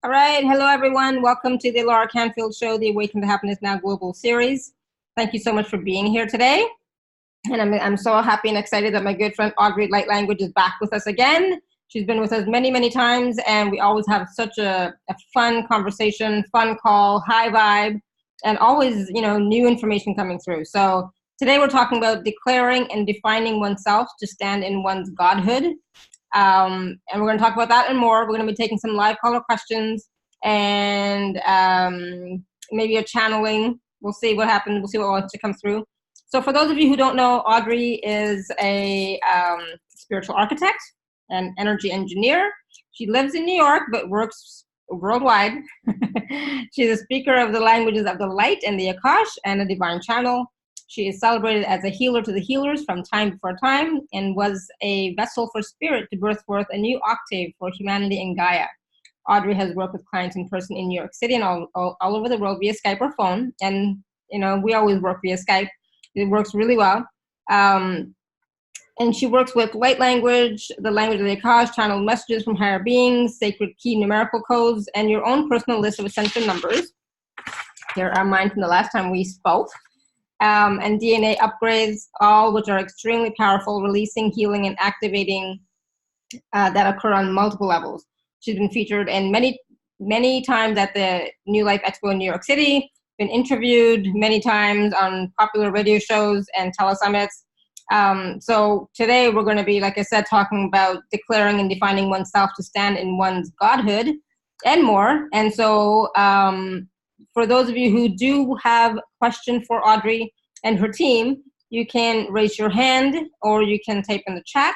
All right. Hello, everyone. Welcome to the Laura Canfield Show, the Awaken to Happiness Now Global Series. Thank you so much for being here today. And I'm so happy and excited that my good friend Audrey Light Language is back with us again. She's been with us many, many times, and we always have such a fun conversation, fun call, high vibe, and always, new information coming through. So today we're talking about declaring and defining oneself to stand in one's godhood. And we're going to talk about that and more. We're going to be taking some live caller questions and maybe a channeling. We'll see what happens. We'll see what wants to come through. So for those of you who don't know, Audrey is a spiritual architect and energy engineer. She lives in New York, but works worldwide. She's a speaker of the languages of the light and the Akash and a divine channel. She is celebrated as a healer to the healers from time before time and was a vessel for spirit to birth forth a new octave for humanity and Gaia. Audrey has worked with clients in person in New York City and all over the world via Skype or phone. And, we always work via Skype. It works really well. And she works with light language, the language of the Akash, channeled messages from higher beings, sacred key numerical codes, and your own personal list of ascension numbers. Here are mine from the last time we spoke. And DNA upgrades, all which are extremely powerful, releasing, healing, and activating that occur on multiple levels. She's been featured in many times at the New Life Expo in New York City, been interviewed many times on popular radio shows and telesummits. So today we're going to be, like I said, talking about declaring and defining oneself to stand in one's godhood and more. And so for those of you who do have questions for Audrey and her team, you can raise your hand or you can type in the chat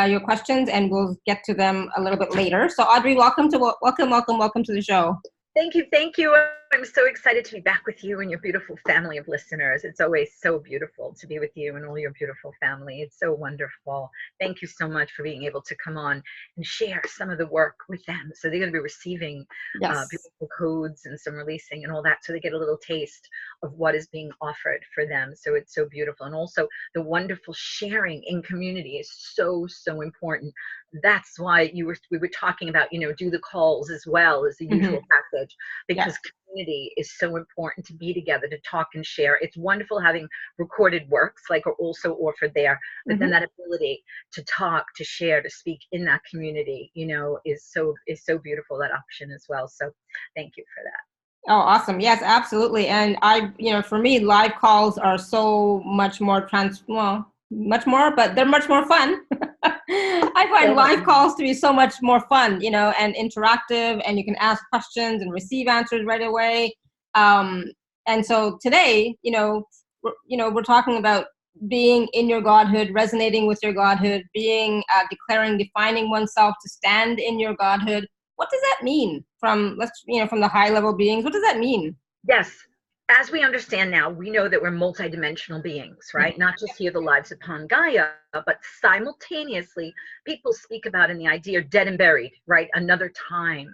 your questions, and we'll get to them a little bit later. So Audrey, welcome to the show. Thank you. I'm so excited to be back with you and your beautiful family of listeners. It's always so beautiful to be with you and all your beautiful family. It's so wonderful. Thank you so much for being able to come on and share some of the work with them. So they're going to be receiving beautiful codes and some releasing and all that, so they get a little taste of what is being offered for them. So it's so beautiful. And also the wonderful sharing in community is so, so important. That's why we were talking about, do the calls as well as the usual package, because community is so important, to be together, to talk and share. It's wonderful having recorded works like are also offered there, but then that ability to talk, to share, to speak in that community, is so beautiful, that option as well. So thank you for that. Oh, awesome. Yes, absolutely. And for me, live calls are so much more but they're much more fun. I find live calls to be so much more fun, and interactive, and you can ask questions and receive answers right away. And so today, we're talking about being in your godhood, resonating with your godhood, declaring, defining oneself to stand in your godhood. What does that mean from the high level beings? What does that mean? Yes. As we understand now, we know that we're multidimensional beings, right? Not just here, the lives upon Gaia, but simultaneously, people speak about in the idea dead and buried, right? Another time.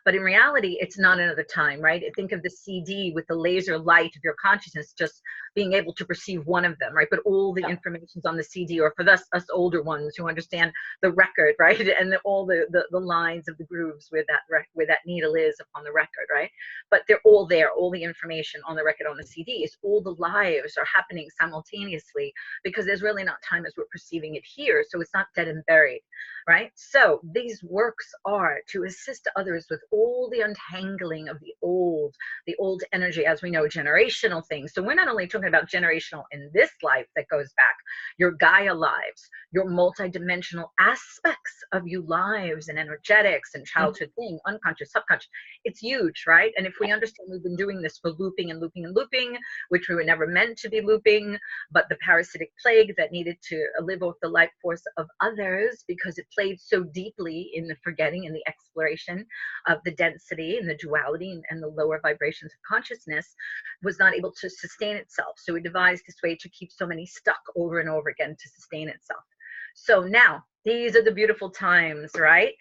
But in reality, it's not another time, right? Think of the CD with the laser light of your consciousness, just being able to perceive one of them, right? But all the information's on the CD, or for us older ones who understand the record, right? And all the lines of the grooves where that needle is upon the record, right? But they're all there, all the information on the record on the CD is all the lives are happening simultaneously, because there's really not time as we're perceiving it here. So it's not dead and buried, right? So these works are to assist others with all the untangling of the old energy, as we know, generational things. So we're not only talking about generational in this life that goes back, your Gaia lives, your multidimensional aspects of you lives and energetics and childhood thing, unconscious, subconscious. It's huge, right? And if we understand we've been doing this for looping and looping and looping, which we were never meant to be looping, but the parasitic plague that needed to live off the life force of others, because it played so deeply in the forgetting and the exploration of the density and the duality and the lower vibrations of consciousness, was not able to sustain itself. So it devised this way to keep so many stuck over and over again to sustain itself. So now these are the beautiful times, right?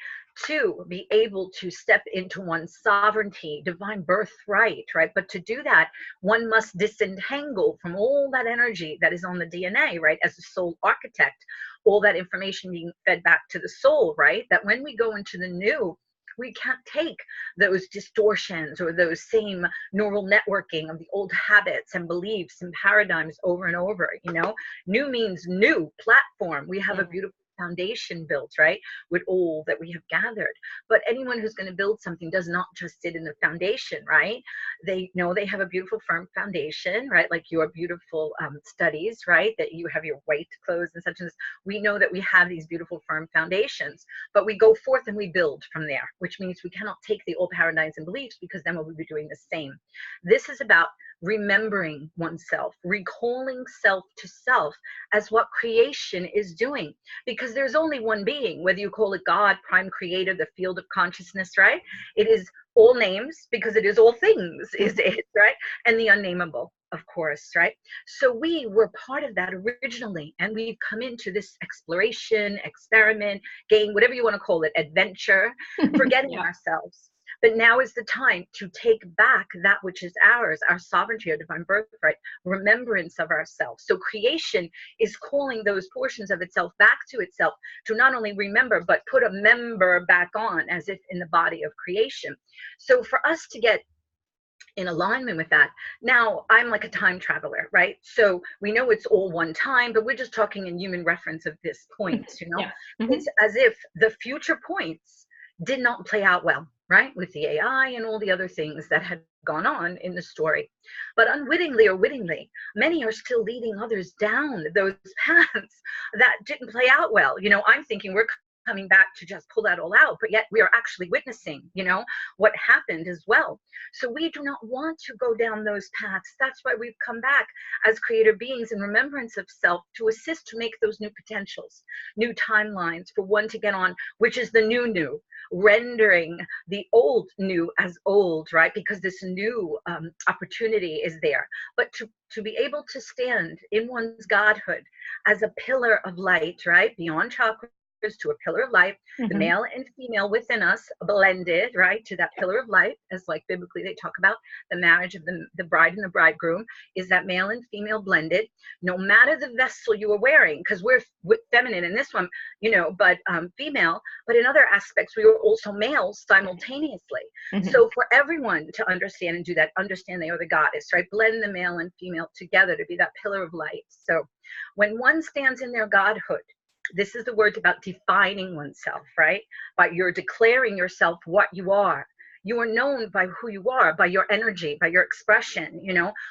To be able to step into one's sovereignty, divine birthright, right? But to do that, one must disentangle from all that energy that is on the DNA, right? As a soul architect, all that information being fed back to the soul, right? That when we go into the new, We can't take those distortions or those same neural networking of the old habits and beliefs and paradigms over and over. New means new platform. We have a beautiful foundation built, right, with all that we have gathered. But anyone who's going to build something does not just sit in the foundation, right? They know they have a beautiful firm foundation, right? Like your beautiful studies, right? That you have your white clothes and such and such. We know that we have these beautiful firm foundations, but we go forth and we build from there, which means we cannot take the old paradigms and beliefs, because then we'll be doing the same. This is about remembering oneself, recalling self to self as what creation is doing. Because there's only one being, whether you call it God, prime creator, the field of consciousness, right? It is all names, because it is all things, is it, right? And the unnameable, of course, right? So we were part of that originally, and we've come into this exploration, experiment, game, whatever you want to call it, adventure, forgetting ourselves. But now is the time to take back that which is ours, our sovereignty, our divine birthright, remembrance of ourselves. So creation is calling those portions of itself back to itself to not only remember, but put a member back on, as if in the body of creation. So for us to get in alignment with that. Now, I'm like a time traveler, right? So we know it's all one time, but we're just talking in human reference of this point, It's as if the future points did not play out well, right? With the AI and all the other things that had gone on in the story. But unwittingly or wittingly, many are still leading others down those paths that didn't play out well. I'm thinking we're coming back to just pull that all out, but yet we are actually witnessing, what happened as well. So we do not want to go down those paths. That's why we've come back as creator beings in remembrance of self, to assist to make those new potentials, new timelines for one to get on, which is the new, rendering the old new as old, right? Because this new opportunity is there. But to be able to stand in one's godhood as a pillar of light, right? Beyond chakras, to a pillar of light, the male and female within us blended, right, to that pillar of light, as like biblically they talk about the marriage of the bride and the bridegroom, is that male and female blended, no matter the vessel you are wearing, because we're feminine in this one, but female, but in other aspects we were also males simultaneously. So for everyone to understand and do that, understand they are the goddess, right? Blend the male and female together to be that pillar of light. So when one stands in their godhood, this is the word about defining oneself, right? By you're declaring yourself what you are. You are known by who you are, by your energy, by your expression,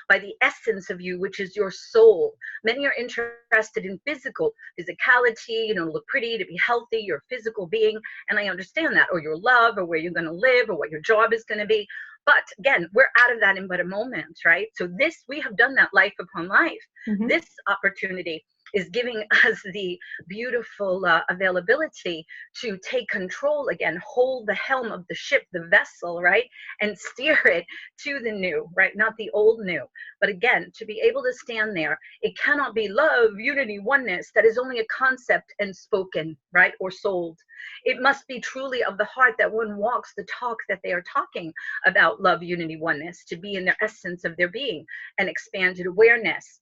by the essence of you, which is your soul. Many are interested in physicality, look pretty, to be healthy, your physical being. And I understand that, or your love, or where you're going to live, or what your job is going to be. But again, we're out of that in but a moment, right? So we have done that life upon life. This opportunity is giving us the beautiful availability to take control again, hold the helm of the ship, the vessel, right? And steer it to the new, right? Not the old new. But again, to be able to stand there, it cannot be love, unity, oneness. That is only a concept and spoken, right? Or sold. It must be truly of the heart that one walks the talk that they are talking about love, unity, oneness, to be in their essence of their being and expanded awareness.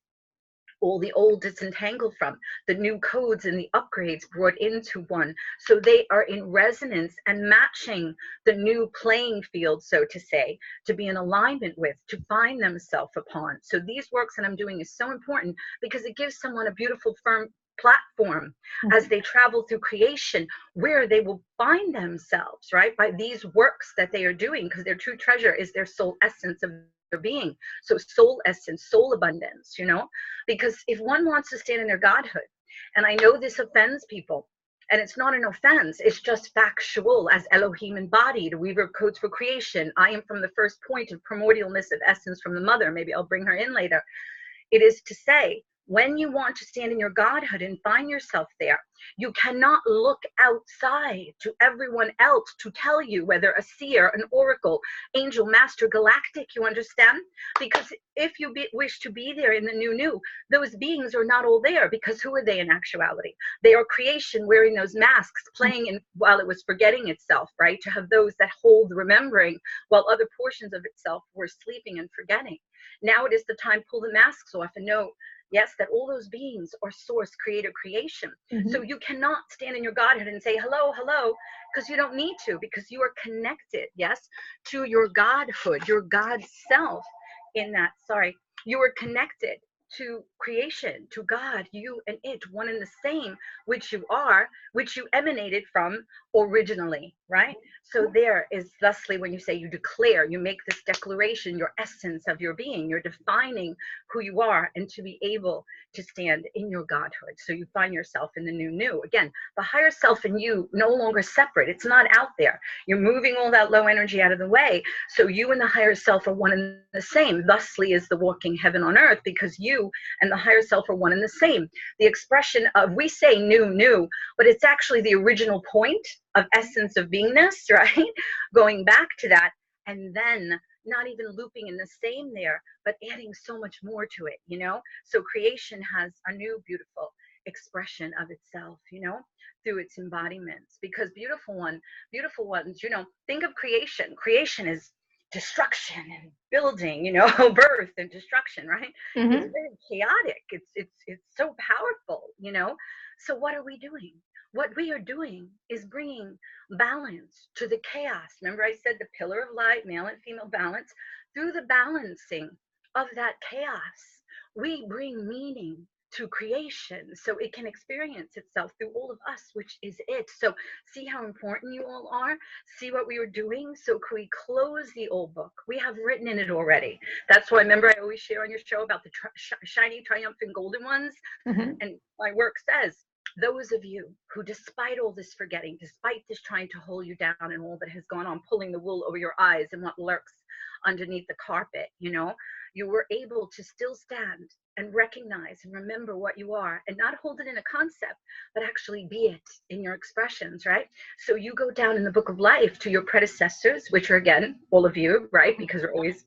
All the old disentangled from, the new codes and the upgrades brought into one. So they are in resonance and matching the new playing field, so to say, to be in alignment with, to find themselves upon. So these works that I'm doing is so important because it gives someone a beautiful, firm platform as they travel through creation, where they will find themselves, right? By these works that they are doing, because their true treasure is their soul essence of their being. So soul essence, soul abundance, because if one wants to stand in their godhood, and I know this offends people, and it's not an offense, it's just factual, as Elohim embodied, weaver of codes for creation. I am from the first point of primordialness of essence from the mother. Maybe I'll bring her in later. It is to say, when you want to stand in your godhood and find yourself there, you cannot look outside to everyone else to tell you, whether a seer, an oracle, angel, master, galactic, you understand? Because if you wish to be there in the new, those beings are not all there, because who are they in actuality? They are creation wearing those masks, playing in while it was forgetting itself, right? To have those that hold remembering while other portions of itself were sleeping and forgetting. Now it is the time, pull the masks off and know Yes, that all those beings are source, creator, creation. Mm-hmm. So you cannot stand in your Godhood and say, hello, hello, because you don't need to, because you are connected, yes, to your Godhood, your God self in that, sorry, you are connected to creation, to God, you and it, one and the same, which you are, which you emanated from originally, right? So there is thusly when you say you declare, you make this declaration, your essence of your being, you're defining who you are, and to be able to stand in your Godhood. So you find yourself in the new. Again, the higher self and you no longer separate. It's not out there. You're moving all that low energy out of the way. So you and the higher self are one and the same. Thusly is the walking heaven on earth, because you and the higher self are one and the same. The expression of, we say new, but it's actually the original point of essence of beingness, right? Going back to that, and then not even looping in the same there, but adding so much more to it, you know? So creation has a new beautiful expression of itself, you know, through its embodiments. Because beautiful ones, you know, think of creation. Creation is destruction and building, you know, birth and destruction, right? Mm-hmm. It's very chaotic. It's so powerful, you know? So what are we doing? What we are doing is bringing balance to the chaos. Remember I said the pillar of light, male and female balance. Through the balancing of that chaos, we bring meaning to creation so it can experience itself through all of us, which is it. So see how important you all are. See what we are doing. So can we close the old book? We have written in it already. That's why, remember, I always share on your show about the shiny, triumphant, golden ones. Mm-hmm. And my work says, those of you who, despite all this forgetting, despite this trying to hold you down and all that has gone on, pulling the wool over your eyes and what lurks underneath the carpet, you know, you were able to still stand and recognize and remember what you are, and not hold it in a concept, but actually be it in your expressions, right? So you go down in the book of life to your predecessors, which are, again, all of you, right? Because we're always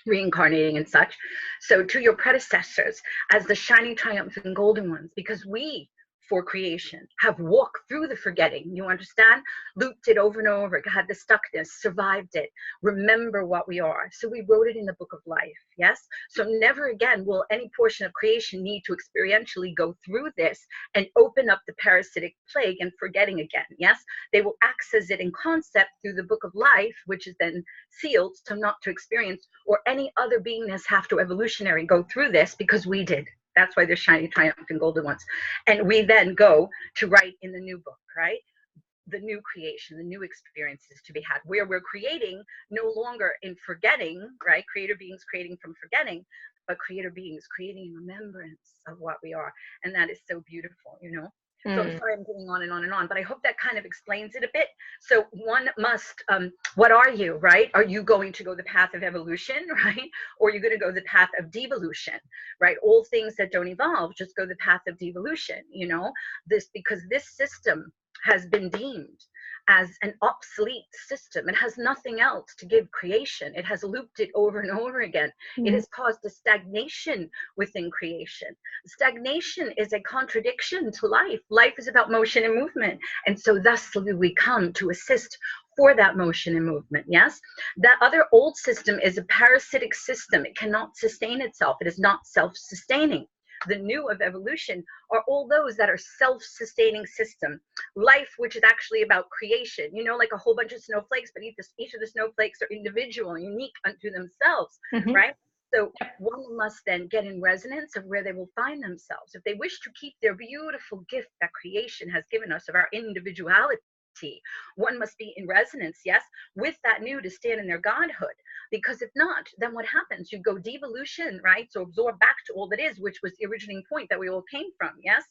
reincarnating and such. So to your predecessors as the shining, triumphant, golden ones, because we, for creation, have walked through the forgetting, you understand, looped it over and over, had the stuckness, survived it, remember what we are. So we wrote it in the book of life, yes? So never again will any portion of creation need to experientially go through this and open up the parasitic plague and forgetting again, yes? They will access it in concept through the book of life, which is then sealed, so not to experience or any other beingness have to evolutionary go through this, because we did. That's why they're shiny, triumphant, golden ones. And we then go to write in the new book, right? The new creation, the new experiences to be had, where we're creating no longer in forgetting, right? Creator beings creating from forgetting, but creator beings creating in remembrance of what we are. And that is so beautiful, you know? So I'm sorry I'm going on and on and on, but I hope that kind of explains it a bit. So one must, what are you, right? Are you going to go the path of evolution, right? Or are you going to go the path of devolution, right? All things that don't evolve just go the path of devolution, you know? This, because this system has been deemed as an obsolete system. It has nothing else to give creation. It has looped it over and over again. It has caused a stagnation within creation. Stagnation is a contradiction to life. Life is about motion and movement. And so thusly we come to assist for that motion and movement, yes? That other old system is a parasitic system. It cannot sustain itself. It is not self-sustaining. The new of evolution are all those that are self-sustaining system. Life, which is actually about creation, you know, like a whole bunch of snowflakes, but each of the snowflakes are individual and unique unto themselves, right? So one must then get in resonance of where they will find themselves. If they wish to keep their beautiful gift that creation has given us of our individuality, one must be in resonance, yes, with that new to stand in their godhood. Because if not, then what happens? You go devolution, right? So absorb back to all that is, which was the originating point that we all came from, yes?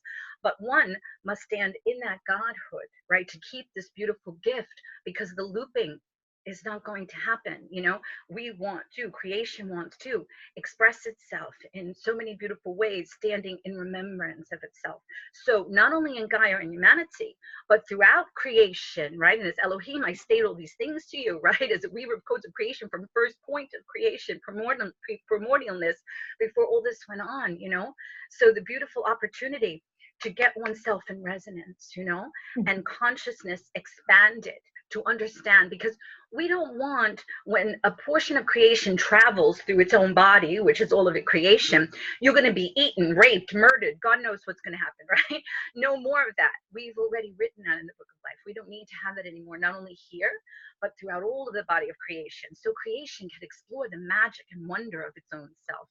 But one must stand in that godhood, right? To keep this beautiful gift, because the looping is not going to happen, you know? We want to, creation wants to express itself in so many beautiful ways, standing in remembrance of itself. So not only in Gaia and humanity, but throughout creation, right? And as Elohim, I state all these things to you, right? As a weaver of codes of creation from first point of creation, primordialness, before all this went on, you know? So the beautiful opportunity to get oneself in resonance, you know, and consciousness expanded to understand, because we don't want, when a portion of creation travels through its own body, which is all of it creation, you're going to be eaten, raped, murdered. God knows what's going to happen, right? No more of that. We've already written that in the book of life. We don't need to have that anymore, not only here, but throughout all of the body of creation. So creation can explore the magic and wonder of its own self,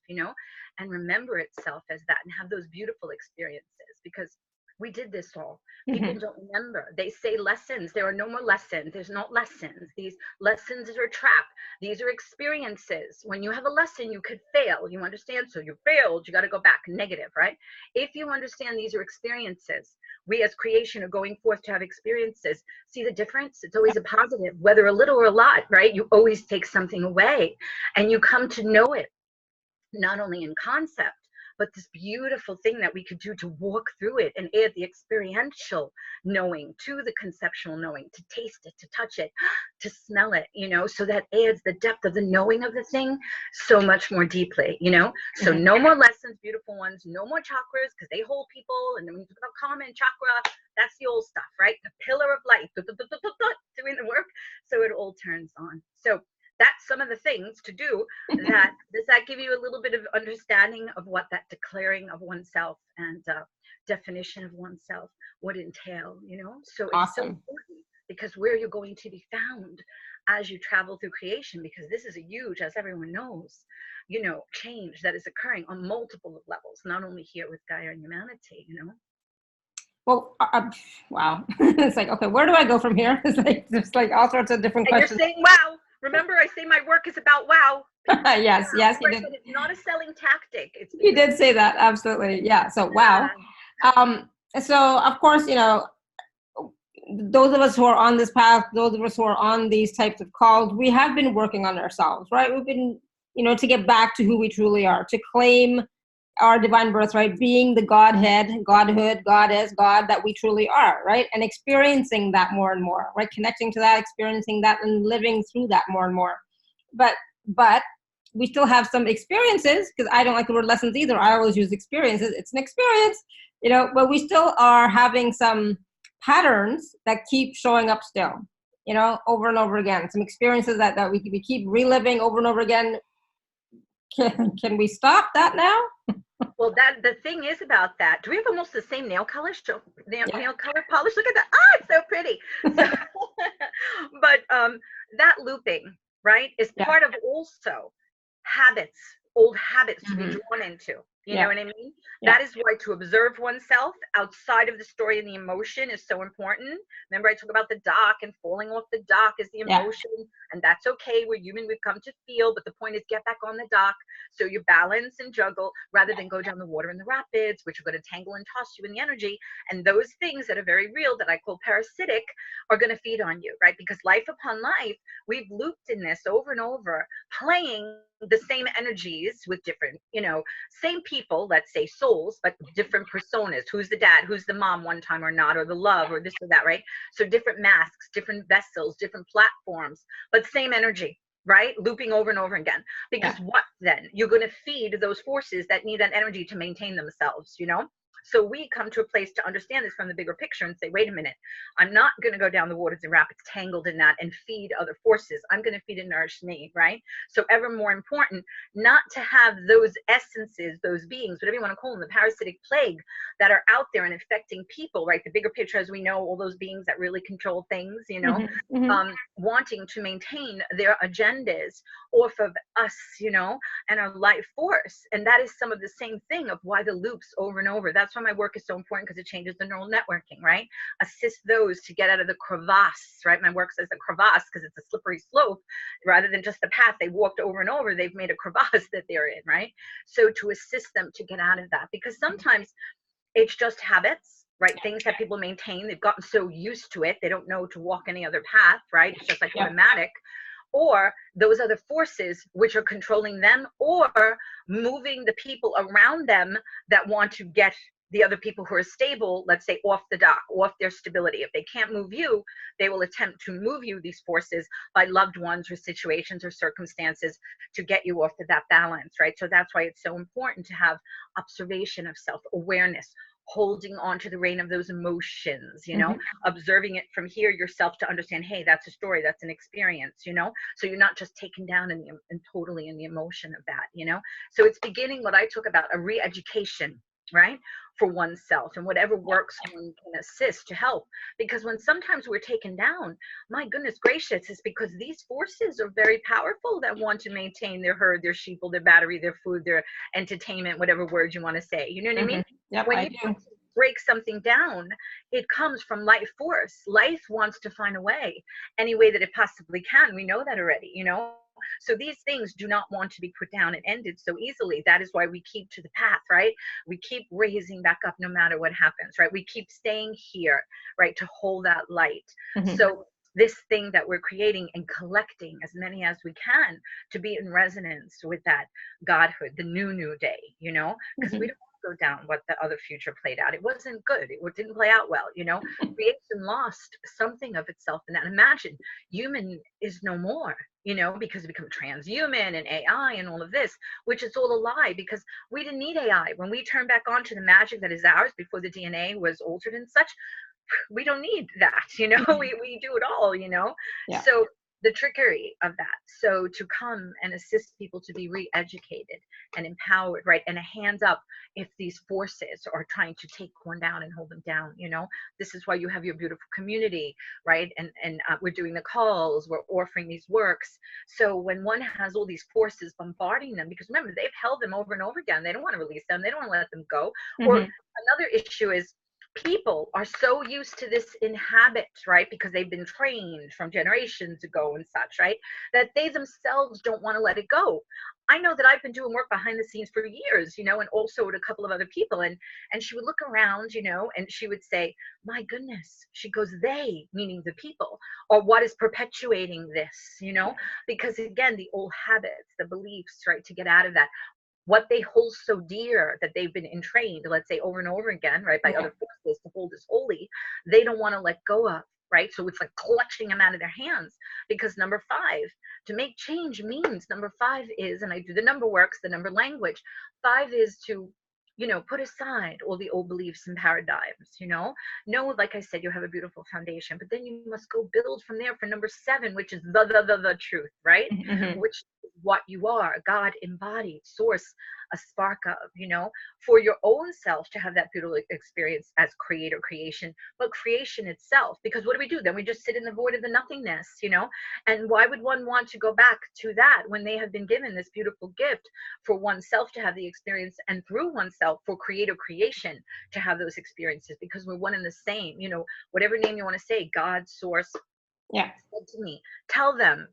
and remember itself as that, and have those beautiful experiences, because we did this all. People don't remember. They say lessons. There are no more lessons. There's not lessons. These lessons are a trap. These are experiences. When you have a lesson, you could fail. You understand? So you failed. You got to go back. Negative, right? If you understand these are experiences, we as creation are going forth to have experiences. See the difference? It's always a positive, whether a little or a lot, right? You always take something away, and you come to know it, not only in concept, but this beautiful thing that we could do to walk through it and add the experiential knowing to the conceptual knowing, to taste it, to touch it, to smell it, so that adds the depth of the knowing of the thing so much more deeply, So no more lessons, beautiful ones, no more chakras, because they hold people. And then when you talk about karma and chakra, that's the old stuff, right? The pillar of light, doing the work. So it all turns on. So that's some of the things to do. Does that give you a little bit of understanding of what that declaring of oneself and definition of oneself would entail, So Awesome. It's so important, because where you're going to be found as you travel through creation, because this is a huge, as everyone knows, change that is occurring on multiple levels, not only here with Gaia and humanity, Well, wow. It's like, okay, where do I go from here? It's like, there's like all sorts of different and questions. You're saying, wow. Remember, I say my work is about wow. Yes, you did. It's not a selling tactic. You did say that, absolutely. Yeah. So wow. So of course, those of us who are on this path, those of us who are on these types of calls, we have been working on ourselves, right? We've been, to get back to who we truly are, to claim our divine birthright, being the Godhead, Godhood, Goddess, God that we truly are, right? And experiencing that more and more, right? Connecting to that, experiencing that, and living through that more and more. But we still have some experiences, because I don't like the word lessons either. I always use experiences. It's an experience, but we still are having some patterns that keep showing up still, over and over again. Some experiences that we keep reliving over and over again. Can we stop that now? Well, the thing is about that. Do we have almost the same nail color? Nail color polish. Look at that. Ah, it's so pretty. But that looping, right, is part of also habits, old habits to be drawn into. You know what I mean? That is why to observe oneself outside of the story and the emotion is so important. Remember, I talk about the dock, and falling off the dock is the emotion, and that's okay. We're human. We've come to feel, but the point is get back on the dock so you balance and juggle rather than go down the water in the rapids, which are going to tangle and toss you in the energy. And those things that are very real, that I call parasitic, are going to feed on you, right? Because life upon life, we've looped in this over and over, playing the same energies with different, same people, let's say souls, but different personas. Who's the dad, who's the mom one time or not, or the love, or this or that, right? So different masks, different vessels, different platforms, but same energy, right? Looping over and over again. Because what then? You're going to feed those forces that need that energy to maintain themselves, So we come to a place to understand this from the bigger picture and say, wait a minute, I'm not going to go down the waters and rapids tangled in that and feed other forces. I'm going to feed and nourish me, right? So ever more important, not to have those essences, those beings, whatever you want to call them, the parasitic plague that are out there and affecting people, right? The bigger picture, as we know, all those beings that really control things, wanting to maintain their agendas off of us, and our life force. And that is some of the same thing of why the loops over and over. That's why my work is so important, because it changes the neural networking, right? Assist those to get out of the crevasse, right? My work says the crevasse because it's a slippery slope rather than just the path they walked over and over. They've made a crevasse that they're in, right? So to assist them to get out of that, because sometimes it's just habits, right? Things that people maintain. They've gotten so used to it, they don't know to walk any other path, right? It's just like automatic. Or those other forces which are controlling them, or moving the people around them that want to get the other people who are stable, let's say, off the dock, off their stability. If they can't move you, they will attempt to move you, these forces, by loved ones or situations or circumstances to get you off to that balance, right? So that's why it's so important to have observation of self-awareness holding on to the reign of those emotions, you know, observing it from here yourself to understand, hey, that's a story, that's an experience, you know, so you're not just taken down in the, and totally in the emotion of that, you know. So it's beginning what I talk about, a re-education, right, for oneself, and whatever works one can assist to help. Because when sometimes we're taken down, my goodness gracious, it's because these forces are very powerful that want to maintain their herd, their sheeple, their battery, their food, their entertainment, whatever word you want to say, you know what I mean? Yep, When I you do. break something down, it comes from life force. Life wants to find a way, any way that it possibly can. We know that already, you know. So these things do not want to be put down and ended so easily. That is why we keep to the path, right? We keep raising back up no matter what happens, right? We keep staying here, right, to hold that light. So this thing that we're creating and collecting as many as we can to be in resonance with that Godhood, the new day, you know, because we don't go down what the other future played out. It wasn't good. It didn't play out well, you know. Creation lost something of itself in that. Imagine human is no more, you know, because we become transhuman and AI and all of this, which is all a lie, because we didn't need AI. When we turn back on to the magic that is ours before the DNA was altered and such, we don't need that, you know. We do it all, you know. So the trickery of that, so to come and assist people to be re-educated and empowered, right, and a hands up if these forces are trying to take one down and hold them down, you know. This is why you have your beautiful community, right, and we're doing the calls, we're offering these works. So when one has all these forces bombarding them, because remember, they've held them over and over again, they don't want to release them, they don't want to let them go. Or another issue is people are so used to this in habit, right, because they've been trained from generations ago and such, right, that they themselves don't want to let it go. I know that I've been doing work behind the scenes for years, you know, and also with a couple of other people, and she would look around, you know, and she would say, my goodness, she goes, they, meaning the people, or what is perpetuating this, you know, because again, the old habits, the beliefs, right, to get out of that, what they hold so dear that they've been entrained, let's say over and over again, right, by other forces to hold as holy, they don't want to let go of, right? So it's like clutching them out of their hands, because number 5, to make change means, number 5 is, and I do the number works, the number language, 5 is to, you know, put aside all the old beliefs and paradigms, you know, like I said, you have a beautiful foundation, but then you must go build from there for number 7, which is the truth, right? Which is what you are, God embodied, source, a spark of, you know, for your own self to have that beautiful experience as creator creation, but creation itself, because what do? Then we just sit in the void of the nothingness, you know. And why would one want to go back to that when they have been given this beautiful gift for oneself to have the experience, and through oneself for creator creation to have those experiences, because we're one and the same, you know, whatever name you want to say, God, source. Said to me, tell them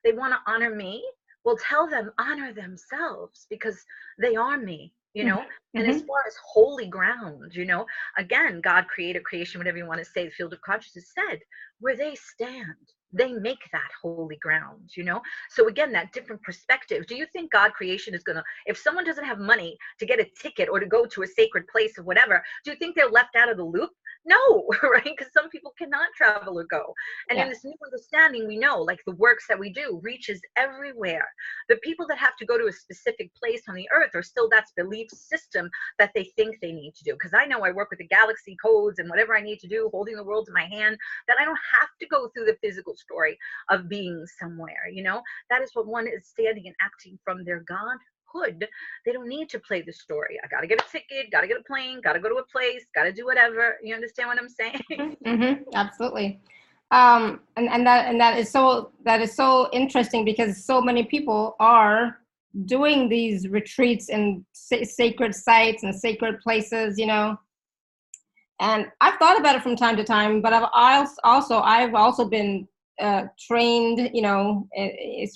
they want to honor me, well, tell them honor themselves, because they are me, you know. And as far as holy ground, you know, again, God, creator, creation, whatever you want to say, the field of consciousness said, where they stand, they make that holy ground, you know. So again, that different perspective. Do you think God creation is gonna, if someone doesn't have money to get a ticket or to go to a sacred place or whatever, do you think they're left out of the loop? No, right? Because some people cannot travel or go. And in this new understanding, we know, like, the works that we do reaches everywhere. The people that have to go to a specific place on the earth are still, that's belief system that they think they need to do. Because I know I work with the galaxy codes and whatever I need to do, holding the world in my hand, that I don't have to go through the physical story of being somewhere, you know. That is what one is standing and acting from their Godhood. They don't need to play the story. I gotta get a ticket, gotta get a plane, gotta go to a place, gotta do whatever. You understand what I'm saying? Absolutely. And that is so interesting, because so many people are doing these retreats in sacred sites and sacred places, you know. And I've thought about it from time to time, but I've also been trained, you know,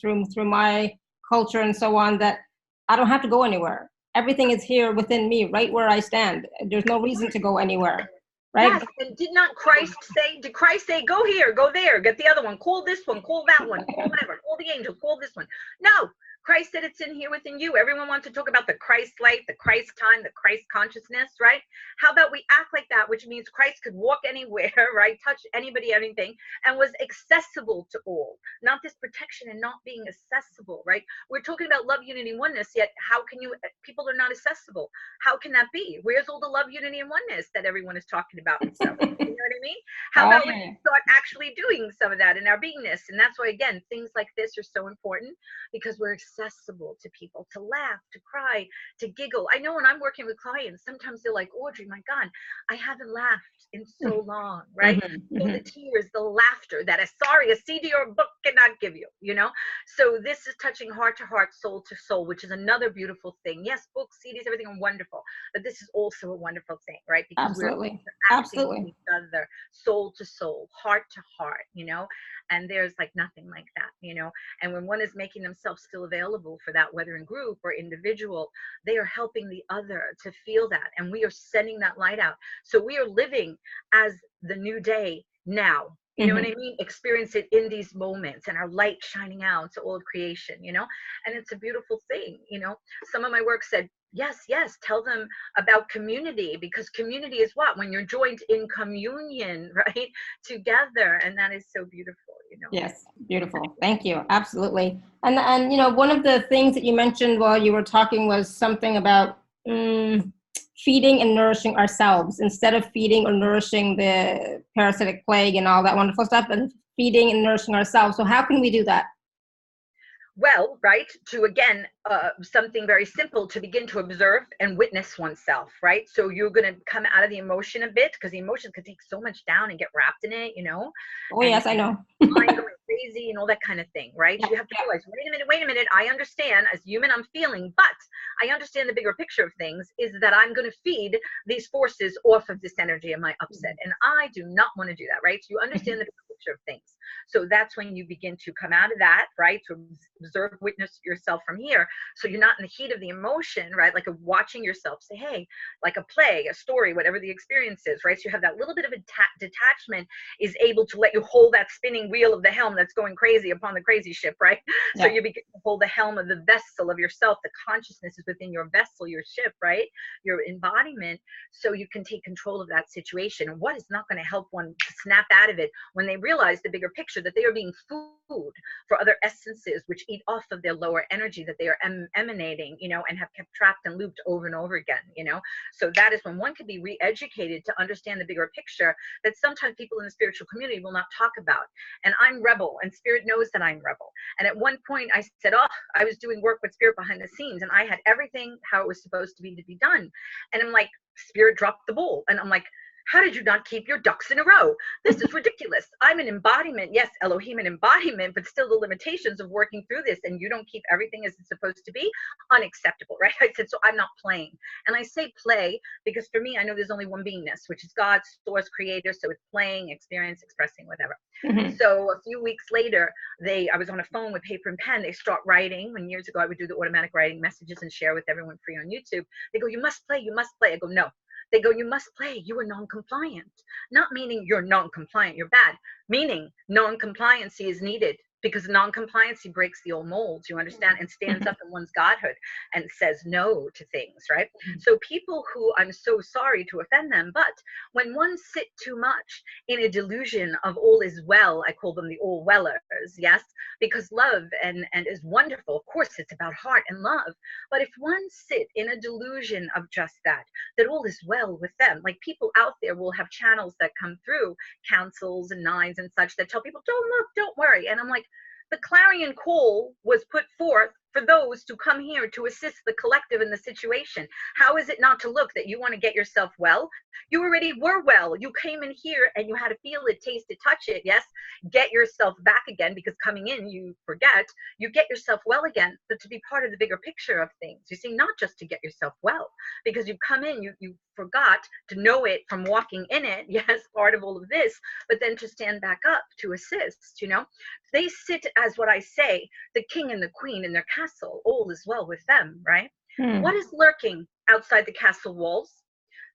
through my culture and so on, that I don't have to go anywhere. Everything is here within me, right where I stand. There's no reason to go anywhere, right? Yes, and did Christ say, go here, go there, get the other one, call this one, call that one, call whatever, call the angel, call this one? No, Christ said it's in here within you. Everyone wants to talk about the Christ light, the Christ time, the Christ consciousness, right? How about we act like that, which means Christ could walk anywhere, right? Touch anybody, anything, and was accessible to all. Not this protection and not being accessible, right? We're talking about love, unity, oneness, yet how can you, people are not accessible. How can that be? Where's all the love, unity, and oneness that everyone is talking about and stuff? You know what I mean? How about we start actually doing some of that in our beingness? And that's why, again, things like this are so important, because we're accessible to people, to laugh, to cry, to giggle. I know when I'm working with clients, sometimes they're like, Audrey, my God, I haven't laughed in so long, right? So the tears, the laughter that a CD or a book cannot give you, you know? So this is touching heart to heart, soul to soul, which is another beautiful thing. Yes, books, CDs, everything are wonderful, but this is also a wonderful thing, right? Because we're acting with each other, soul to soul, heart to heart, you know? And there's like nothing like that, you know? And when one is making themselves still available for that, whether in group or individual, they are helping the other to feel that. And we are sending that light out. So we are living as the new day now. You know what I mean? Experience it in these moments, and our light shining out to all of creation, you know? And it's a beautiful thing, you know? Some of my work said, yes, tell them about community, because community is what? When you're joined in communion, right? Together. And that is so beautiful, you know? Yes, beautiful. Thank you. Absolutely. And you know, one of the things that you mentioned while you were talking was something about feeding and nourishing ourselves instead of feeding or nourishing the parasitic plague and all that wonderful stuff, but feeding and nourishing ourselves. So how can we do that? Well, right, to again, something very simple, to begin to observe and witness oneself, right? So you're going to come out of the emotion a bit, because the emotion could take so much down and get wrapped in it, you know? Oh, yes, I know. Mind going crazy and all that kind of thing, right? Yeah, you have to realize, wait a minute, I understand, as human, I'm feeling, but I understand the bigger picture of things is that I'm going to feed these forces off of this energy of my upset. And I do not want to do that, right? So you understand the bigger picture of things. So that's when you begin to come out of that, right? To observe, witness yourself from here. So you're not in the heat of the emotion, right? Like watching yourself say, hey, like a play, a story, whatever the experience is, right? So you have that little bit of a detachment is able to let you hold that spinning wheel of the helm that's going crazy upon the crazy ship, right? Yeah. So you begin to hold the helm of the vessel of yourself. The consciousness is within your vessel, your ship, right? Your embodiment. So you can take control of that situation. And what is not going to help one to snap out of it when they realize the bigger picture, that they are being food for other essences which eat off of their lower energy that they are emanating, you know, and have kept trapped and looped over and over again, you know? So that is when one can be re-educated to understand the bigger picture that sometimes people in the spiritual community will not talk about. And I'm rebel, and spirit knows that I'm rebel. And at one point I said, oh, I was doing work with spirit behind the scenes, and I had everything how it was supposed to be done. And I'm like, spirit dropped the ball. And I'm like, how did you not keep your ducks in a row? This is ridiculous. I'm an embodiment. Yes, Elohim an embodiment, but still the limitations of working through this, and you don't keep everything as it's supposed to be. Unacceptable, right? I said, so I'm not playing. And I say play because for me, I know there's only one beingness, which is God, source, creator. So it's playing, experience, expressing, whatever. So a few weeks later, I was on a phone with paper and pen. They start writing. When years ago, I would do the automatic writing messages and share with everyone free on YouTube. They go, you must play, you must play. I go, no. They go, you must play, you are non-compliant. Not meaning you're non-compliant, you're bad. Meaning non-compliancy is needed, because non-compliancy breaks the old molds, you understand, and stands up in one's godhood and says no to things, right? So people who, I'm so sorry to offend them, but when one sit too much in a delusion of all is well, I call them the all wellers, yes, because love and is wonderful. Of course, it's about heart and love. But if one sit in a delusion of just that all is well with them, like people out there will have channels that come through, councils and nines and such, that tell people, don't look, don't worry. And I'm like, the clarion call was put forth for those to come here to assist the collective in the situation. How is it not to look that you want to get yourself well? You already were well. You came in here and you had to feel it, taste it, touch it. Yes. Get yourself back again, because coming in, you forget, you get yourself well again, but to be part of the bigger picture of things. You see, not just to get yourself well, because you come in, you forgot to know it from walking in it. Yes. Part of all of this, but then to stand back up to assist, you know, they sit as what I say, the king and the queen in their castle, all is well with them, right? What is lurking outside the castle walls?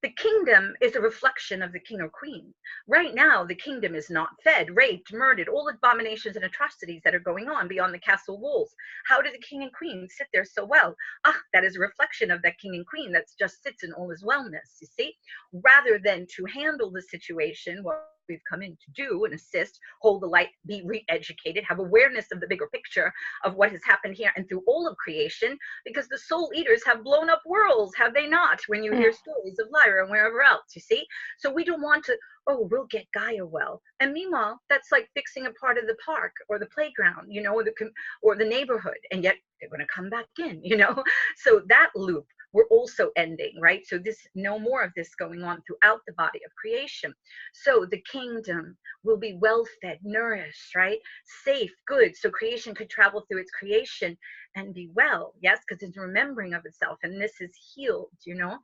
The kingdom is a reflection of the king or queen. Right now, the kingdom is not fed, raped, murdered, all abominations and atrocities that are going on beyond the castle walls. How do the king and queen sit there so well? Ah, that is a reflection of that king and queen that just sits in all his wellness, you see? Rather than to handle the situation, what we've come in to do and assist, hold the light, be re-educated, have awareness of the bigger picture of what has happened here and through all of creation, because the soul eaters have blown up worlds, have they not? When you hear stories of Lyra and wherever else, you see? So we don't want to, oh, we'll get Gaia well. And meanwhile, that's like fixing a part of the park or the playground, you know, or the neighborhood, and yet they're going to come back in, you know? So that loop we're also ending, right? So this, no more of this going on throughout the body of creation. So the kingdom will be well fed, nourished, right? Safe, good. So creation could travel through its creation and be well, yes, because it's remembering of itself, and this is healed, you know.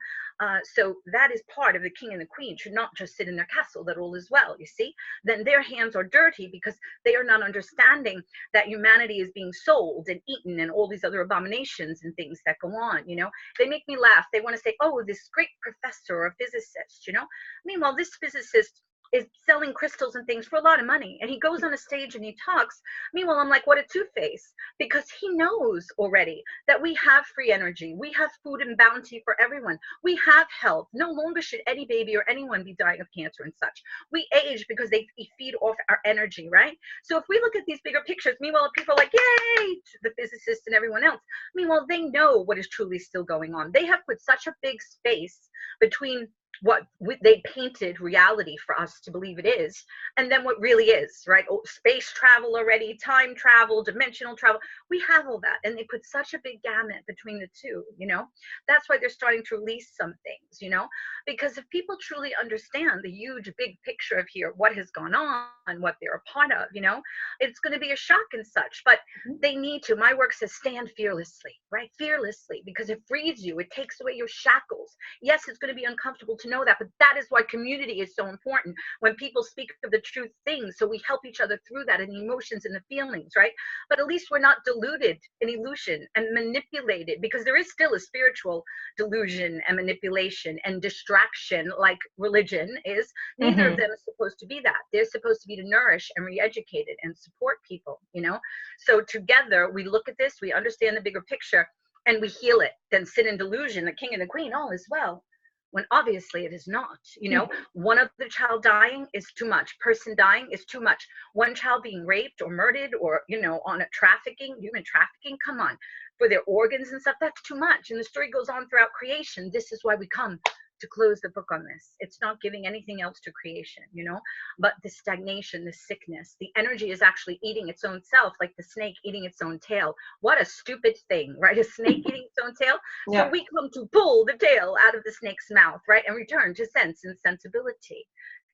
So that is part of the king and the queen should not just sit in their castle that all is well, you see. Then their hands are dirty because they are not understanding that humanity is being sold and eaten and all these other abominations and things that go on, you know. They make me laugh. They want to say, oh, this great professor or physicist, you know. Meanwhile, this physicist is selling crystals and things for a lot of money, and he goes on a stage and he talks. Meanwhile, I'm like, what a two-face, because he knows already that we have free energy, we have food and bounty for everyone, we have health. No longer should any baby or anyone be dying of cancer and such. We age because they feed off our energy, right? So if we look at these bigger pictures, meanwhile people are like, yay, the physicists and everyone else, meanwhile they know what is truly still going on. They have put such a big space between what they painted reality for us to believe it is, and then what really is, right? Oh, space travel already, time travel, dimensional travel, we have all that, and they put such a big gamut between the two, you know. That's why they're starting to release some things, you know, because if people truly understand the huge big picture of here, what has gone on, what they're a part of, you know, it's going to be a shock and such, but they need to. My work says stand fearlessly, right? Fearlessly, because it frees you, it takes away your shackles. Yes, it's going to be uncomfortable to know that, but that is why community is so important. When people speak of the truth things, so we help each other through that, and the emotions and the feelings, right? But at least we're not deluded in illusion and manipulated, because there is still a spiritual delusion and manipulation and distraction like religion is. Neither of them is supposed to be that. They're supposed to be to nourish and re-educate it and support people, you know. So together we look at this, we understand the bigger picture, and we heal it. Then sit in delusion, the king and the queen, all is well, when obviously it is not, you know. One other child dying is too much. Person dying is too much. One child being raped or murdered, or, you know, on a trafficking, human trafficking, come on, for their organs and stuff, that's too much. And the story goes on throughout creation. This is why we come to close the book on this. It's not giving anything else to creation, you know, but the stagnation, the sickness, the energy is actually eating its own self, like the snake eating its own tail. What a stupid thing, right? A snake eating its own tail. So we come to pull the tail out of the snake's mouth, right? And return to sense and sensibility,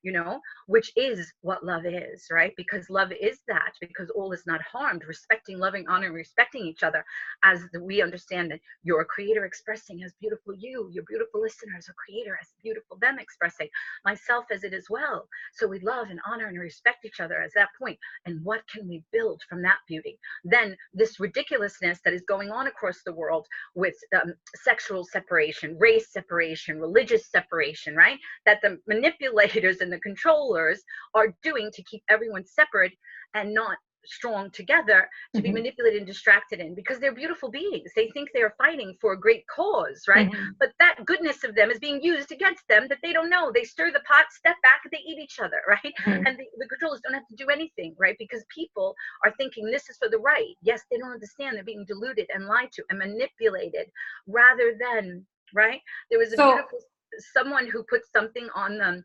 you know, which is what love is, right? Because love is that, because all is not harmed, respecting, loving, honoring, respecting each other, as we understand that you're a creator expressing as beautiful you, your beautiful listeners, a creator as beautiful them expressing, myself as it as well. So we love and honor and respect each other as that point. And what can we build from that beauty? Then this ridiculousness that is going on across the world with sexual separation, race separation, religious separation, right? That the manipulators and the controllers are doing to keep everyone separate and not strong together, to be manipulated and distracted in, because they're beautiful beings. They think they are fighting for a great cause, right? But that goodness of them is being used against them that they don't know. They stir the pot, step back, they eat each other, right? And the controllers don't have to do anything, right? Because people are thinking this is for the right. Yes, they don't understand. They're being deluded and lied to and manipulated, rather than, right? There was a beautiful someone who put something on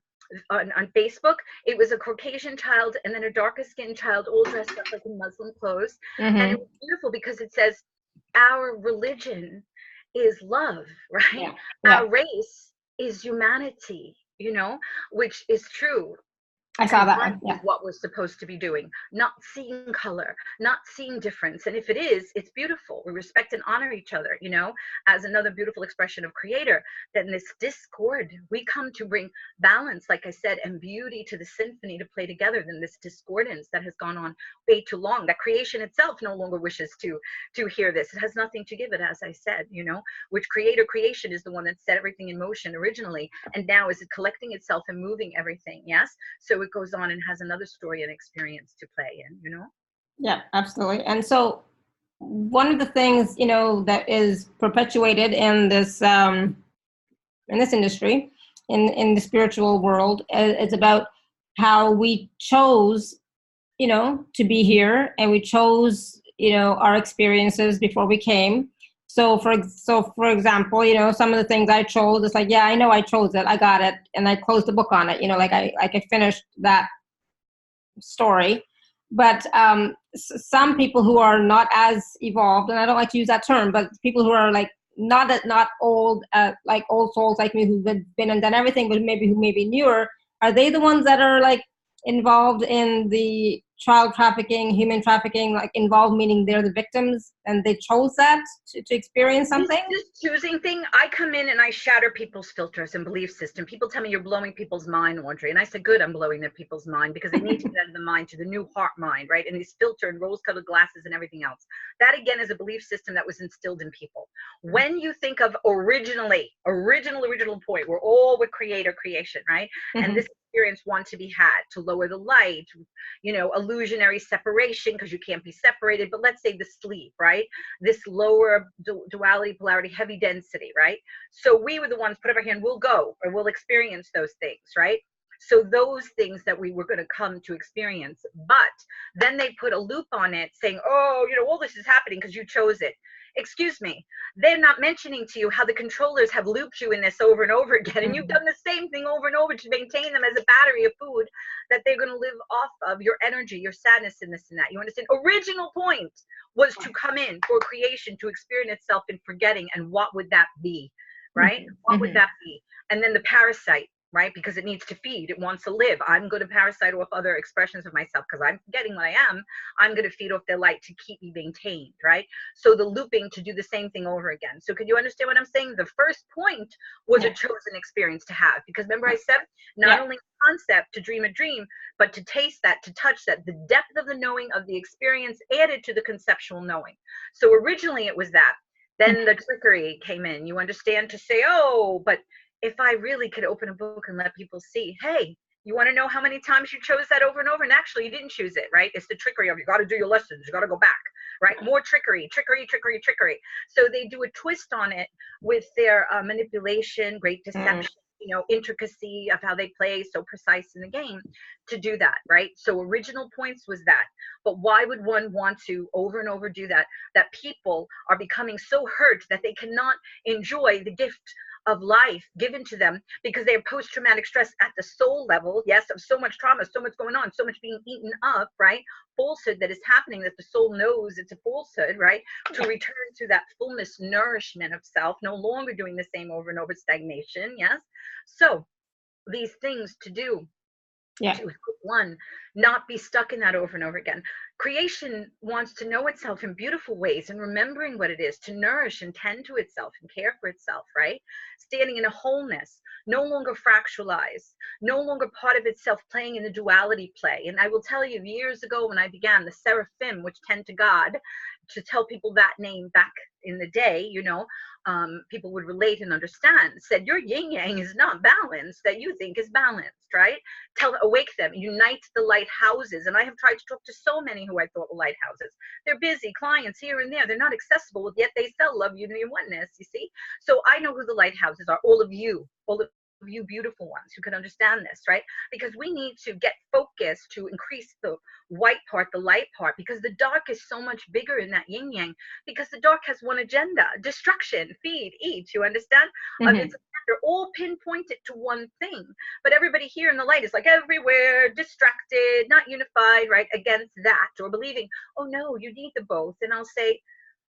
on Facebook. It was a Caucasian child and then a darker skinned child, all dressed up like in Muslim clothes. And it was beautiful because it says, our religion is love, right? Our race is humanity, you know, which is true. I saw And that that one. is Yeah. what we're supposed to be doing, not seeing color, not seeing difference. And if it is, it's beautiful. We respect and honor each other, you know, as another beautiful expression of creator. Then this discord, we come to bring balance, like I said, and beauty to the symphony to play together. Then this discordance that has gone on way too long, that creation itself no longer wishes to hear this. It has nothing to give it, as I said, you know, which creation is the one that set everything in motion originally. And now is it collecting itself and moving everything? Yes. So it goes on and has another story and experience to play in, you know? Yeah, absolutely. And so one of the things, you know, that is perpetuated in this industry, in the spiritual world, is about how we chose, you know, to be here, and we chose, you know, our experiences before we came. So for example, you know, some of the things I chose, it's like, yeah, I know I chose it, I got it, and I closed the book on it. You know, like I finished that story. But some people who are not as evolved, and I don't like to use that term, but people who are like not old, like old souls like me who've been and done everything, but maybe who may be newer, are they the ones that are like involved in the child trafficking, human trafficking, like involved meaning they're the victims and they chose that to experience something? This choosing thing, I come in and I shatter people's filters and belief system. People tell me you're blowing people's mind, Audrey. And I said, good, I'm blowing their people's mind, because they need to get out of the mind to the new heart mind, right? And these filtered rose-colored glasses and everything else. That again is a belief system that was instilled in people. When you think of original point, we're all with creation, right? Mm-hmm. And this experience want to be had to lower the light, you know, illusionary separation, because you can't be separated. But let's say the sleep, right? This lower duality, polarity, heavy density, right? So we were the ones put up our hand, we'll go, or we'll experience those things, right? So those things that we were going to come to experience. But then they put a loop on it saying, oh, you know, all this is happening because you chose it. Excuse me, they're not mentioning to you how the controllers have looped you in this over and over again, and you've done the same thing over and over to maintain them as a battery of food that they're going to live off of, your energy, your sadness, and this and that. You understand? Original point was to come in for creation, to experience itself in forgetting. And what would that be, right? Mm-hmm. What would that be? And then the parasite, right? Because it needs to feed, it wants to live. I'm going to parasite off other expressions of myself because I'm forgetting what I am. I'm going to feed off their light to keep me maintained, right? So the looping to do the same thing over again. So can you understand what I'm saying? The first point was a chosen experience to have, because remember I said not only concept to dream a dream, but to taste that, to touch that, the depth of the knowing of the experience added to the conceptual knowing. So originally it was that. Then the trickery came in, you understand, to say, oh, but if I really could open a book and let people see, hey, you want to know how many times you chose that over and over? And actually, you didn't choose it, right? It's the trickery of, you got to do your lessons, you got to go back, right? More trickery. So they do a twist on it with their manipulation, great deception, you know, intricacy of how they play, so precise in the game to do that, right? So original points was that. But why would one want to over and over do that? That people are becoming so hurt that they cannot enjoy the gift of life given to them because they have post-traumatic stress at the soul level, yes, of so much trauma, so much going on, so much being eaten up, right? Falsehood that is happening that the soul knows it's a falsehood, right? To return to that fullness, nourishment of self, no longer doing the same over and over, stagnation, yes? So these things to do, to one, not be stuck in that over and over again. Creation wants to know itself in beautiful ways and remembering what it is, to nourish and tend to itself and care for itself, right? Standing in a wholeness, no longer fractalized, no longer part of itself playing in the duality play. And I will tell you, years ago when I began the seraphim, which tend to God, to tell people that name back in the day, you know, people would relate and understand, said your yin yang is not balanced, that you think is balanced, right? Awake them, unite the lighthouses. And I have tried to talk to so many who I thought were lighthouses. They're busy, clients here and there, they're not accessible, yet they sell love, unity, and oneness, you see? So I know who the lighthouses are, all of you beautiful ones who can understand this, right? Because we need to get focused to increase the white part, the light part, because the dark is so much bigger in that yin yang, because the dark has one agenda: destruction, feed, eat, you understand? It's they're all pinpointed to one thing, but everybody here in the light is like everywhere, distracted, not unified, right? Against that, or believing, oh no, you need the both. And I'll say,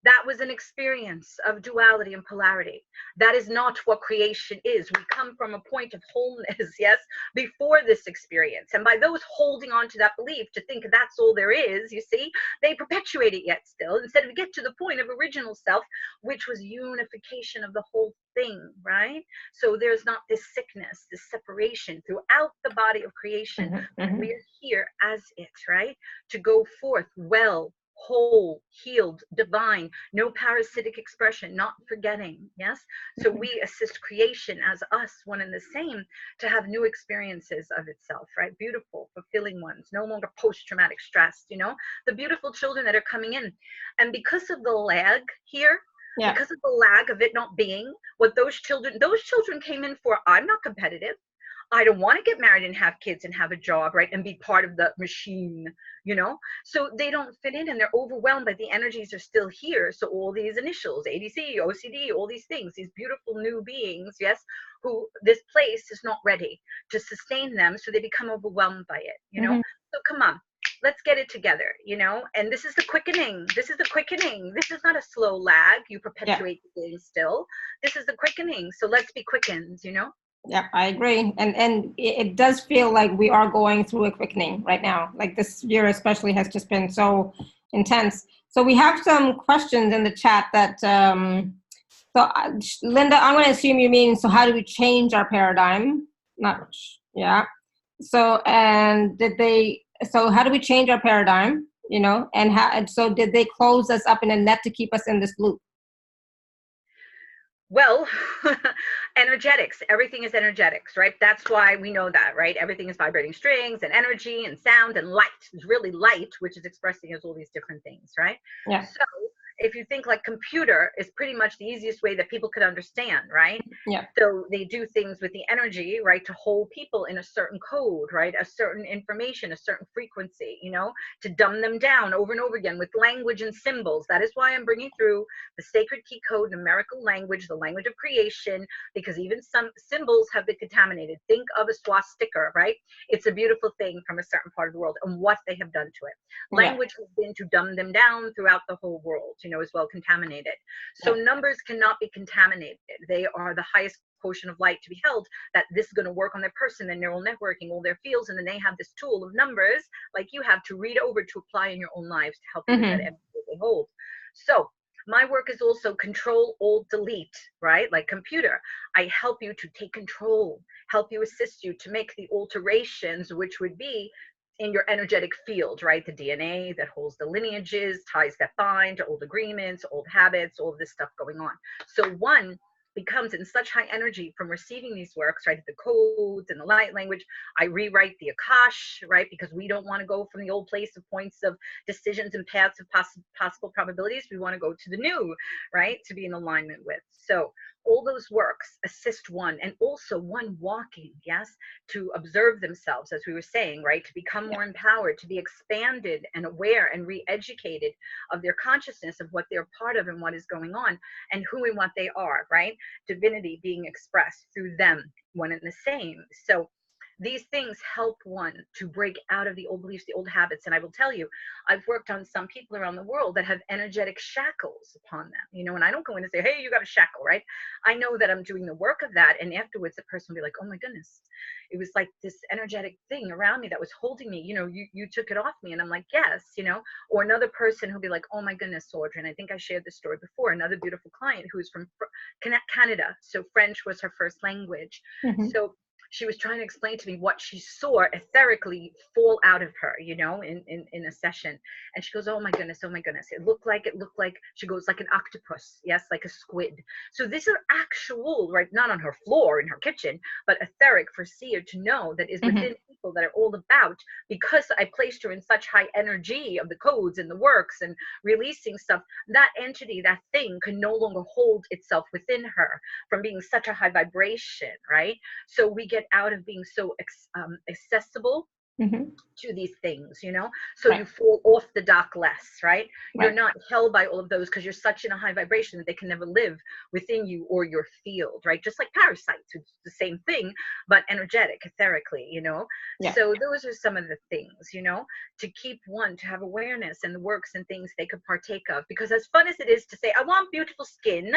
That was an experience of duality and polarity. That is not what creation is. We come from a point of wholeness, yes, before this experience. And by those holding on to that belief to think that's all there is, you see, they perpetuate it yet still, instead of get to the point of original self, which was unification of the whole thing, right? So there's not this sickness, this separation throughout the body of creation. We're here as it, right? To go forth well, whole, healed, divine, no parasitic expression, not forgetting, yes? So we assist creation as us, one and the same, to have new experiences of itself, right? Beautiful, fulfilling ones, no longer post-traumatic stress, you know? The beautiful children that are coming in. And because of the lag here, because of the lag of it not being what those children came in for, I'm not competitive. I don't want to get married and have kids and have a job, right? And be part of the machine, you know? So they don't fit in and they're overwhelmed, but the energies are still here. So all these initials, ADC, OCD, all these things, these beautiful new beings, yes, who this place is not ready to sustain them. So they become overwhelmed by it, you know? So come on. Let's get it together, you know? And this is the quickening. This is the quickening. This is not a slow lag. You perpetuate the game still. This is the quickening. So let's be quickened, you know? Yeah, I agree. And it does feel like we are going through a quickening right now. Like this year especially has just been so intense. So we have some questions in the chat that, Linda, I'm going to assume you mean, so how do we change our paradigm? So, so how do we change our paradigm, you know, and so did they close us up in a net to keep us in this loop? Well, energetics, everything is energetics, right? That's why we know that, right? Everything is vibrating strings and energy and sound and light. It's really light, which is expressing as all these different things, right? Yeah. So if you think like computer is pretty much the easiest way that people could understand, right? Yeah. So they do things with the energy, right, to hold people in a certain code, right, a certain information, a certain frequency, you know, to dumb them down over and over again with language and symbols. That is why I'm bringing through the sacred key code, numerical language, the language of creation, because even some symbols have been contaminated. Think of a swastika, right? It's a beautiful thing from a certain part of the world and what they have done to it. Language has been to dumb them down throughout the whole world, you know, as well contaminated. So numbers cannot be contaminated. They are the highest portion of light to be held, that this is going to work on their person, their neural networking, all their fields, and then they have this tool of numbers like you have to read over to apply in your own lives to help you with that energy they hold. So my work is also control, alt, delete, right? Like computer. I help you to take control, help you, assist you to make the alterations, which would be in your energetic field, right? The DNA that holds the lineages, ties that bind, old agreements, old habits, all of this stuff going on. So one becomes in such high energy from receiving these works, right? The codes and the light language. I rewrite the Akash, right? Because we don't want to go from the old place of points of decisions and paths of possible probabilities. We want to go to the new, right? To be in alignment with. So all those works assist one, and also one walking, yes, to observe themselves, as we were saying, right? To become more empowered, to be expanded and aware and re-educated of their consciousness of what they're part of and what is going on and who and what they are, right? Divinity being expressed through them, one and the same. So these things help one to break out of the old beliefs, the old habits. And I will tell you, I've worked on some people around the world that have energetic shackles upon them, you know, and I don't go in and say, hey, you got a shackle, right? I know that I'm doing the work of that. And afterwards, the person will be like, oh my goodness, it was like this energetic thing around me that was holding me, you know, you took it off me. And I'm like, yes, you know, or another person who'll be like, oh my goodness, Audrey. And I think I shared this story before, another beautiful client who's from Canada. So French was her first language. So she was trying to explain to me what she saw etherically fall out of her, you know, in a session. And she goes, oh my goodness, oh my goodness. It looked like, she goes, like an octopus. Yes, like a squid. So these are actual, right, not on her floor in her kitchen, but etheric for seer to know that is within people that are all about, because I placed her in such high energy of the codes and the works and releasing stuff, that entity, that thing can no longer hold itself within her from being such a high vibration, right? So we get out of being so accessible Mm-hmm. to these things, so Right. you fall off the dock less, right? You're Right. not held by all of those because you're such in a high vibration that they can never live within you or your field, right? Just like parasites, it's the same thing, but energetic, etherically. Yeah. So those are some of the things, to keep one, to have awareness and the works and things they could partake of. Because as fun as it is to say, I want beautiful skin,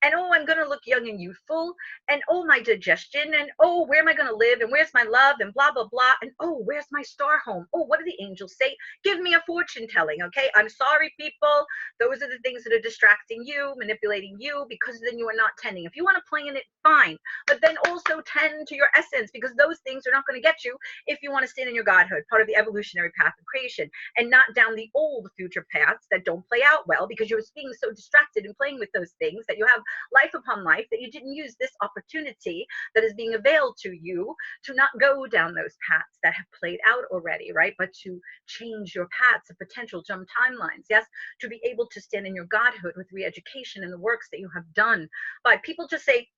and oh, I'm going to look young and youthful, and oh, my digestion, and oh, where am I going to live, and where's my love, and blah blah blah, and oh, where's my star home, oh, what do the angels say, give me a fortune telling. Okay, I'm sorry, people, those are the things that are distracting you, manipulating you, because then you are not tending. If you want to play in it, fine, but then also tend to your essence, because those things are not going to get you if you want to stand in your godhood, part of the evolutionary path of creation, and not down the old future paths that don't play out well because you're being so distracted and playing with those things that you have life upon life that you didn't use this opportunity that is being availed to you to not go down those paths that have played out already, right? But to change your paths of potential, jump timelines, yes, to be able to stand in your godhood with re-education and the works that you have done. But people just say,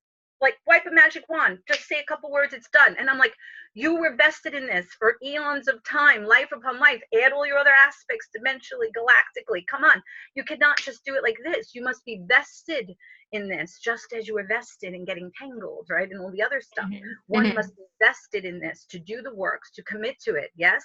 like, wipe a magic wand, just say a couple words, it's done. And I'm like, you were vested in this for eons of time, life upon life. Add all your other aspects dimensionally, galactically. Come on, you cannot just do it like this. You must be vested in this, just as you were vested in getting tangled, right, and all the other stuff. Mm-hmm. One Mm-hmm. must be vested in this to do the works, to commit to it. Yes,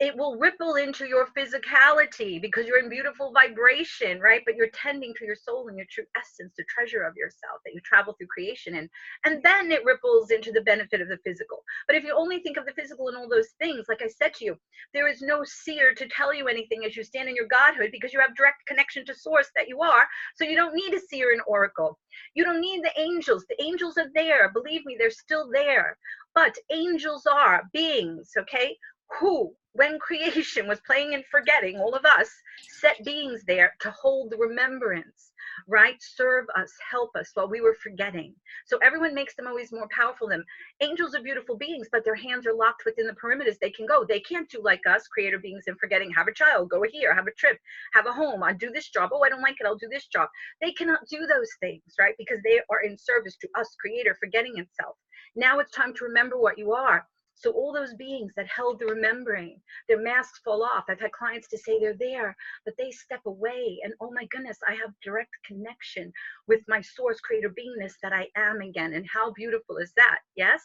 it will ripple into your physicality because you're in beautiful vibration, right? But you're tending to your soul and your true essence, the treasure of yourself that you travel through creation in. And then it ripples into the benefit of the physical. But if you only think of the physical and all those things, like I said to you, there is no seer to tell you anything as you stand in your godhood because you have direct connection to source that you are. So you don't need a seer and oracle. You don't need the angels. The angels are there. Believe me, they're still there. But angels are beings, okay, who, when creation was playing and forgetting, all of us, set beings there to hold the remembrance, right? Serve us, help us while we were forgetting. So everyone makes them always more powerful than them. Angels are beautiful beings, but their hands are locked within the perimeters. They can go. They can't do like us, creator beings, and forgetting, have a child, go here, have a trip, have a home, I do this job. Oh, I don't like it, I'll do this job. They cannot do those things, right? Because they are in service to us, creator, forgetting itself. Now it's time to remember what you are. So all those beings that held the remembering, their masks fall off. I've had clients to say they're there, but they step away. And oh my goodness, I have direct connection with my source creator beingness that I am again. And how beautiful is that? Yes.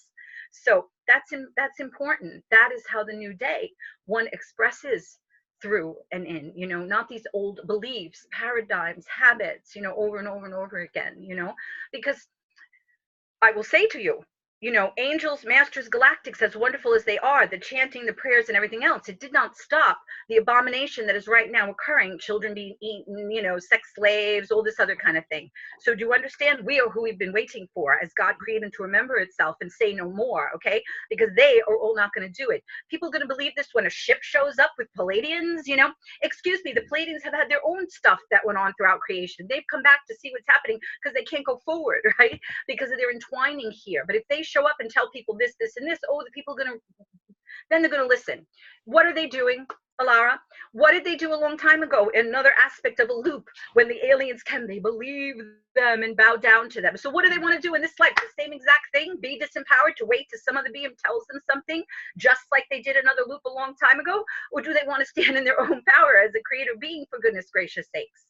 So that's important. That is how the new day one expresses through and in, not these old beliefs, paradigms, habits, over and over and over again, because I will say to you, angels, masters, galactics, as wonderful as they are, the chanting, the prayers, and everything else, it did not stop the abomination that is right now occurring, children being eaten, sex slaves, all this other kind of thing. So do you understand? We are who we've been waiting for as God created to remember itself and say no more, okay? Because they are all not going to do it. People are going to believe this when a ship shows up with Palladians, Excuse me, the Palladians have had their own stuff that went on throughout creation. They've come back to see what's happening because they can't go forward, right? Because of their entwining here. But if they show up and tell people this, this, and this, oh, the people are going to, then they're going to listen. What are they doing, Alara? What did they do a long time ago? Another aspect of a loop, when the aliens came, they believe them and bow down to them. So what do they want to do in this life? The same exact thing, be disempowered to wait till some other being tells them something, just like they did another loop a long time ago? Or do they want to stand in their own power as a creative being, for goodness gracious sakes?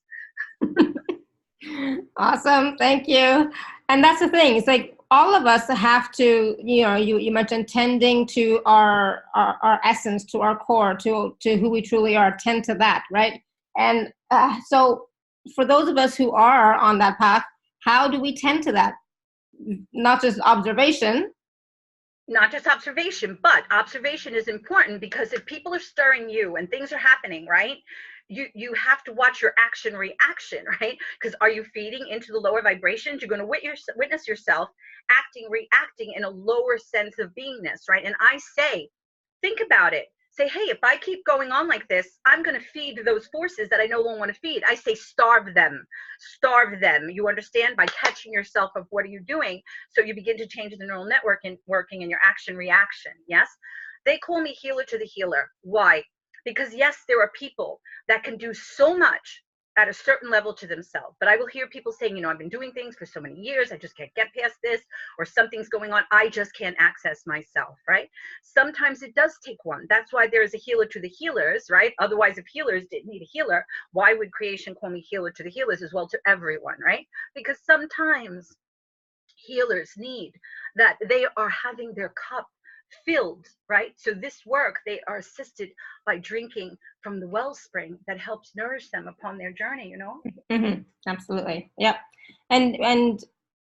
Awesome. Thank you. And that's the thing. It's like all of us have to, you mentioned tending to our essence, to our core, to who we truly are, tend to that, right? And so for those of us who are on that path, how do we tend to that? Not just observation. Not just observation, but observation is important, because if people are stirring you and things are happening, right? You have to watch your action reaction, right? Because are you feeding into the lower vibrations? You're going to witness yourself reacting in a lower sense of beingness, right? And I say, think about it. Say, hey, if I keep going on like this, I'm going to feed those forces that I no longer want to feed. I say, starve them. Starve them. You understand? By catching yourself of what are you doing? So you begin to change the neural network and working in your action reaction. Yes? They call me healer to the healer. Why? Because yes, there are people that can do so much at a certain level to themselves. But I will hear people saying, you know, I've been doing things for so many years, I just can't get past this, or something's going on, I just can't access myself, right? Sometimes it does take one. That's why there is a healer to the healers, right? Otherwise, if healers didn't need a healer, why would creation call me healer to the healers as well, to everyone, right? Because sometimes healers need that they are having their cup filled, right? So this work, they are assisted by drinking from the wellspring that helps nourish them upon their journey, you know? Mm-hmm. Absolutely. Yep. And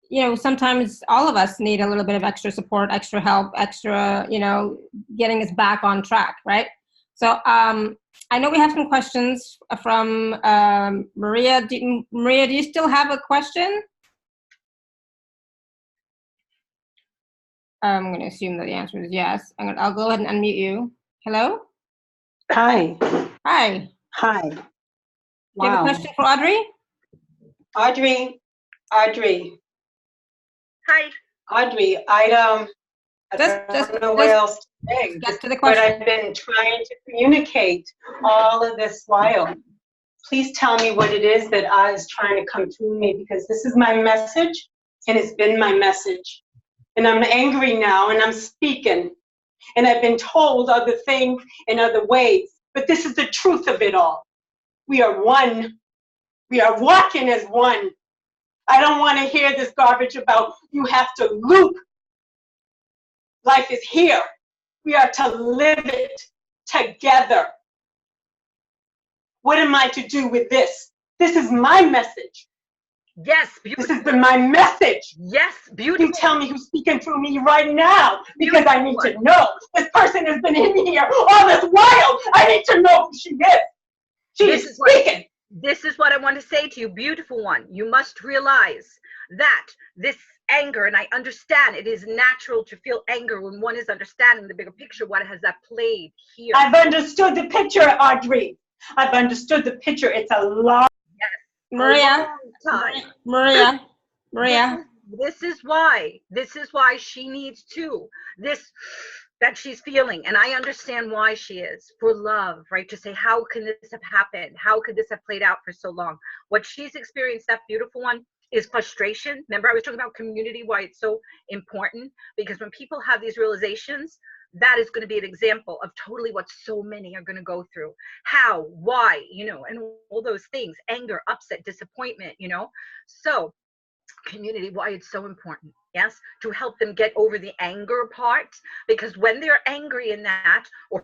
you know, sometimes all of us need a little bit of extra support, extra help, extra, you know, getting us back on track, right? So I know we have some questions from Maria. Maria, do you still have a question? I'm going to assume that the answer is yes. I'll go ahead and unmute you. Hello? Hi. Hi. Hi. Do you have a question for Audrey? Audrey. Hi. Audrey, I don't know what else to say, get to the but question. I've been trying to communicate all of this while. Please tell me what it is that is trying to come through me, because this is my message, and it's been my message. And I'm angry now, and I'm speaking. And I've been told other things in other ways, but this is the truth of it all. We are one. We are walking as one. I don't want to hear this garbage about you have to loop. Life is here. We are to live it together. What am I to do with this? This is my message. Yes, beautiful. This has been my message. Yes, beautiful. You tell me who's speaking through me right now, because I need to know. This person has been in here all this while. I need to know who she is. She is speaking. This is what I want to say to you, beautiful one. You must realize that this anger, and I understand it is natural to feel anger when one is understanding the bigger picture. What has that played here? I've understood the picture, Audrey. I've understood the picture. It's a lot. Yes. Maria. This is why she needs to. That she's feeling, and I understand why she is, for love, right? To say, how can this have happened? How could this have played out for so long? What she's experienced, that beautiful one, is frustration. Remember, I was talking about community, why it's so important, because when people have these realizations, that is going to be an example of totally what so many are going to go through. How, why, you know, and all those things, anger, upset, disappointment, you know. So community, why it's so important, yes, to help them get over the anger part, because when they're angry in that, or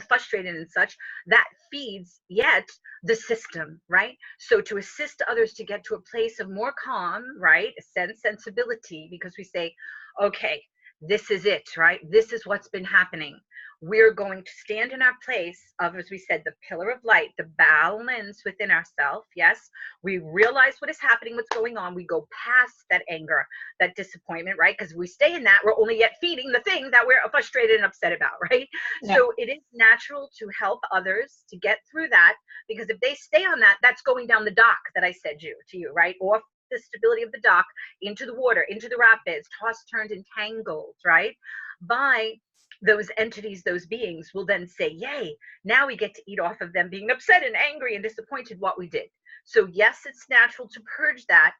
frustrated and such, that feeds yet the system, right? So to assist others to get to a place of more calm, right, sensibility, because we say, okay, this is it, right? This is what's been happening. We're going to stand in our place of, as we said, the pillar of light, the balance within ourselves. Yes, we realize what is happening, what's going on. We go past that anger, that disappointment, right? Because we stay in that, we're only yet feeding the thing that we're frustrated and upset about, right? Yeah. So it is natural to help others to get through that, because if they stay on that, that's going down the dock that I said to you, right? Off the stability of the dock, into the water, into the rapids, tossed, turned, entangled, right? By those entities, those beings will then say, yay, now we get to eat off of them being upset and angry and disappointed what we did. So yes, it's natural to purge that,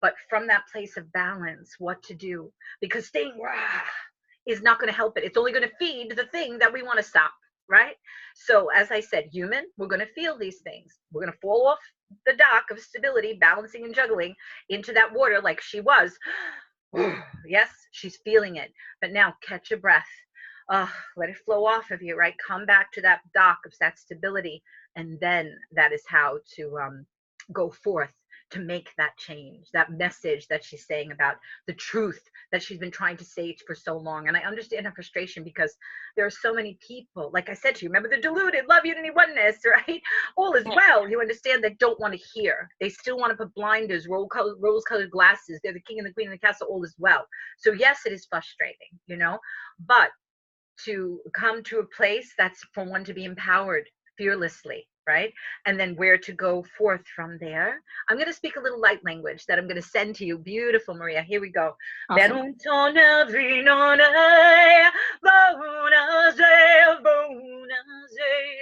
but from that place of balance, what to do, because staying is not going to help it. It's only going to feed the thing that we want to stop, right? So as I said, human, we're going to feel these things. We're going to fall off the dock of stability, balancing and juggling into that water like she was. Yes, she's feeling it. But now catch a breath. Let it flow off of you, right? Come back to that dock of that stability. And then that is how to go forth to make that change, that message that she's saying about the truth that she's been trying to say for so long. And I understand her frustration, because there are so many people, like I said to you, remember the deluded, love unity, oneness, right? All is well. You understand, that don't want to hear. They still want to put blinders, rose-colored glasses. They're the king and the queen of the castle, all is well. So yes, it is frustrating, you know, but to come to a place that's for one to be empowered fearlessly, right? And then where to go forth from there. I'm going to speak a little light language that I'm going to send to you. Beautiful, Maria. Here we go. Awesome.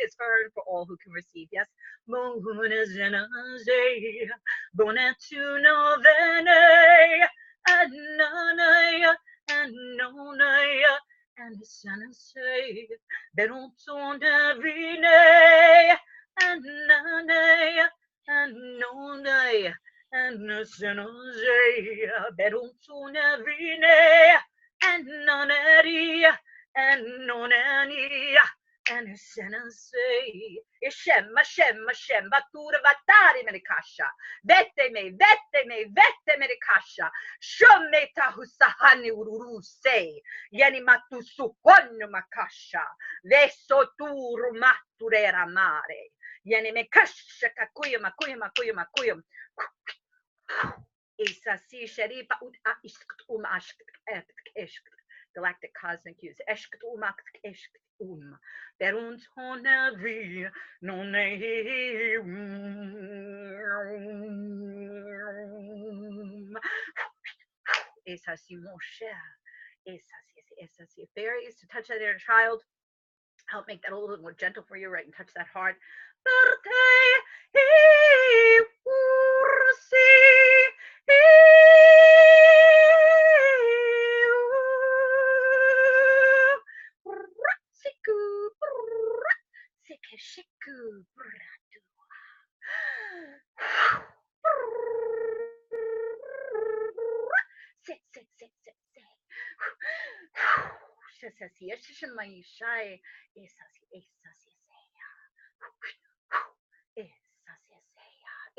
It's for all who can receive. Yes. And the sun say, Berontona Vine, and Nane, and None, and the sun say, Berontona Vine, and Noneri, and Nonani, and the sun say, Ishem, Batura Vatari Medicasha, Vete me, Medicasha, Shometa Husahani Uruse. Yeni matu suponno makasha, veso turu maturera mare. Yeni me kasha kakuyum. Isa si sharipa ut ashk eshk. Galactic cosmic use. Eshk eshk Berunt honavi no Isa si moshe. Fairies to touch that inner child, help make that a little bit more gentle for you, right? And touch that heart.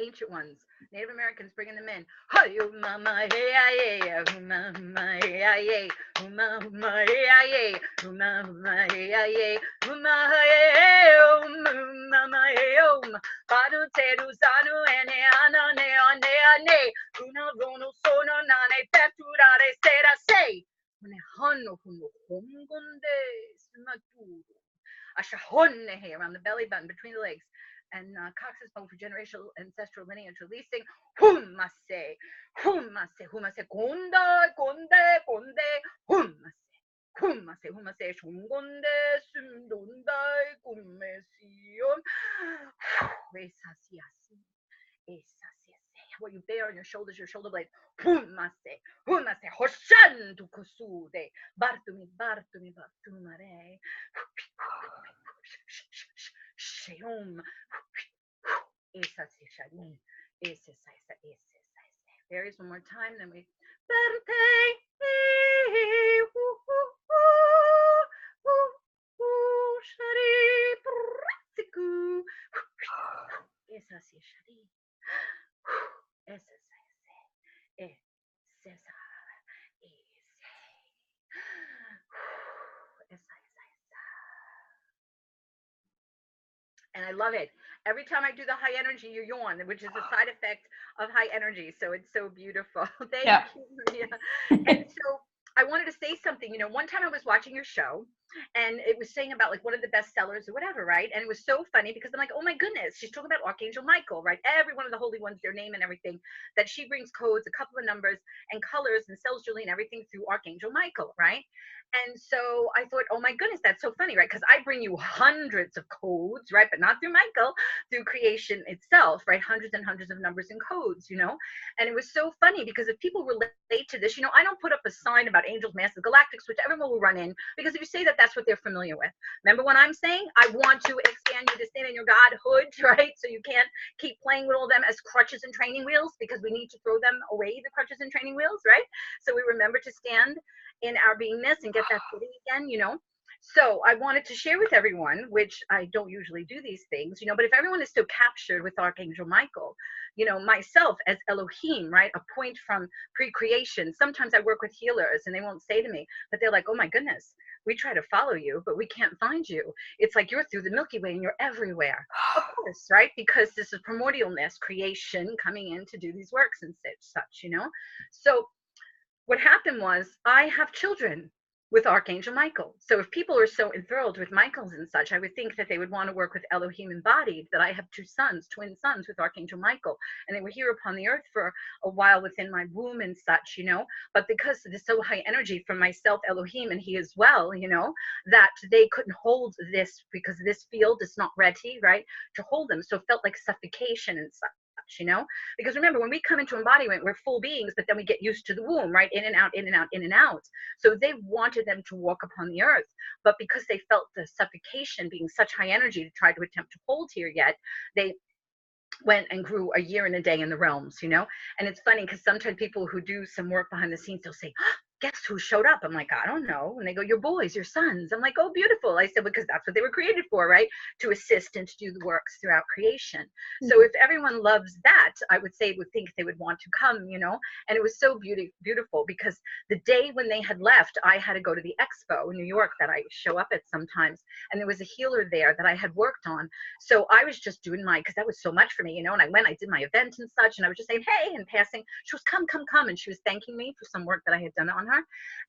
Ancient ones, Native Americans bringing them in. Mama, hey, mama, hey, mama, hey, mama, hey, mama, Padu teru zanu ene ana ne ane ane. Una rono sono nane peturare sera sei. Une hanno huno hongonde smaturu. Ashahonne here around the belly button between the legs. And coccyx bone for generational ancestral lineage releasing. Humase, gonde, humase, shungonde, sundundai, kumesium. What you bear on your shoulders, your shoulder blades. Humase, hoshan tu kusude, bartumi, bartumare. Sheum. Fairies one more time, then we and I love it. Every time I do the high energy, you yawn, which is a side effect of high energy. So it's so beautiful. Thank you, Maria. And so I wanted to say something. You know, one time I was watching your show, and it was saying about like one of the best sellers or whatever, right? And it was so funny because I'm like, oh my goodness, she's talking about Archangel Michael, right? Every one of the holy ones, their name and everything, that she brings codes, a couple of numbers and colors and sells jewelry and everything through Archangel Michael, right? And so I thought, oh my goodness, that's so funny, right? Because I bring you hundreds of codes, right? But not through Michael, through creation itself, right? Hundreds and hundreds of numbers and codes, you know? And it was so funny because if people relate to this, you know, I don't put up a sign about angels, masters, galactics, which everyone will run in, because if you say that, that's what they're familiar with. Remember what I'm saying? I want to expand you to stand in your Godhood, right? So you can't keep playing with all them as crutches and training wheels, because we need to throw them away, the crutches and training wheels, right? So we remember to stand in our beingness and get that footing again, you know? So I wanted to share with everyone, which I don't usually do these things, you know, but if everyone is so captured with Archangel Michael, you know, myself as Elohim, right, a point from pre-creation, sometimes I work with healers and they won't say to me, but they're like, oh my goodness, we try to follow you, but we can't find you. It's like you're through the Milky Way and you're everywhere. Of course, right? Because this is primordialness, creation coming in to do these works and such, you know? So what happened was I have children with Archangel Michael. So if people are so enthralled with Michaels and such, I would think that they would want to work with Elohim embodied, that I have two sons, twin sons with Archangel Michael, and they were here upon the earth for a while within my womb and such, you know, but because it is so high energy from myself, Elohim, and he as well, you know, that they couldn't hold this because this field is not ready, right, to hold them. So it felt like suffocation and such. You know, because remember, when we come into embodiment, we're full beings, but then we get used to the womb, right? In and out, in and out, in and out. So they wanted them to walk upon the earth, but because they felt the suffocation being such high energy to try to attempt to hold here yet, they went and grew a year and a day in the realms, you know. And it's funny because sometimes people who do some work behind the scenes, they'll say, guess who showed up? I'm like, I don't know. And they go, your boys, your sons. I'm like, oh, beautiful. I said, because that's what they were created for, right? To assist and to do the works throughout creation. So if everyone loves that, I would say, would think they would want to come, you know. And it was so beautiful because the day when they had left, I had to go to the expo in New York that I show up at sometimes. And there was a healer there that I had worked on. So I was just doing because that was so much for me, you know. And I went, I did my event and such, and I was just saying, hey, and passing. She was, come. And she was thanking me for some work that I had done on her.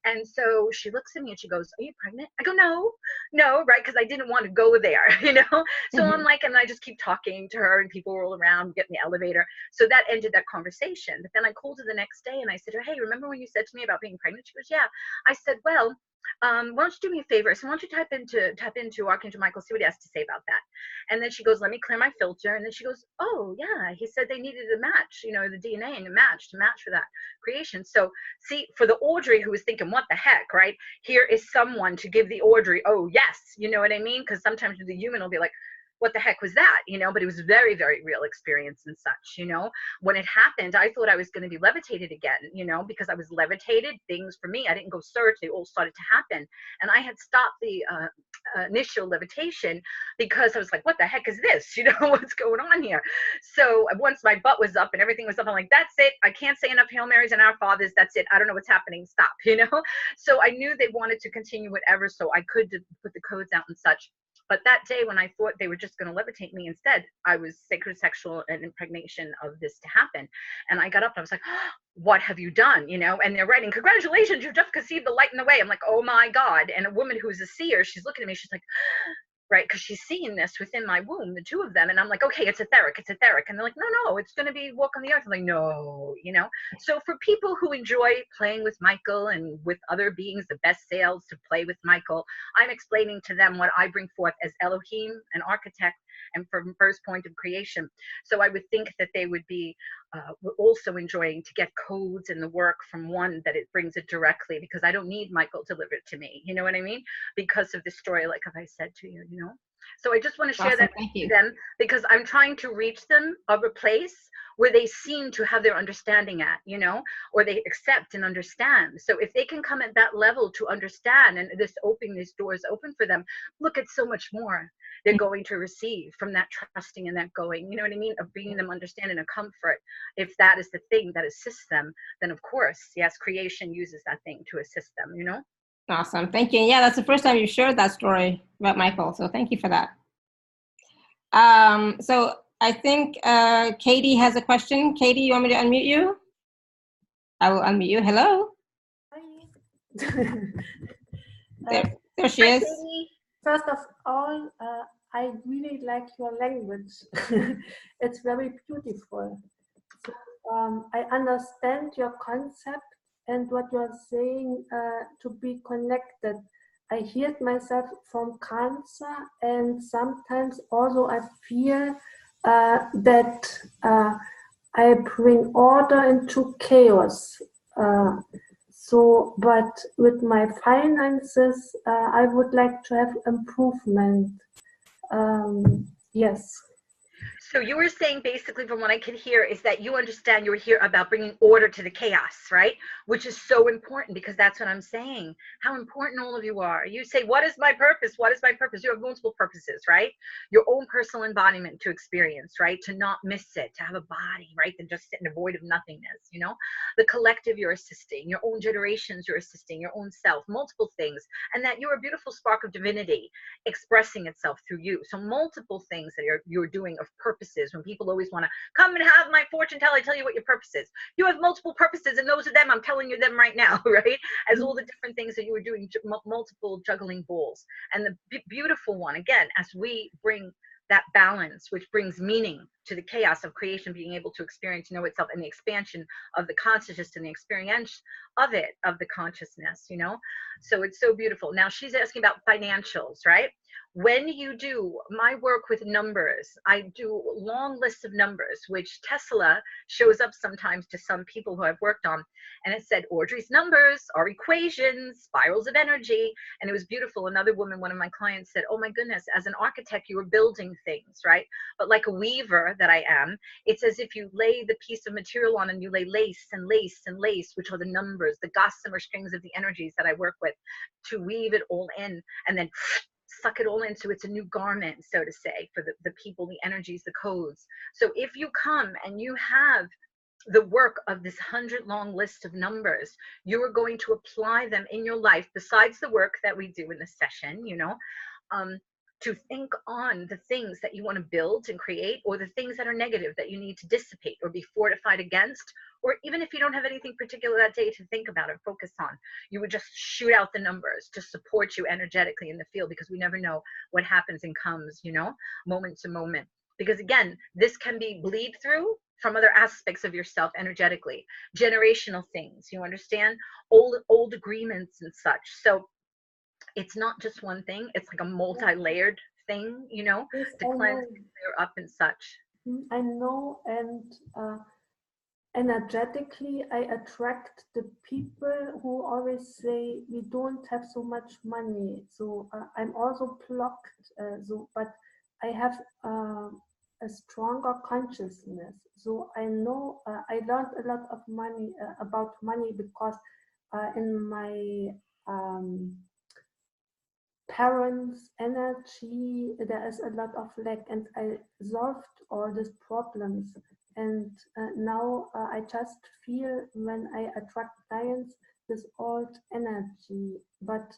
And so she looks at me and she goes, are you pregnant? I go, no, right? Because I didn't want to go there, you know? So I'm like, and I just keep talking to her and people roll around, get in the elevator. So that ended that conversation. But then I called her the next day and I said to her, hey, remember when you said to me about being pregnant? She goes, yeah. I said, well, why don't you do me a favor? So why don't you type into Archangel Michael, see what he has to say about that. And then she goes, let me clear my filter. And then she goes, oh yeah, he said they needed a match, you know, the DNA and a match for that creation. So see, for the Audrey who was thinking, what the heck, right? Here is someone to give the Audrey, oh yes, you know what I mean? Because sometimes the human will be like, what the heck was that, you know? But it was very, very real experience and such, you know. When it happened, I thought I was going to be levitated again, you know, because I was levitated. Things for me, I didn't go search, they all started to happen. And I had stopped the initial levitation because I was like, what the heck is this, you know? What's going on here? So once my butt was up and everything was up, I'm like, that's it, I can't say enough Hail Marys and Our Fathers, that's it, I don't know what's happening, stop, you know. So I knew they wanted to continue whatever, so I could put the codes out and such. But that day when I thought they were just going to levitate me instead, I was sacred sexual and impregnation of this to happen. And I got up and I was like, oh, what have you done? You know, and they're writing, congratulations, you just conceived the light in the way. I'm like, oh my God. And a woman who's a seer, she's looking at me, she's like, right, because she's seeing this within my womb, the two of them, and I'm like, okay, it's etheric, and they're like, no, it's going to be walk on the earth. I'm like, no, you know. So for people who enjoy playing with Michael and with other beings, the best sales to play with Michael, I'm explaining to them what I bring forth as Elohim, an architect, and from first point of creation. So I would think that they would be also enjoying to get codes and the work from one that it brings it directly, because I don't need Michael to deliver it to me, you know what I mean, because of the story, like I said to you, you know. So I just want to share that with them, because I'm trying to reach them of a place where they seem to have their understanding at, you know, or they accept and understand. So if they can come at that level to understand, and this doors open for them, look at so much more they're going to receive from that trusting and that going, you know what I mean, of bringing them understanding and comfort. If that is the thing that assists them, then of course, yes, creation uses that thing to assist them, you know. Awesome. Thank you. Yeah, that's the first time you shared that story about Michael. So thank you for that. So I think Katie has a question. Katie, you want me to unmute you? I will unmute you. Hello. Hi. There she is. First of all, I really like your language. It's very beautiful. So, I understand your concept and what you're saying, to be connected. I hear myself from Cancer, and sometimes also I feel that I bring order into chaos. So, but with my finances, I would like to have improvement. Yes. So you were saying, basically, from what I can hear, is that you understand you're here about bringing order to the chaos, right? Which is so important, because that's what I'm saying. How important all of you are. You say, what is my purpose? What is my purpose? You have multiple purposes, right? Your own personal embodiment to experience, right? To not miss it, to have a body, right? Than just sit in a void of nothingness, you know? The collective you're assisting, your own generations you're assisting, your own self, multiple things. And that you're a beautiful spark of divinity expressing itself through you. So multiple things that you're doing of purpose purposes. When people always want to come and have my fortune tell, I tell you what your purpose is. You have multiple purposes, and those are them. I'm telling you them right now, right? As all the different things that you were doing, multiple juggling balls. And the beautiful one, again, as we bring that balance, which brings meaning to the chaos of creation, being able to experience, know itself, and the expansion of the consciousness and the experience of it, of the consciousness, you know? So it's so beautiful. Now she's asking about financials, right? When you do my work with numbers, I do long lists of numbers, which Tesla shows up sometimes to some people who I've worked on. And it said, Audrey's numbers are equations, spirals of energy. And it was beautiful. Another woman, one of my clients said, oh my goodness, as an architect, you were building things, right? But like a weaver that I am, it's as if you lay the piece of material on and you lay lace and lace and lace, which are the numbers, the gossamer strings of the energies that I work with, to weave it all in and then suck it all in so it's a new garment, so to say, for the people, the energies, the codes. So if you come and you have the work of this 100-long list of numbers, you are going to apply them in your life, besides the work that we do in the session, you know, to think on the things that you want to build and create, or the things that are negative that you need to dissipate or be fortified against, or even if you don't have anything particular that day to think about and focus on, you would just shoot out the numbers to support you energetically in the field, because we never know what happens and comes, you know, moment to moment. Because again, this can be bleed through from other aspects of yourself energetically, generational things, you understand, old agreements and such. So it's not just one thing, it's like a multi-layered thing, you know, Yes, to cleanse and clear up and such. I know, and energetically I attract the people who always say we don't have so much money. So I'm also blocked, but I have a stronger consciousness. So I know I learned a lot of about money, because in my parents' energy, there is a lot of lack, and I solved all these problems. And now I just feel, when I attract clients, this old energy, but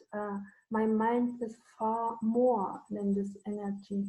my mind is far more than this energy.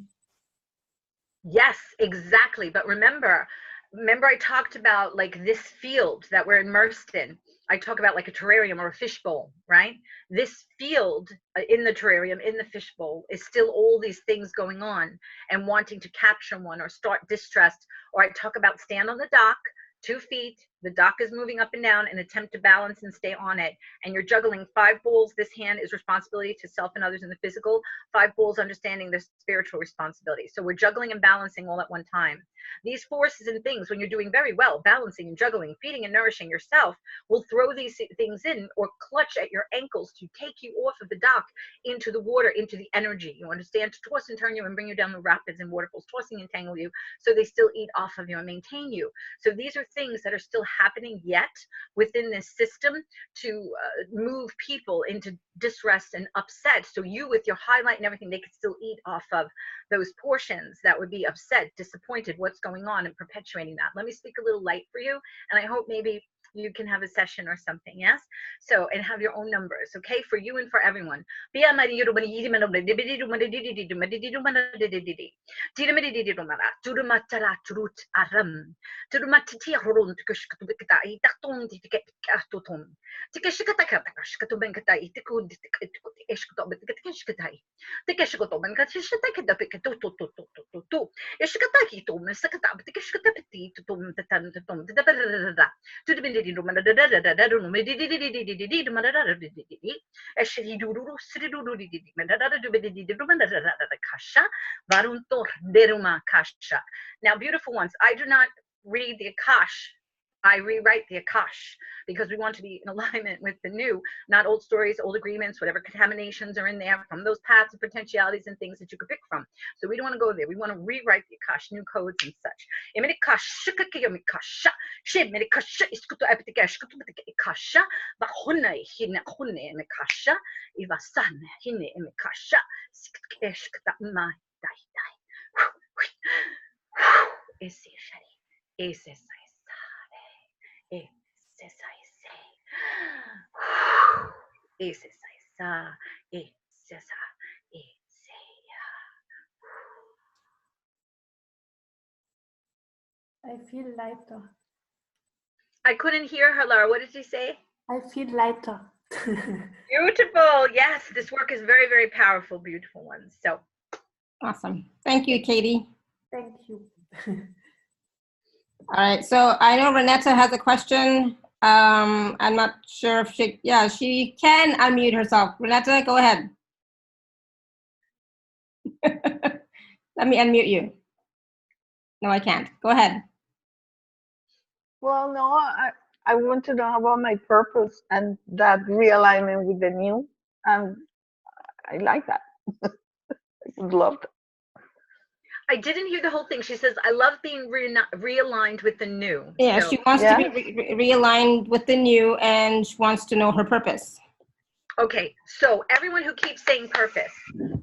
Yes, exactly. But remember I talked about like this field that we're immersed in. I talk about like a terrarium or a fishbowl, right? This field in the terrarium, in the fishbowl, is still all these things going on and wanting to capture one or start distressed. Or I talk about stand on the dock, 2 feet, the dock is moving up and down, and attempt to balance and stay on it. And you're juggling 5 balls. This hand is responsibility to self and others in the physical. 5 balls, understanding the spiritual responsibility. So we're juggling and balancing all at one time. These forces and things, when you're doing very well, balancing and juggling, feeding and nourishing yourself, will throw these things in or clutch at your ankles to take you off of the dock into the water, into the energy. You understand? To toss and turn you and bring you down the rapids and waterfalls, tossing and tangle you, so they still eat off of you and maintain you. So these are things that are still happening yet within this system to move people into distress and upset. So you, with your highlight and everything, they could still eat off of those portions that would be upset, disappointed, what's going on, and perpetuating that. Let me speak a little light for you, and I hope maybe you can have a session or something, yes? So, and have your own numbers, okay, for you and for everyone. Now, beautiful ones, I do not read the Akash. I rewrite the Akash, because we want to be in alignment with the new, not old stories, old agreements, whatever contaminations are in there from those paths and potentialities and things that you could pick from. So we don't want to go there. We want to rewrite the Akash, new codes and such. I feel lighter. I couldn't hear her, Laura. What did she say? I feel lighter. Beautiful. Yes, this work is very, very powerful, beautiful ones. So Awesome. Thank you, Katie. Thank you. All right, so I know Renetta has a question. I'm not sure if she can unmute herself. Renetta, go ahead. Let me unmute you. No, I can't. Go ahead. Well, no, I want to know about my purpose and that realignment with the new. And I like that. I would love that. I didn't hear the whole thing. She says, I love being realigned with the new. Yeah, So, she wants to be realigned with the new, and she wants to know her purpose. okay, so everyone who keeps saying purpose,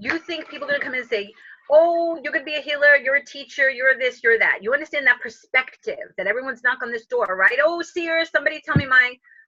you think people are going to come in and say, oh, you're going to be a healer, you're a teacher, you're this, you're that. You understand that perspective that everyone's knocking on this door, right? Oh, seer, somebody tell me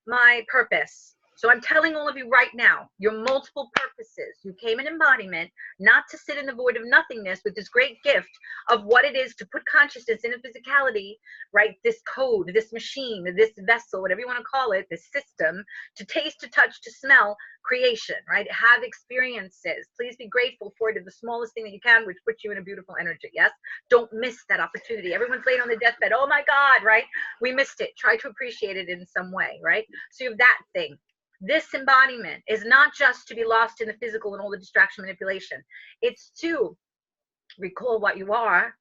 my purpose. So I'm telling all of you right now, your multiple purposes. You came in embodiment, not to sit in the void of nothingness with this great gift of what it is to put consciousness in a physicality, right? This code, this machine, this vessel, whatever you want to call it, this system, to taste, to touch, to smell, creation, right? Have experiences. Please be grateful for it, the smallest thing that you can, which puts you in a beautiful energy. Yes, don't miss that opportunity. Everyone's laying on the deathbed, oh my God, right? We missed it. Try to appreciate it in some way, right? So you have that thing. This embodiment is not just to be lost in the physical and all the distraction manipulation. It's to recall what you are,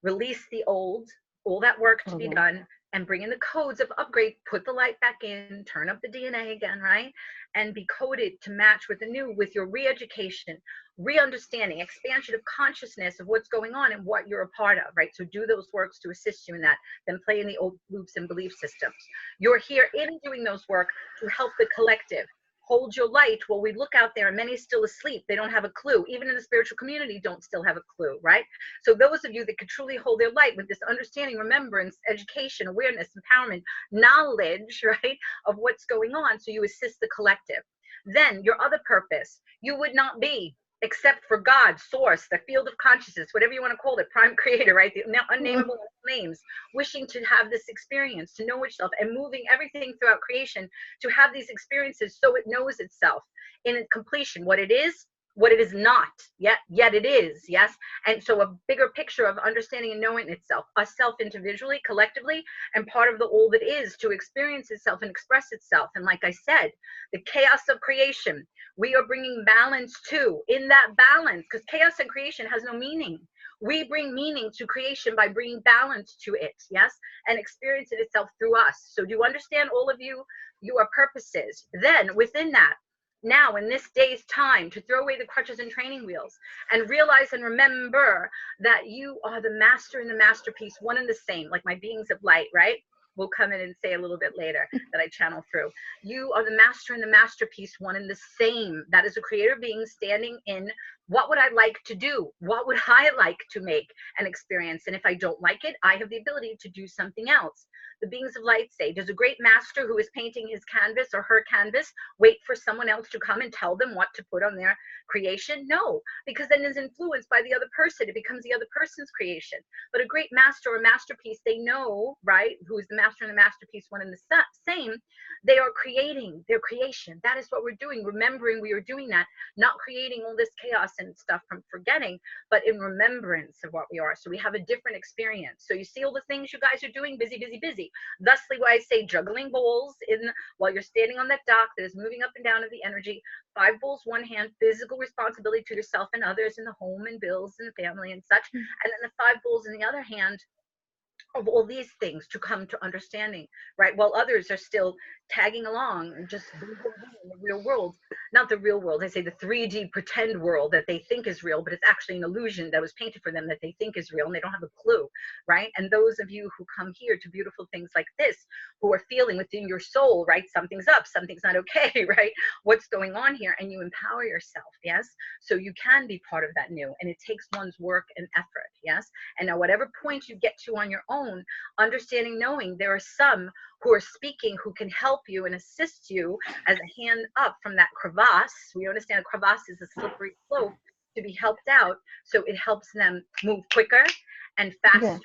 release the old, all that work to be done, and bring in the codes of upgrade, put the light back in, turn up the DNA again, right? And be coded to match with the new, with your re-education, re-understanding, expansion of consciousness of what's going on and what you're a part of, right? So do those works to assist you in that, then play in the old loops and belief systems. You're here in doing those work to help the collective. Hold your light while we look out there and many still asleep. They don't have a clue. Even in the spiritual community, don't still have a clue, right? So those of you that could truly hold their light with this understanding, remembrance, education, awareness, empowerment, knowledge, right, of what's going on, so you assist the collective. Then your other purpose, you would not be except for God, source, the field of consciousness, whatever you want to call it, prime creator, right? The unnameable names, wishing to have this experience, to know itself, and moving everything throughout creation to have these experiences so it knows itself in its completion, what it is not, yet it is, yes? And so a bigger picture of understanding and knowing itself, a self individually, collectively, and part of the all that is to experience itself and express itself. And like I said, the chaos of creation, we are bringing balance to, in that balance, because chaos and creation has no meaning. We bring meaning to creation by bringing balance to it, yes? And experience it itself through us. So do you understand, all of you, your purposes? Then within that, now in this day's time, to throw away the crutches and training wheels and realize and remember that you are the master and the masterpiece, one and the same, like my beings of light, right? We'll come in and say a little bit later that I channel through. You are the master and the masterpiece, one and the same. That is a creator being standing in, what would I like to do? What would I like to make and experience? And if I don't like it, I have the ability to do something else. The beings of light say, does a great master who is painting his canvas or her canvas wait for someone else to come and tell them what to put on their creation? No, because then it's influenced by the other person. It becomes the other person's creation. But a great master or masterpiece, they know, right, who is the master and the masterpiece, one and the same, they are creating their creation. That is what we're doing, remembering we are doing that, not creating all this chaos and stuff from forgetting, but in remembrance of what we are. So we have a different experience. So you see all the things you guys are doing, busy, busy, busy. Thusly, why I say juggling balls while you're standing on that dock that is moving up and down of the energy. 5 balls, one hand, physical responsibility to yourself and others in the home and bills and the family and such. And then the 5 balls in the other hand of all these things to come to understanding, right? While others are still tagging along and just in the real world, not the real world, I say the 3D pretend world that they think is real, but it's actually an illusion that was painted for them that they think is real, and they don't have a clue, right? And those of you who come here to beautiful things like this, who are feeling within your soul, right? Something's up, something's not okay, right? What's going on here? And you empower yourself, yes? So you can be part of that new, and it takes one's work and effort, yes? And now whatever point you get to on your own, understanding, knowing there are some who are speaking who can help you and assist you as a hand up from that crevasse. We understand a crevasse is a slippery slope to be helped out, so it helps them move quicker and faster.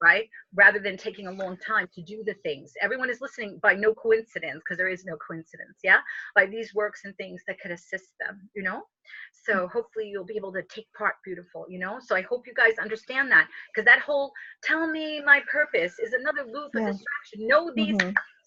right? Rather than taking a long time to do the things. Everyone is listening by no coincidence, because there is no coincidence, yeah? By these works and things that could assist them, you know? So hopefully you'll be able to take part, beautiful, you know? So I hope you guys understand that, because that whole tell me my purpose is another loop of distraction. Know these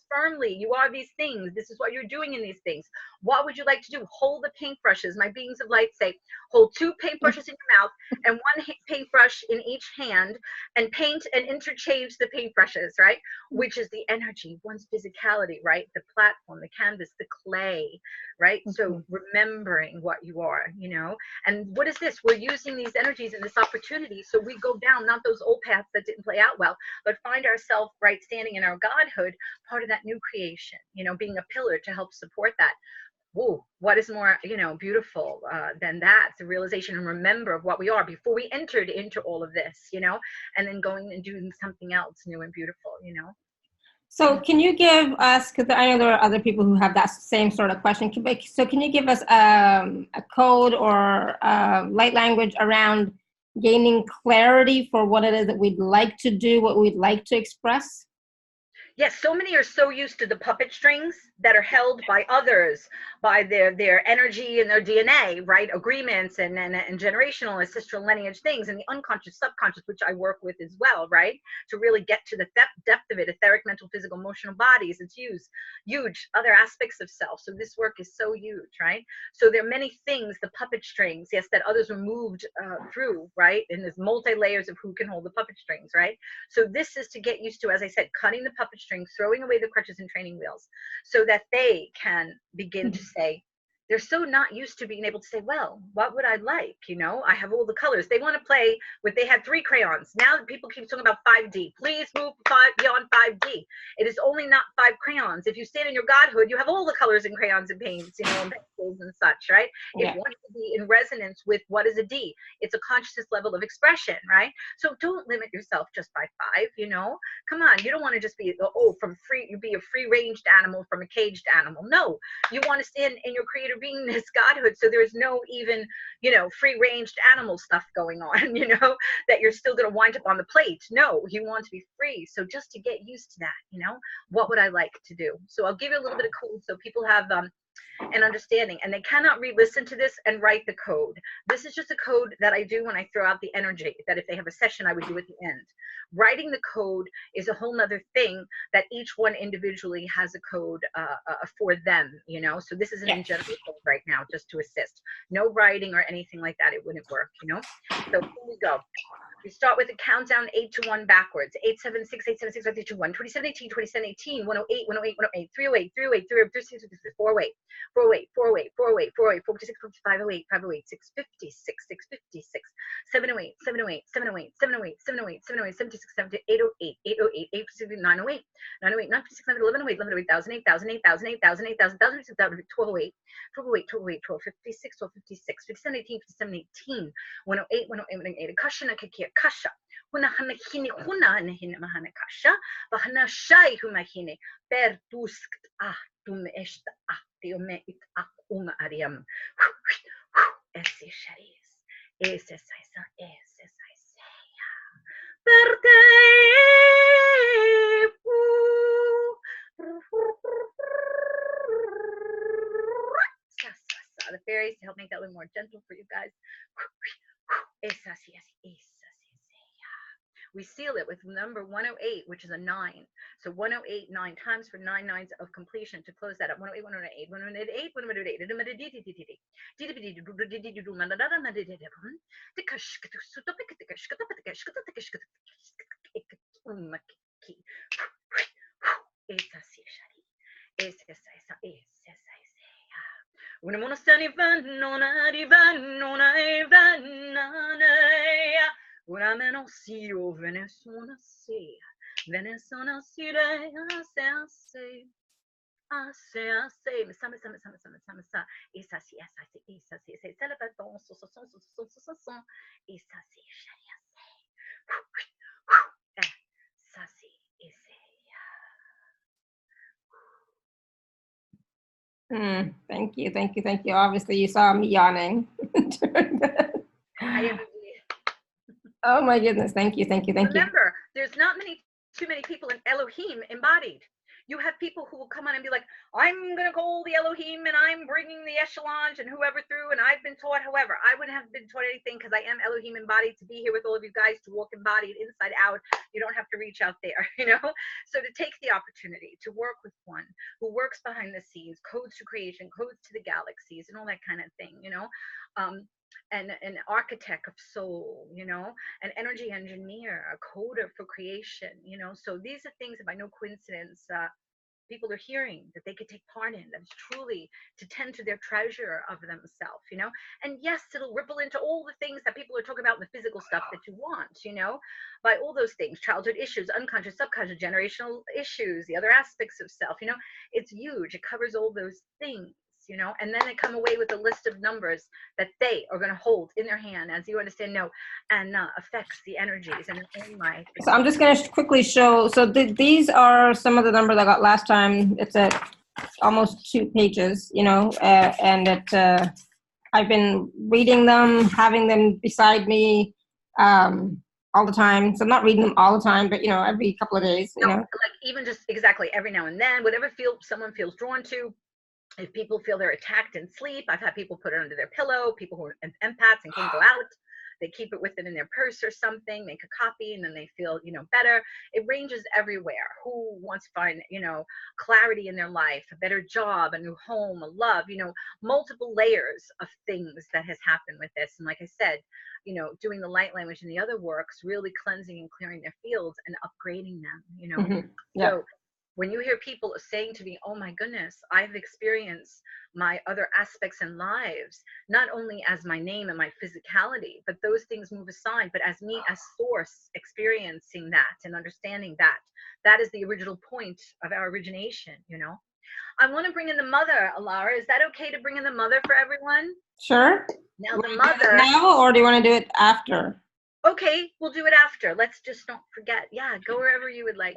firmly. You are these things. This is what you're doing in these things. What would you like to do? Hold the paintbrushes. My beings of light say, hold 2 paintbrushes in your mouth and 1 paintbrush in each hand, and paint and interchange the paintbrushes, right? Which is the energy, one's physicality, right? The platform, the canvas, the clay, right? So remembering what you are, you know, and what is this? We're using these energies and this opportunity. So we go down, not those old paths that didn't play out well, but find ourselves, right, standing in our Godhood, part of that new creation, you know, being a pillar to help support that. Whoa, what is more, you know, beautiful than that? The realization and remember of what we are before we entered into all of this, you know, and then going and doing something else new and beautiful, you know. So can you give us, because I know there are other people who have that same sort of question, so can you give us a code or light language around gaining clarity for what it is that we'd like to do, what we'd like to express? Yes, so many are so used to the puppet strings that are held by others, by their energy and their DNA, right? Agreements and generational, ancestral lineage things, and the unconscious, subconscious, which I work with as well, right? To really get to the depth of it, etheric, mental, physical, emotional bodies. It's huge other aspects of self. So this work is so huge, right? So there are many things, the puppet strings, yes, that others were moved through, right? And there's multi-layers of who can hold the puppet strings, right? So this is to get used to, as I said, cutting the puppet strings, throwing away the crutches and training wheels, so that they can begin to say, they're so not used to being able to say, well, what would I like? You know, I have all the colors. They want to play with, they had 3 crayons. Now people keep talking about 5D. Please move beyond 5D. It is only not 5 crayons. If you stand in your Godhood, you have all the colors and crayons and paints, you know, and pencils and such, right? Yeah. If one to be in resonance with what is a D, it's a consciousness level of expression, right? So don't limit yourself just by 5, you know? Come on, you don't want to just be, you be a free-ranged animal from a caged animal. No, you want to stand in your creator beingness, Godhood, so there's no even, you know, free-ranged animal stuff going on, you know, that you're still going to wind up on the plate. No, you want to be free. So just to get used to that, you know, what would I like to do? So I'll give you a little bit of code so people have and understanding, and they cannot re-listen to this and write the code. This is just a code that I do when I throw out the energy, that if they have a session I would do at the end. Writing the code is a whole nother thing, that each one individually has a code for them, you know. So this is an in general code right now, just to assist. No writing or anything like that, it wouldn't work, you know. So here we go. We start with a countdown 8 to 1 backwards. 8, 7, 6, 8, 7, 6, 5, 3, 2, 1. 27, 18, 27, 18, 108, 108, 108, 308, 308, 308, 306, 408, 408, 408, 408, 408, 456, 508, 508, 656, 656, 708, 708, 708, 708, 708, 708, 726, 708, 808, 808, 856, 908, 908, 956, 908, 1108, 1108, 1008, 1008, 1008, 1008, 1008, 1208, 1208, 1208, 1256, 1256, 5718, 5718, 108, 108, 108, Akasha Nakakia Kasha. Huna Hanahini Huna Nahina Mahana Kasha, Bahana Shai Humahine, Per Duskt Ah, Dum Eshta Ah, Diome It Ah, Ariam. Esse Sharis, Esse Saisa, Esse Saisa. Perde. The fairies to help make that a little more gentle for you guys. We seal it with number 108, which is a 9. So 108, 9 times for 9 nines of completion to close that up. 108, 108, 108, 108, 108. Una monastani vanona rivanona evanana una menosio venesona se venesona sire ase sama esa si c'est la bâton son esa si sharia ça si Thank you, thank you, thank you. Obviously, you saw me yawning. Hi, everybody. Oh my goodness! Thank you, thank you, thank you. Remember, there's not too many people in Elohim embodied. You have people who will come on and be like, I'm going to call the Elohim and I'm bringing the echelons and whoever through, and I've been taught. However, I wouldn't have been taught anything because I am Elohim embodied to be here with all of you guys, to walk embodied inside out. You don't have to reach out there, you know? So to take the opportunity to work with one who works behind the scenes, codes to creation, codes to the galaxies and all that kind of thing, you know? And an architect of soul, you know, an energy engineer, a coder for creation, you know. So these are things that by no coincidence people are hearing that they could take part in, that is truly to tend to their treasure of themselves, you know. And yes, it'll ripple into all the things that people are talking about, the physical stuff that you want, you know, by all those things, childhood issues, unconscious, subconscious, generational issues, the other aspects of self, you know. It's huge. It covers all those things, you know, and then they come away with a list of numbers that they are going to hold in their hand, as you understand, and affects the energies in their own life. So I'm just going to quickly show. So these are some of the numbers I got last time. It's at almost 2 pages, you know, and I've been reading them, having them beside me all the time. So I'm not reading them all the time, but, you know, every couple of days, you know. Like even just exactly every now and then, whatever someone feels drawn to. If people feel they're attacked in sleep, I've had people put it under their pillow, people who are empaths and can't go out, they keep it with them in their purse or something, make a copy, and then they feel, you know, better. It ranges everywhere. Who wants to find, you know, clarity in their life, a better job, a new home, a love, you know, multiple layers of things that has happened with this. And like I said, you know, doing the light language and the other works, really cleansing and clearing their fields and upgrading them, you know. Mm-hmm. Yeah. So when you hear people saying to me, oh my goodness, I've experienced my other aspects in lives, not only as my name and my physicality, but those things move aside, but as me as source experiencing that and understanding that, that is the original point of our origination, you know. I want to bring in the mother, Alara. Is that okay to bring in the mother for everyone? Sure. Now the mother. Now, or do you want to do it after? Okay, we'll do it after. Let's just don't forget. Yeah, go wherever you would like.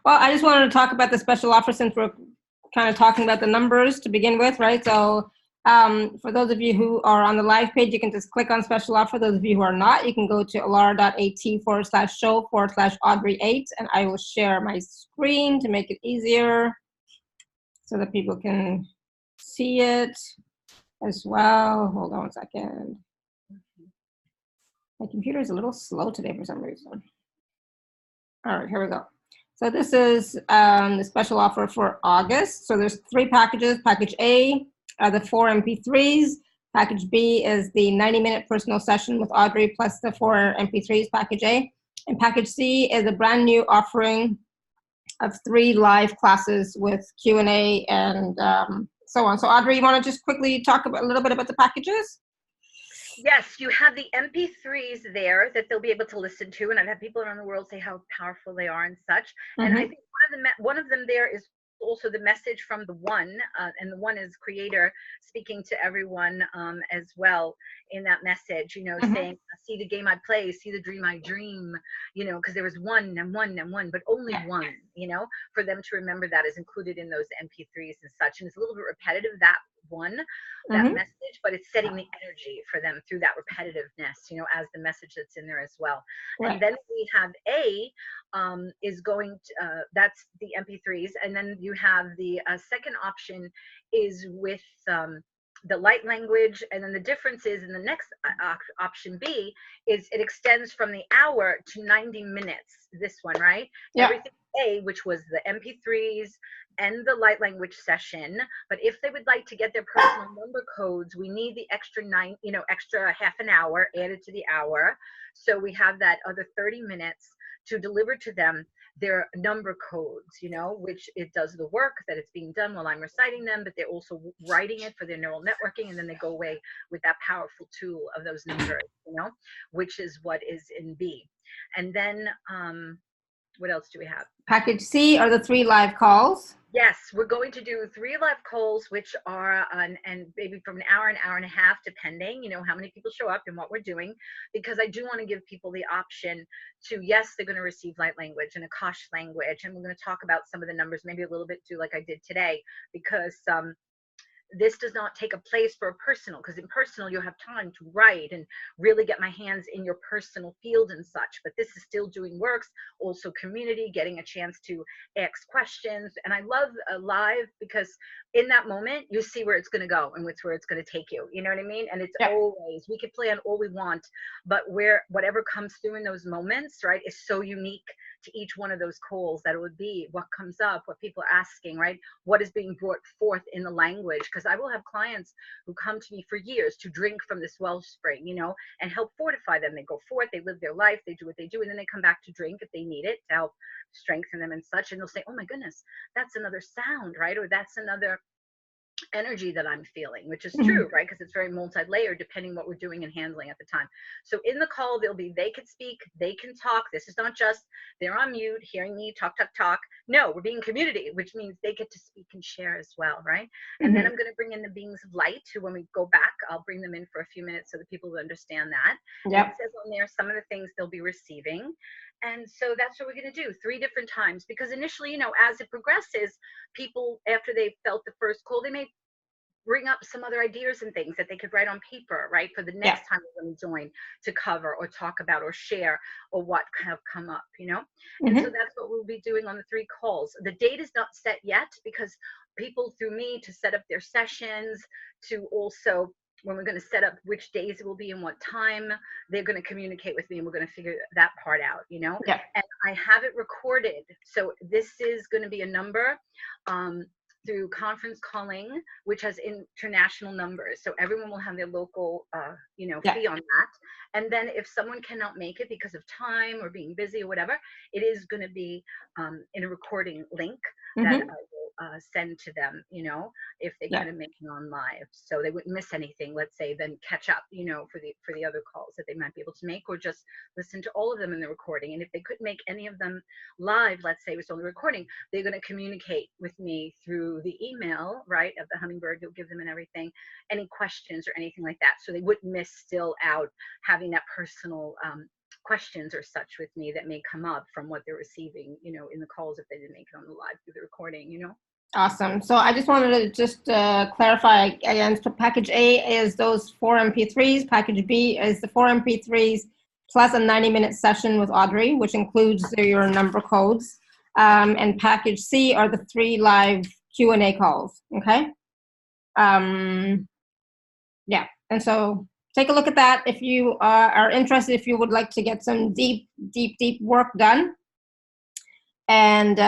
Well, I just wanted to talk about the special offer since we're kind of talking about the numbers to begin with, right? So for those of you who are on the live page, you can just click on special offer. Those of you who are not, you can go to alara.at/show/Audrey8, and I will share my screen to make it easier so that people can see it as well. Hold on a second. My computer is a little slow today for some reason. All right, here we go. So this is the special offer for August. So there's 3 packages. Package A are the 4 MP3s. Package B is the 90-minute personal session with Audrey plus the 4 MP3s, package A. And package C is a brand new offering of 3 live classes with Q&A and so on. So Audrey, you want to just quickly talk a little bit about the packages? Yes, you have the MP3s there that they'll be able to listen to, and I've had people around the world say how powerful they are and such. Mm-hmm. And I think one of them there is also the message from the one, and the one is creator speaking to everyone as well in that message, you know, mm-hmm. saying, see the game I play, see the dream I dream, you know, because there was one and one and one, but only one, you know, for them to remember that is included in those MP3s and such. And it's a little bit repetitive, that one, that mm-hmm. message, but it's setting the energy for them through that repetitiveness, you know, as the message that's in there as well. Right. And then we have A is going to, that's the MP3s. And then you have the second option is with the light language. And then the difference is in the next option B is it extends from the hour to 90 minutes, this one, right? Yeah. Everything A, which was the MP3s and the light language session. But if they would like to get their personal number codes, we need the extra extra half an hour added to the hour. So we have that other 30 minutes to deliver to them their number codes, you know, which it does the work that it's being done while I'm reciting them, but they're also writing it for their neural networking, and then they go away with that powerful tool of those numbers, you know, which is what is in B. And then what else do we have? Package C are the 3 live calls. Yes, we're going to do 3 live calls, which are and maybe from an hour and a half, depending, you know, how many people show up and what we're doing, because I do want to give people the option to, yes, they're going to receive light language and Akash language, and we're going to talk about some of the numbers, maybe a little bit too, like I did today, because this does not take a place for a personal, because in personal you have time to write and really get my hands in your personal field and such. But this is still doing works, also community, getting a chance to ask questions. And I love live, because in that moment you see where it's going to go and where it's going to take you. You know what I mean? And it's always, we could plan all we want, but whatever comes through in those moments, right, is so unique to each one of those calls, that it would be what comes up, what people are asking, right? What is being brought forth in the language? Because I will have clients who come to me for years to drink from this wellspring, you know, and help fortify them. They go forth, they live their life, they do what they do, and then they come back to drink if they need it to help strengthen them and such. And they'll say, oh my goodness, that's another sound, right? Or that's another energy that I'm feeling, which is true, right? Because it's very multi-layered depending what we're doing and handling at the time. So in the call, they can speak, they can talk. This is not just they're on mute, hearing me talk, talk, talk. No, we're being community, which means they get to speak and share as well, right? And then I'm going to bring in the beings of light, who, when we go back, I'll bring them in for a few minutes so that people will understand that. Yep. It says on there some of the things they'll be receiving. And so that's what we're going to do 3 different times, because initially, you know, as it progresses, people, after they've felt the first call, they may bring up some other ideas and things that they could write on paper, right, for the next time we're going to join, to cover or talk about or share, or what have come up, you know. And so that's what we'll be doing on the 3 calls. The date is not set yet, because people, through me, to set up their sessions, to also, when we're going to set up which days it will be and what time, they're going to communicate with me, and we're going to figure that part out, you know. And I have it recorded, so this is going to be a number through conference calling, which has international numbers, so everyone will have their local you know, fee on that. And then if someone cannot make it because of time or being busy or whatever, it is going to be in a recording link that I will send to them, you know, if they couldn't make it on live, so they wouldn't miss anything, let's say, then catch up, you know, for the other calls that they might be able to make, or just listen to all of them in the recording. And if they couldn't make any of them live, let's say it was only recording, they're going to communicate with me through the email, right, of the hummingbird, you'll give them and everything, any questions or anything like that, so they wouldn't miss still out having that personal questions or such with me that may come up from what they're receiving, you know, in the calls, if they didn't make it on the live through the recording, you know. Awesome. So I just wanted to just clarify again, so package A is those 4 MP3s, package B is the 4 MP3s plus a 90-minute session with Audrey, which includes your number codes, and package C are the 3 live Q&A calls, okay? Yeah, and so take a look at that if you are interested, if you would like to get some deep work done. And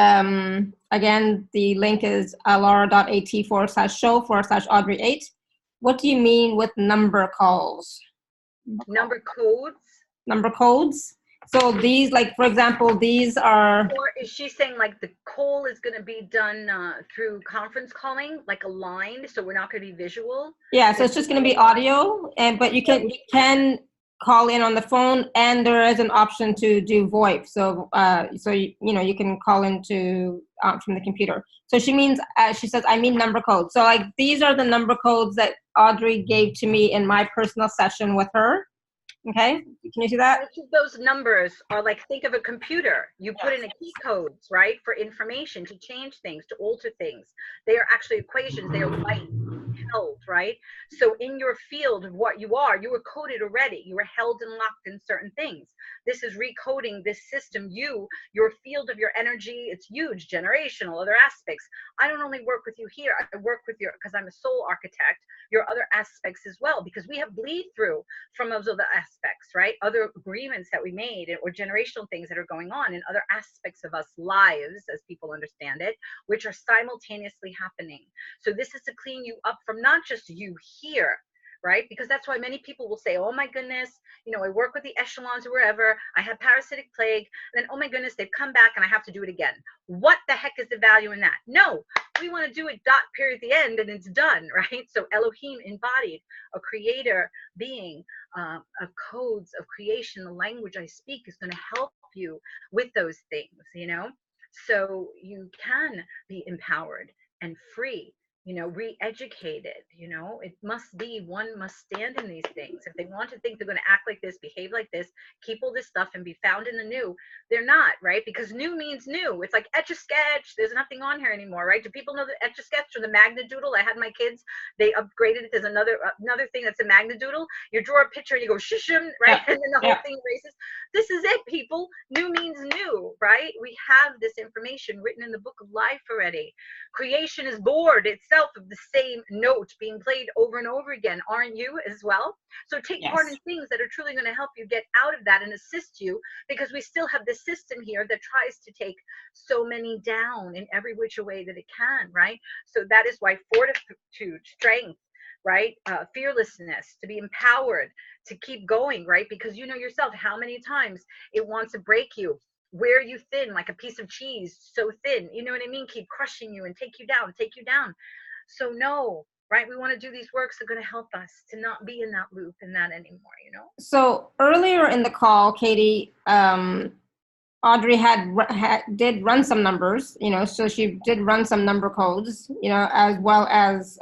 again, the link is alara.at/show/Audrey8. What do you mean with number calls? Number codes? Number codes. So these, like, for example, these are... Or is she saying, like, the call is going to be done through conference calling, like aligned, so we're not going to be visual? Yeah, so it's just going to be audio, but you can call in on the phone, and there is an option to do VoIP. So you know, you can call into from the computer. So she means, she says, I mean number codes. So like, these are the number codes that Audrey gave to me in my personal session with her. Okay, can you see that? Those numbers are like, think of a computer. You put in a key codes, right, for information, to change things, to alter things. They are actually equations. They are light held, right? So in your field of what you were coded already. You were held and locked in certain things. This is recoding this system. Your field of your energy, it's huge, generational, other aspects. I don't only work with you here. I work with because I'm a soul architect, your other aspects as well, because we have bleed through from those other aspects, right? Other agreements that we made, or generational things that are going on in other aspects of us lives, as people understand it, which are simultaneously happening. So this is to clean you up from not just you here, right? Because that's why many people will say, oh my goodness, you know, I work with the echelons or wherever, I had parasitic plague, and then, oh my goodness, they've come back and I have to do it again. What the heck is the value in that? No, we want to do it dot period at the end and it's done, right? So Elohim embodied, a creator being, of codes of creation, the language I speak is going to help you with those things, you know? So you can be empowered and free you know, re-educated. You know, it must be, one must stand in these things. If they want to think they're going to act like this, behave like this, keep all this stuff and be found in the new, they're not, right? Because new means new. It's like Etch-a-Sketch, there's nothing on here anymore, right? Do people know the Etch-a-Sketch or the Magna-Doodle? I had my kids, they upgraded it. There's another thing that's a Magna-Doodle. You draw a picture and you go shishim, right? Yeah. And then the whole thing erases. This is it, people. New means new, right? We have this information written in the book of life already. Creation is bored itself of the same note being played over and over again. Aren't you as well? So take part in things that are truly going to help you get out of that and assist you, because we still have this system here that tries to take so many down in every which way that it can, right? So that is why fortitude, strength, right? Fearlessness, to be empowered, to keep going, right? Because you know yourself how many times it wants to break you, wear you thin like a piece of cheese, so thin, you know what I mean? Keep crushing you and take you down, take you down. So no, right? We want to do these works that are going to help us to not be in that loop and that anymore, you know? So earlier in the call, Katie, Audrey did run some numbers, you know, so she did run some number codes, you know, as well as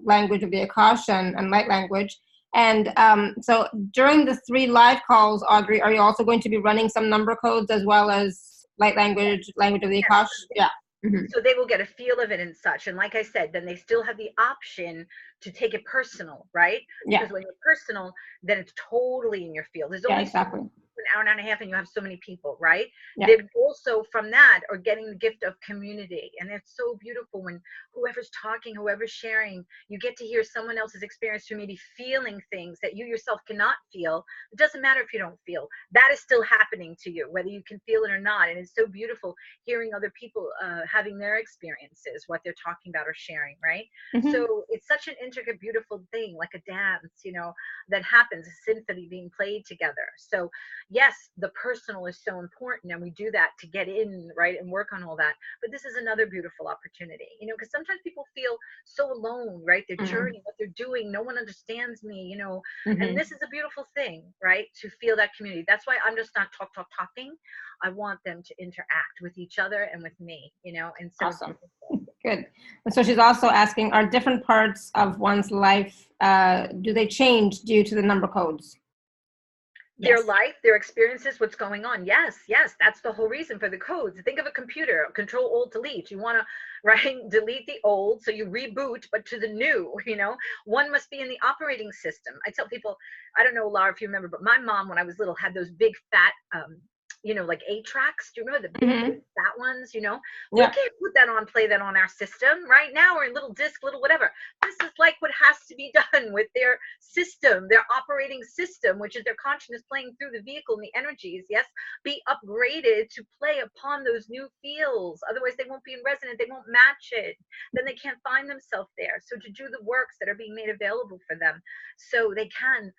language of the Akash and light language. And so during the 3 live calls, Audrey, are you also going to be running some number codes as well as light language, language of the Akash? Yeah. Mm-hmm. So they will get a feel of it and such. And like I said, then they still have the option to take it personal, right? Yeah. Because when you're personal, then it's totally in your field. There's only exactly. an hour and a half and you have so many people, right? Yeah. They also from that are getting the gift of community. And it's so beautiful when whoever's talking, whoever's sharing, you get to hear someone else's experience who may be feeling things that you yourself cannot feel. It doesn't matter if you don't feel. That is still happening to you, whether you can feel it or not. And it's so beautiful hearing other people having their experiences, what they're talking about or sharing, right? Mm-hmm. So it's such an intricate, beautiful thing, like a dance, you know, that happens, a symphony being played together. So yes, the personal is so important, and we do that to get in, right, and work on all that. But this is another beautiful opportunity, you know, because sometimes people feel so alone, right? Their journey, what they're doing, no one understands me, you know. And this is a beautiful thing, right, to feel that community. That's why I'm just not talking. I want them to interact with each other and with me, you know. And so awesome. Good. And so she's also asking, are different parts of one's life, do they change due to the number codes? Their life, their experiences, what's going on. Yes, that's the whole reason for the codes. Think of a computer, Control Alt Delete. You want to, right, delete the old, so you reboot, but to the new, you know. One must be in the operating system. I tell people, I don't know, Laura, if you remember, but my mom, when I was little, had those big fat you know, like 8 tracks. Do you remember the big fat ones, you know? We can't put that on, play that on our system. Right now we're in little disc, little whatever. This is like what has to be done with their system, their operating system, which is their consciousness playing through the vehicle and the energies, yes, be upgraded to play upon those new fields. Otherwise they won't be in resonance, they won't match it. Then they can't find themselves there. So to do the works that are being made available for them so they can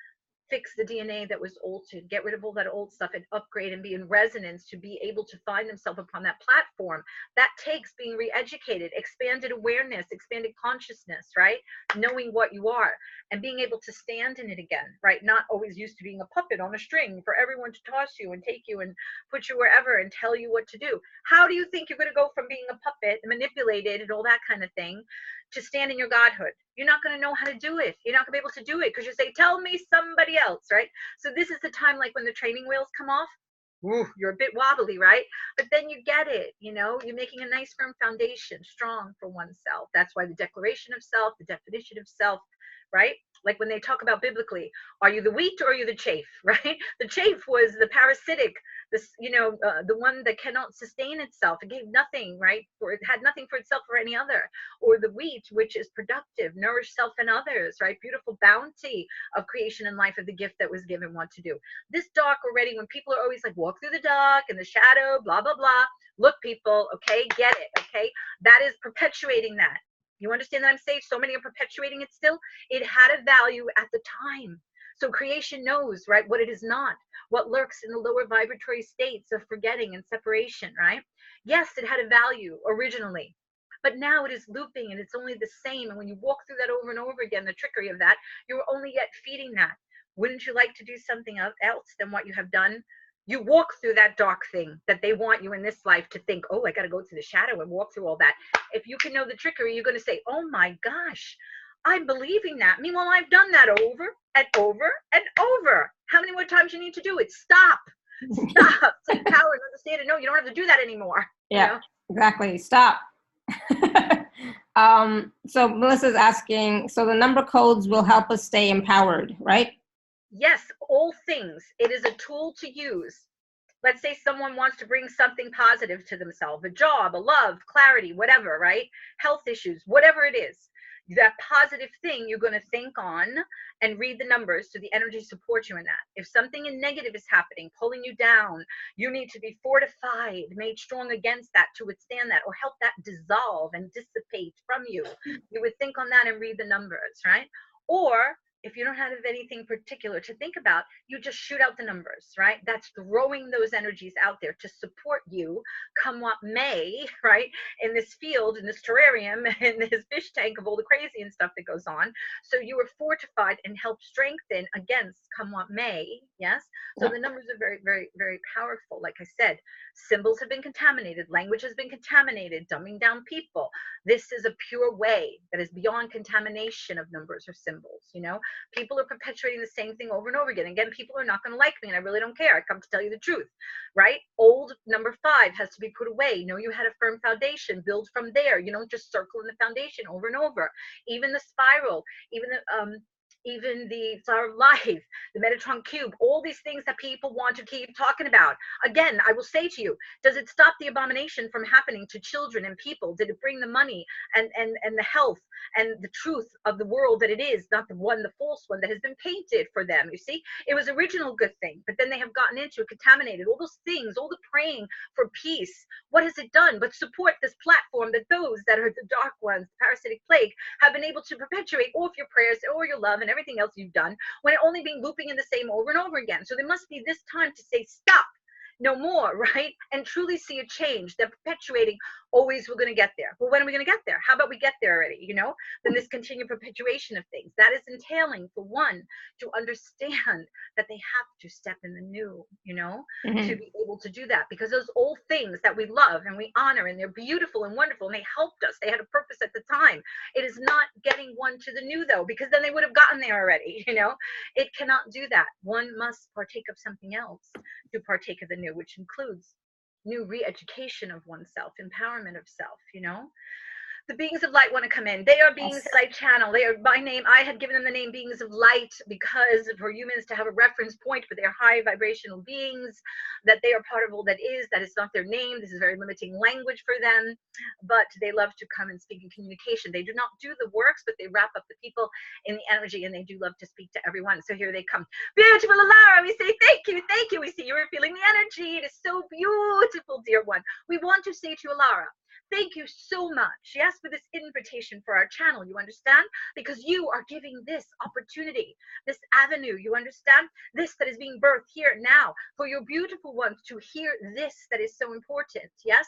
fix the DNA that was altered, get rid of all that old stuff and upgrade and be in resonance to be able to find themselves upon that platform. That takes being re-educated, expanded awareness, expanded consciousness, right? Knowing what you are and being able to stand in it again, right? Not always used to being a puppet on a string for everyone to toss you and take you and put you wherever and tell you what to do. How do you think you're going to go from being a puppet, manipulated and all that kind of thing, to stand in your godhood? You're not going to know how to do it. You're not going to be able to do it because you say, tell me somebody else, right? So this is the time, like when the training wheels come off, you're a bit wobbly, right? But then you get it, you know, you're making a nice firm foundation, strong for oneself. That's why the declaration of self, the definition of self, right? Like when they talk about biblically, are you the wheat or are you the chaff, right? The chaff was the parasitic, this, you know, the one that cannot sustain itself. It gave nothing, right? Or it had nothing for itself or any other. Or the wheat, which is productive, nourish self and others, right? Beautiful bounty of creation and life of the gift that was given, what to do. This dark already, when people are always like, walk through the dark and the shadow, blah, blah, blah. Look, people, okay, get it, okay? That is perpetuating that. You understand that I'm saying so many are perpetuating it still? It had a value at the time. So creation knows, right, what it is not, what lurks in the lower vibratory states of forgetting and separation, right? Yes, it had a value originally, but now it is looping and it's only the same. And when you walk through that over and over again, the trickery of that, you're only yet feeding that. Wouldn't you like to do something else than what you have done? You walk through that dark thing that they want you in this life to think, oh, I got to go to the shadow and walk through all that. If you can know the trickery, you're going to say, oh my gosh, I'm believing that. Meanwhile, I've done that over and over and over. How many more times you need to do it? Stop. Take power and understand it. No, you don't have to do that anymore. Yeah, you know? exactly. Stop. So Melissa's asking, so the number codes will help us stay empowered, right? Yes, all things. It is a tool to use. Let's say someone wants to bring something positive to themselves, a job, a love, clarity, whatever, right? Health issues, whatever it is. That positive thing you're going to think on and read the numbers so the energy supports you in that. If something in negative is happening, pulling you down, you need to be fortified, made strong against that to withstand that or help that dissolve and dissipate from you. You would think on that and read the numbers, right? Or if you don't have anything particular to think about, you just shoot out the numbers, right? That's throwing those energies out there to support you, come what may, right? In this field, in this terrarium, in this fish tank of all the crazy and stuff that goes on. So you are fortified and help strengthen against come what may, yes? So the numbers are very, very, very powerful. Like I said, symbols have been contaminated, language has been contaminated, dumbing down people. This is a pure way that is beyond contamination of numbers or symbols, you know? People are perpetuating the same thing over and over again. Again, people are not going to like me, and I really don't care. I come to tell you the truth, right? Old number 5 has to be put away. Know you had a firm foundation. Build from there. You don't just circle in the foundation over and over. Even the spiral, even the Flower of Life, the Metatron Cube, all these things that people want to keep talking about. Again, I will say to you, does it stop the abomination from happening to children and people? Did it bring the money and the health and the truth of the world that it is, not the false one that has been painted for them? You see, it was original good thing, but then they have gotten into it, contaminated, all those things, all the praying for peace. What has it done but support this platform that those that are the dark ones, the parasitic plague, have been able to perpetuate all of your prayers or your love and everything else you've done when it only been looping in the same over and over again. So there must be this time to say stop, no more, right? And truly see a change. They're perpetuating always we're going to get there. Well, when are we going to get there? How about we get there already, you know? Then this continued perpetuation of things. That is entailing, for one, to understand that they have to step in the new, you know, to be able to do that. Because those old things that we love and we honor and they're beautiful and wonderful and they helped us, they had a purpose at the time. It is not getting one to the new, though, because then they would have gotten there already, you know? It cannot do that. One must partake of something else to partake of the new, which includes new re-education of oneself, empowerment of self, you know? The beings of light want to come in. They are beings that I channel. They are by name. I had given them the name beings of light because for humans to have a reference point for their high vibrational beings, that they are part of all that is not their name. This is very limiting language for them, but they love to come and speak in communication. They do not do the works, but they wrap up the people in the energy, and they do love to speak to everyone. So here they come. Beautiful Alara, we say thank you, thank you. We see you are feeling the energy. It is so beautiful, dear one. We want to say to you, Alara, thank you so much, yes, for this invitation for our channel, you understand? Because you are giving this opportunity, this avenue, you understand? This that is being birthed here now for your beautiful ones to hear this that is so important, yes?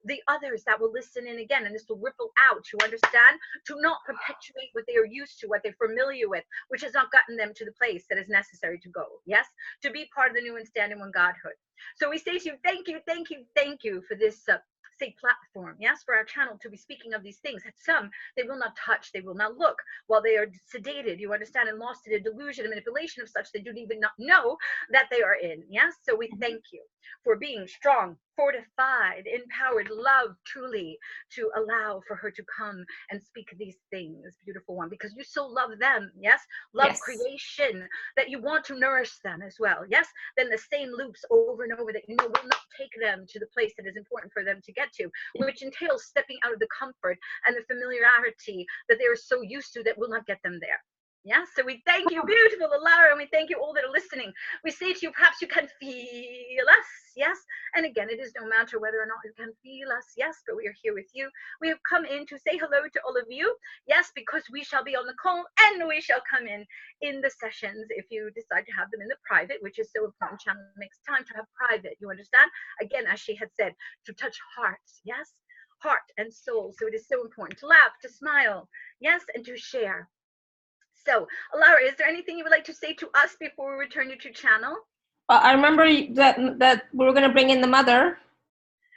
The others that will listen in again, and this will ripple out, you understand? To not perpetuate what they are used to, what they're familiar with, which has not gotten them to the place that is necessary to go, yes? To be part of the new and stand in one Godhood. So we say to you, thank you, thank you, thank you for this say platform, yes, for our channel to be speaking of these things that some they will not touch, they will not look, while they are sedated, you understand, and lost in a delusion and manipulation of such they do even not know that they are in, yes? So we thank you for being strong, fortified, empowered, love truly to allow for her to come and speak these things, beautiful one, because you so love them, yes? Love creation, that you want to nourish them as well, yes? Then the same loops over and over that you know will not take them to the place that is important for them to get to, which entails stepping out of the comfort and the familiarity that they are so used to that will not get them there. Yeah, so we thank you, beautiful Alara, and we thank you all that are listening. We say to you, perhaps you can feel us, yes? And again, it is no matter whether or not you can feel us, yes, but we are here with you. We have come in to say hello to all of you, yes, because we shall be on the call and we shall come in the sessions if you decide to have them in the private, which is so important. Channel makes time to have private, you understand? Again, as she had said, to touch hearts, yes? Heart and soul. So it is so important to laugh, to smile, yes, and to share. So, Alara, is there anything you would like to say to us before we return you to channel? I remember that we were going to bring in the mother.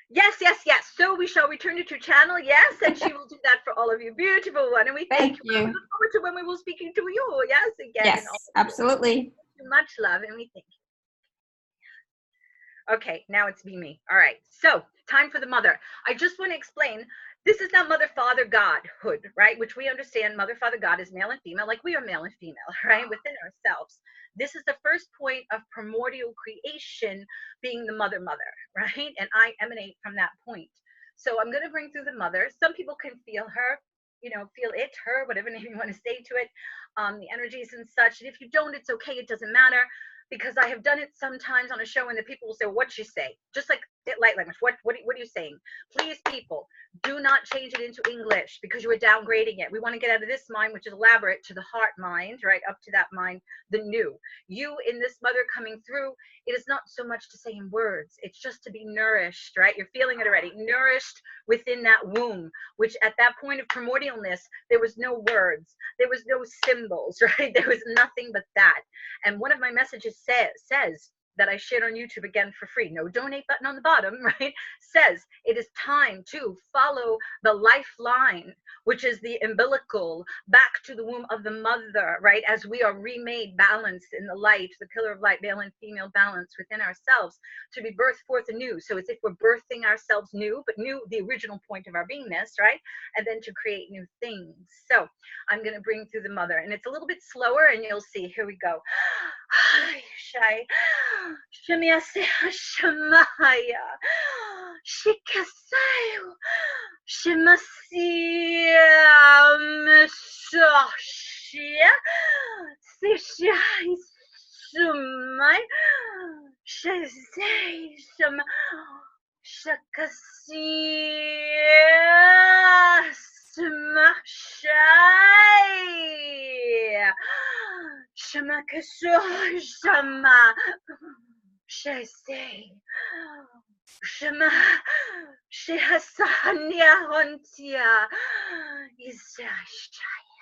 Yes, yes, yes. So we shall return to your channel, yes, and she will do that for all of you. Beautiful one. And we thank you. We look forward to when we will speaking to you, yes, again. Yes, absolutely. Much love, and we thank you. Okay, now it's me. All right, so time for the mother. I just want to explain, this is not mother, father, Godhood, right? Which we understand mother, father, God is male and female, like we are male and female, right? Within ourselves. This is the first point of primordial creation, being the mother, right? And I emanate from that point. So I'm going to bring through the mother. Some people can feel her, you know, feel it, her, whatever name you want to say to it, the energies and such. And if you don't, it's okay. It doesn't matter. Because I have done it sometimes on a show and the people will say, what'd she say? Just like light language, what are you saying? Please, people, do not change it into English because you are downgrading it. We want to get out of this mind, which is elaborate, to the heart mind, right? Up to that mind, the new. You in this mother coming through, it is not so much to say in words. It's just to be nourished, right? You're feeling it already. Nourished within that womb, which at that point of primordialness, there was no words. There was no symbols, right? There was nothing but that. And one of my messages says that I shared on YouTube again for free, no donate button on the bottom, right? Says it is time to follow the lifeline, which is the umbilical, back to the womb of the mother, right? As we are remade balanced in the light, the pillar of light, male and female balance within ourselves, to be birthed forth anew. So it's if we're birthing ourselves new, but new, the original point of our beingness, right? And then to create new things. So I'm going to bring through the mother, and it's a little bit slower, and you'll see. Here we go. Shy. Shemiase Shemaya. Shikasayo. Shemasia Mesashia. Sishai Sumai. Shazay Sham. Shakasia Smashai. Shamakasho Shama Shase Shama Shehasanya Hontia Isashaya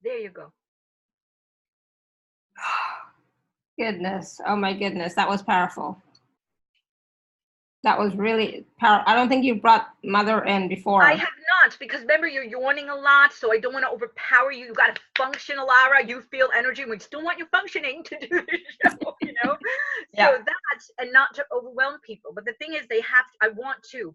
There you go. Goodness. Oh my goodness. That was powerful. That was really powerful. I don't think you brought mother in before. I have not, because remember, you're yawning a lot, so I don't want to overpower you. You got to function, Alara. You feel energy. We still want you functioning to do the show, you know? Yeah. So that, and not to overwhelm people. But the thing is, they have, I want to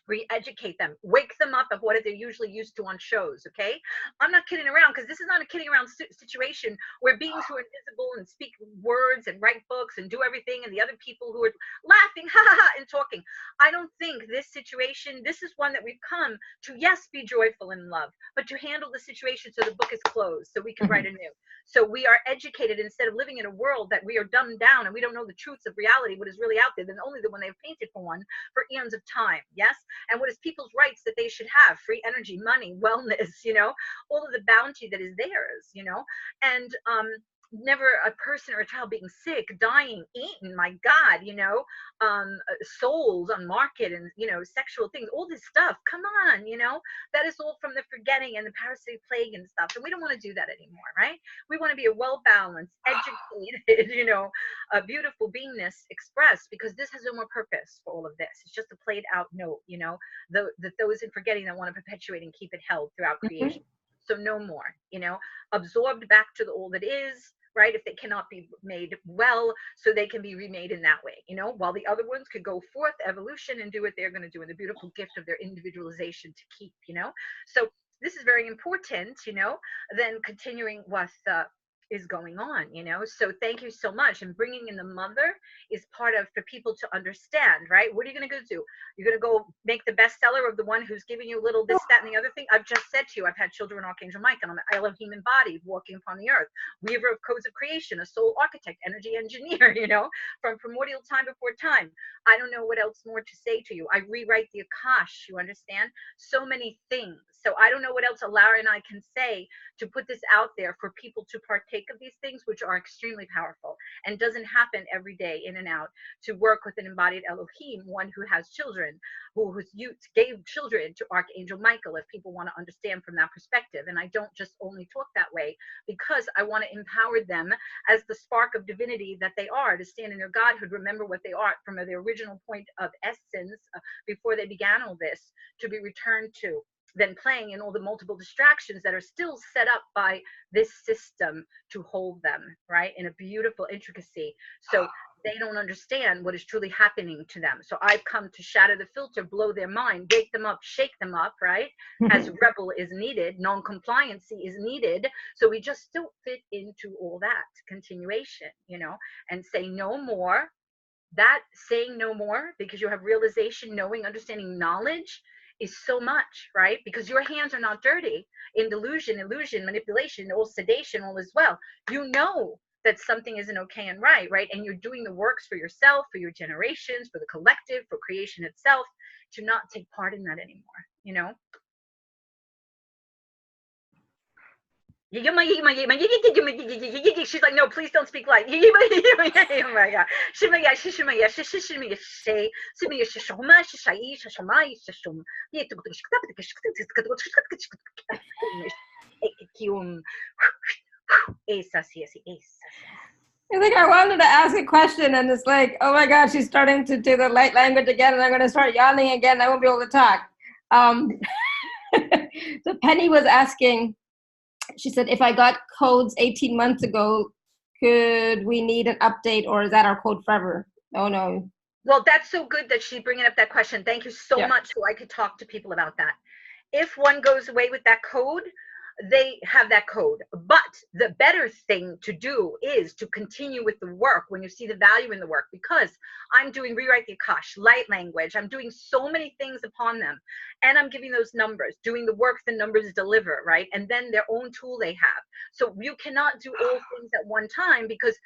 re-educate them, wake them up of what they're usually used to on shows. Okay, I'm not kidding around, because this is not a kidding around situation where beings who are invisible and speak words and write books and do everything, and the other people who are laughing ha ha ha and talking. I don't think this situation, this is one that we've come to, yes, be joyful and in love, but to handle the situation so the book is closed so we can write anew. So we are educated instead of living in a world that we are dumbed down and we don't know the truths of reality, what is really out there, than only the one they've painted for one for eons of time. Yes. And what is people's rights that they should have? Free energy, money, wellness, you know, all of the bounty that is theirs, you know, and never a person or a child being sick, dying, eaten, my God, you know, souls on market and, you know, sexual things, all this stuff. Come on, you know, that is all from the forgetting and the parasitic plague and stuff. And we don't want to do that anymore, right? We want to be a well-balanced, educated, you know, a beautiful beingness expressed, because this has no more purpose for all of this. It's just a played out note, you know, those in forgetting that want to perpetuate and keep it held throughout creation. So no more, you know, absorbed back to the all that is, right? If they cannot be made well, so they can be remade in that way, you know, while the other ones could go forth evolution and do what they're going to do in the beautiful gift of their individualization to keep, you know. So this is very important, you know, then continuing what is going on, you know. So thank you so much. And bringing in the mother is part of, for people to understand, right? What are you going to go do? You're going to go make the bestseller of the one who's giving you a little this, that, and the other thing? I've just said to you, I've had children, Archangel Michael, I'm an Elohim embodied, walking upon the earth, weaver of codes of creation, a soul architect, energy engineer, you know, from primordial time before time. I don't know what else more to say to you. I rewrite the Akash, you understand? So many things So I don't know what else Alara and I can say to put this out there for people to partake of these things, which are extremely powerful and doesn't happen every day in and out, to work with an embodied Elohim, one who has children, whose youth gave children to Archangel Michael, if people want to understand from that perspective. And I don't just only talk that way because I want to empower them as the spark of divinity that they are, to stand in their godhood, remember what they are from the original point of essence before they began all this, to be returned to, than playing in all the multiple distractions that are still set up by this system to hold them, right, in a beautiful intricacy. So they don't understand what is truly happening to them. So I've come to shatter the filter, blow their mind, wake them up, shake them up, right? As rebel is needed, non-compliancy is needed. So we just don't fit into all that continuation, you know, and say no more. That saying no more, because you have realization, knowing, understanding, knowledge is so much, right? Because your hands are not dirty in delusion, illusion, manipulation, all sedation, all as well. You know that something isn't okay and right, right? And you're doing the works for yourself, for your generations, for the collective, for creation itself, to not take part in that anymore, you know? She's like, no, please don't speak like. Oh my God. I think I wanted to ask a question, and it's like, oh my God, she's starting to do the light language again, and I'm going to start yawning again. I won't be able to talk. So Penny was asking, she said, if I got codes 18 months ago, could we need an update, or is that our code forever? Oh no. Well, that's so good that she's bringing up that question. Thank you so much. So I could talk to people about that. If one goes away with that code, they have that code. But the better thing to do is to continue with the work when you see the value in the work, because I'm doing Rewrite the Akash, light language. I'm doing so many things upon them, and I'm giving those numbers, doing the work the numbers deliver, right? And then their own tool they have. So you cannot do all things at one time, because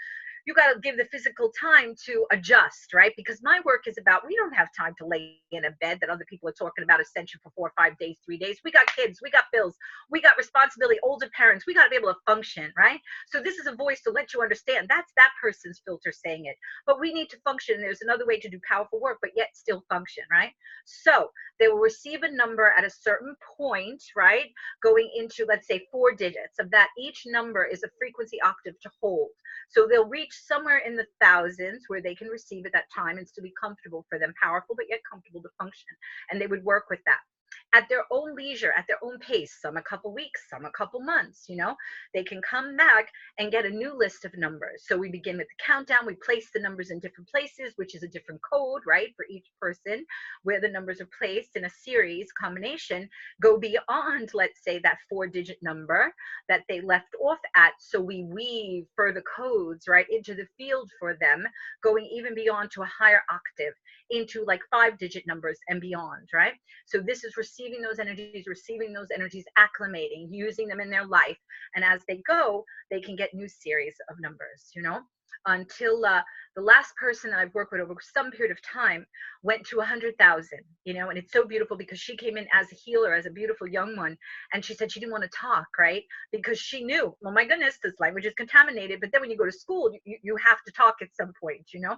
you got to give the physical time to adjust, right? Because my work is about, we don't have time to lay in a bed that other people are talking about ascension for 4 or 5 days, 3 days. We got kids, we got bills, we got responsibility, older parents, we got to be able to function, right? So this is a voice to let you understand that's that person's filter saying it. But we need to function. There's another way to do powerful work, but yet still function, right? So they will receive a number at a certain point, right? Going into, let's say, 4 digits of that. Each number is a frequency octave to hold. So they'll reach somewhere in the thousands where they can receive at that time and still be comfortable for them, powerful, but yet comfortable to function. And they would work with that at their own leisure, at their own pace, some a couple weeks, some a couple months, you know, they can come back and get a new list of numbers. So we begin with the countdown, we place the numbers in different places, which is a different code, right, for each person, where the numbers are placed in a series combination, go beyond, let's say, that 4-digit number that they left off at. So we weave further codes, right, into the field for them, going even beyond to a higher octave, into like 5-digit numbers and beyond, right? So this is receiving those energies, acclimating, using them in their life. And as they go, they can get new series of numbers, you know, until the last person that I've worked with over some period of time went to 100,000, you know, and it's so beautiful because she came in as a healer, as a beautiful young one. And she said she didn't want to talk, right? Because she knew, oh my goodness, this language is contaminated. But then when you go to school, you have to talk at some point, you know?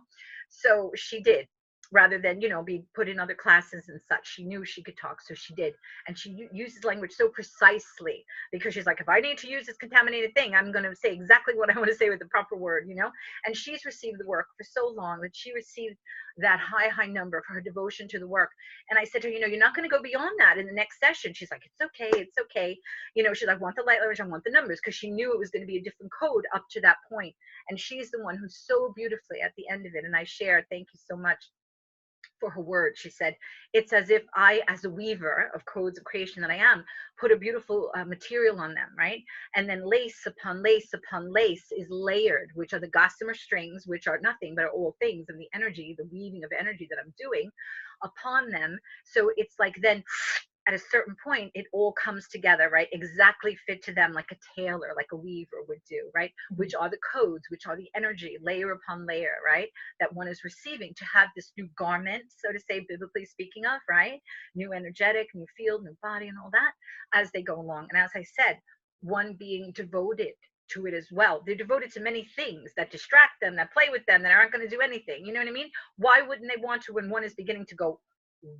So she did. Rather than, you know, be put in other classes and such. She knew she could talk, so she did. And she uses language so precisely, because she's like, if I need to use this contaminated thing, I'm going to say exactly what I want to say with the proper word, you know? And she's received the work for so long that she received that high number for her devotion to the work. And I said to her, you know, you're not going to go beyond that in the next session. She's like, it's okay, it's okay. You know, she's like, I want the light language, I want the numbers, because she knew it was going to be a different code up to that point. And she's the one who's so beautifully at the end of it. And I share, thank you so much for her words. She said, it's as if I, as a weaver of codes of creation that I am, put a beautiful material on them, right? And then lace upon lace upon lace is layered, which are the gossamer strings, which are nothing but are all things of the energy, the weaving of energy that I'm doing upon them. So it's like then at a certain point, it all comes together, right? Exactly fit to them, like a tailor, like a weaver would do, right? Which are the codes, which are the energy, layer upon layer, right? That one is receiving to have this new garment, so to say, biblically speaking of, right? New energetic, new field, new body, and all that as they go along. And as I said, one being devoted to it as well. They're devoted to many things that distract them, that play with them, that aren't going to do anything. You know what I mean? Why wouldn't they want to when one is beginning to go,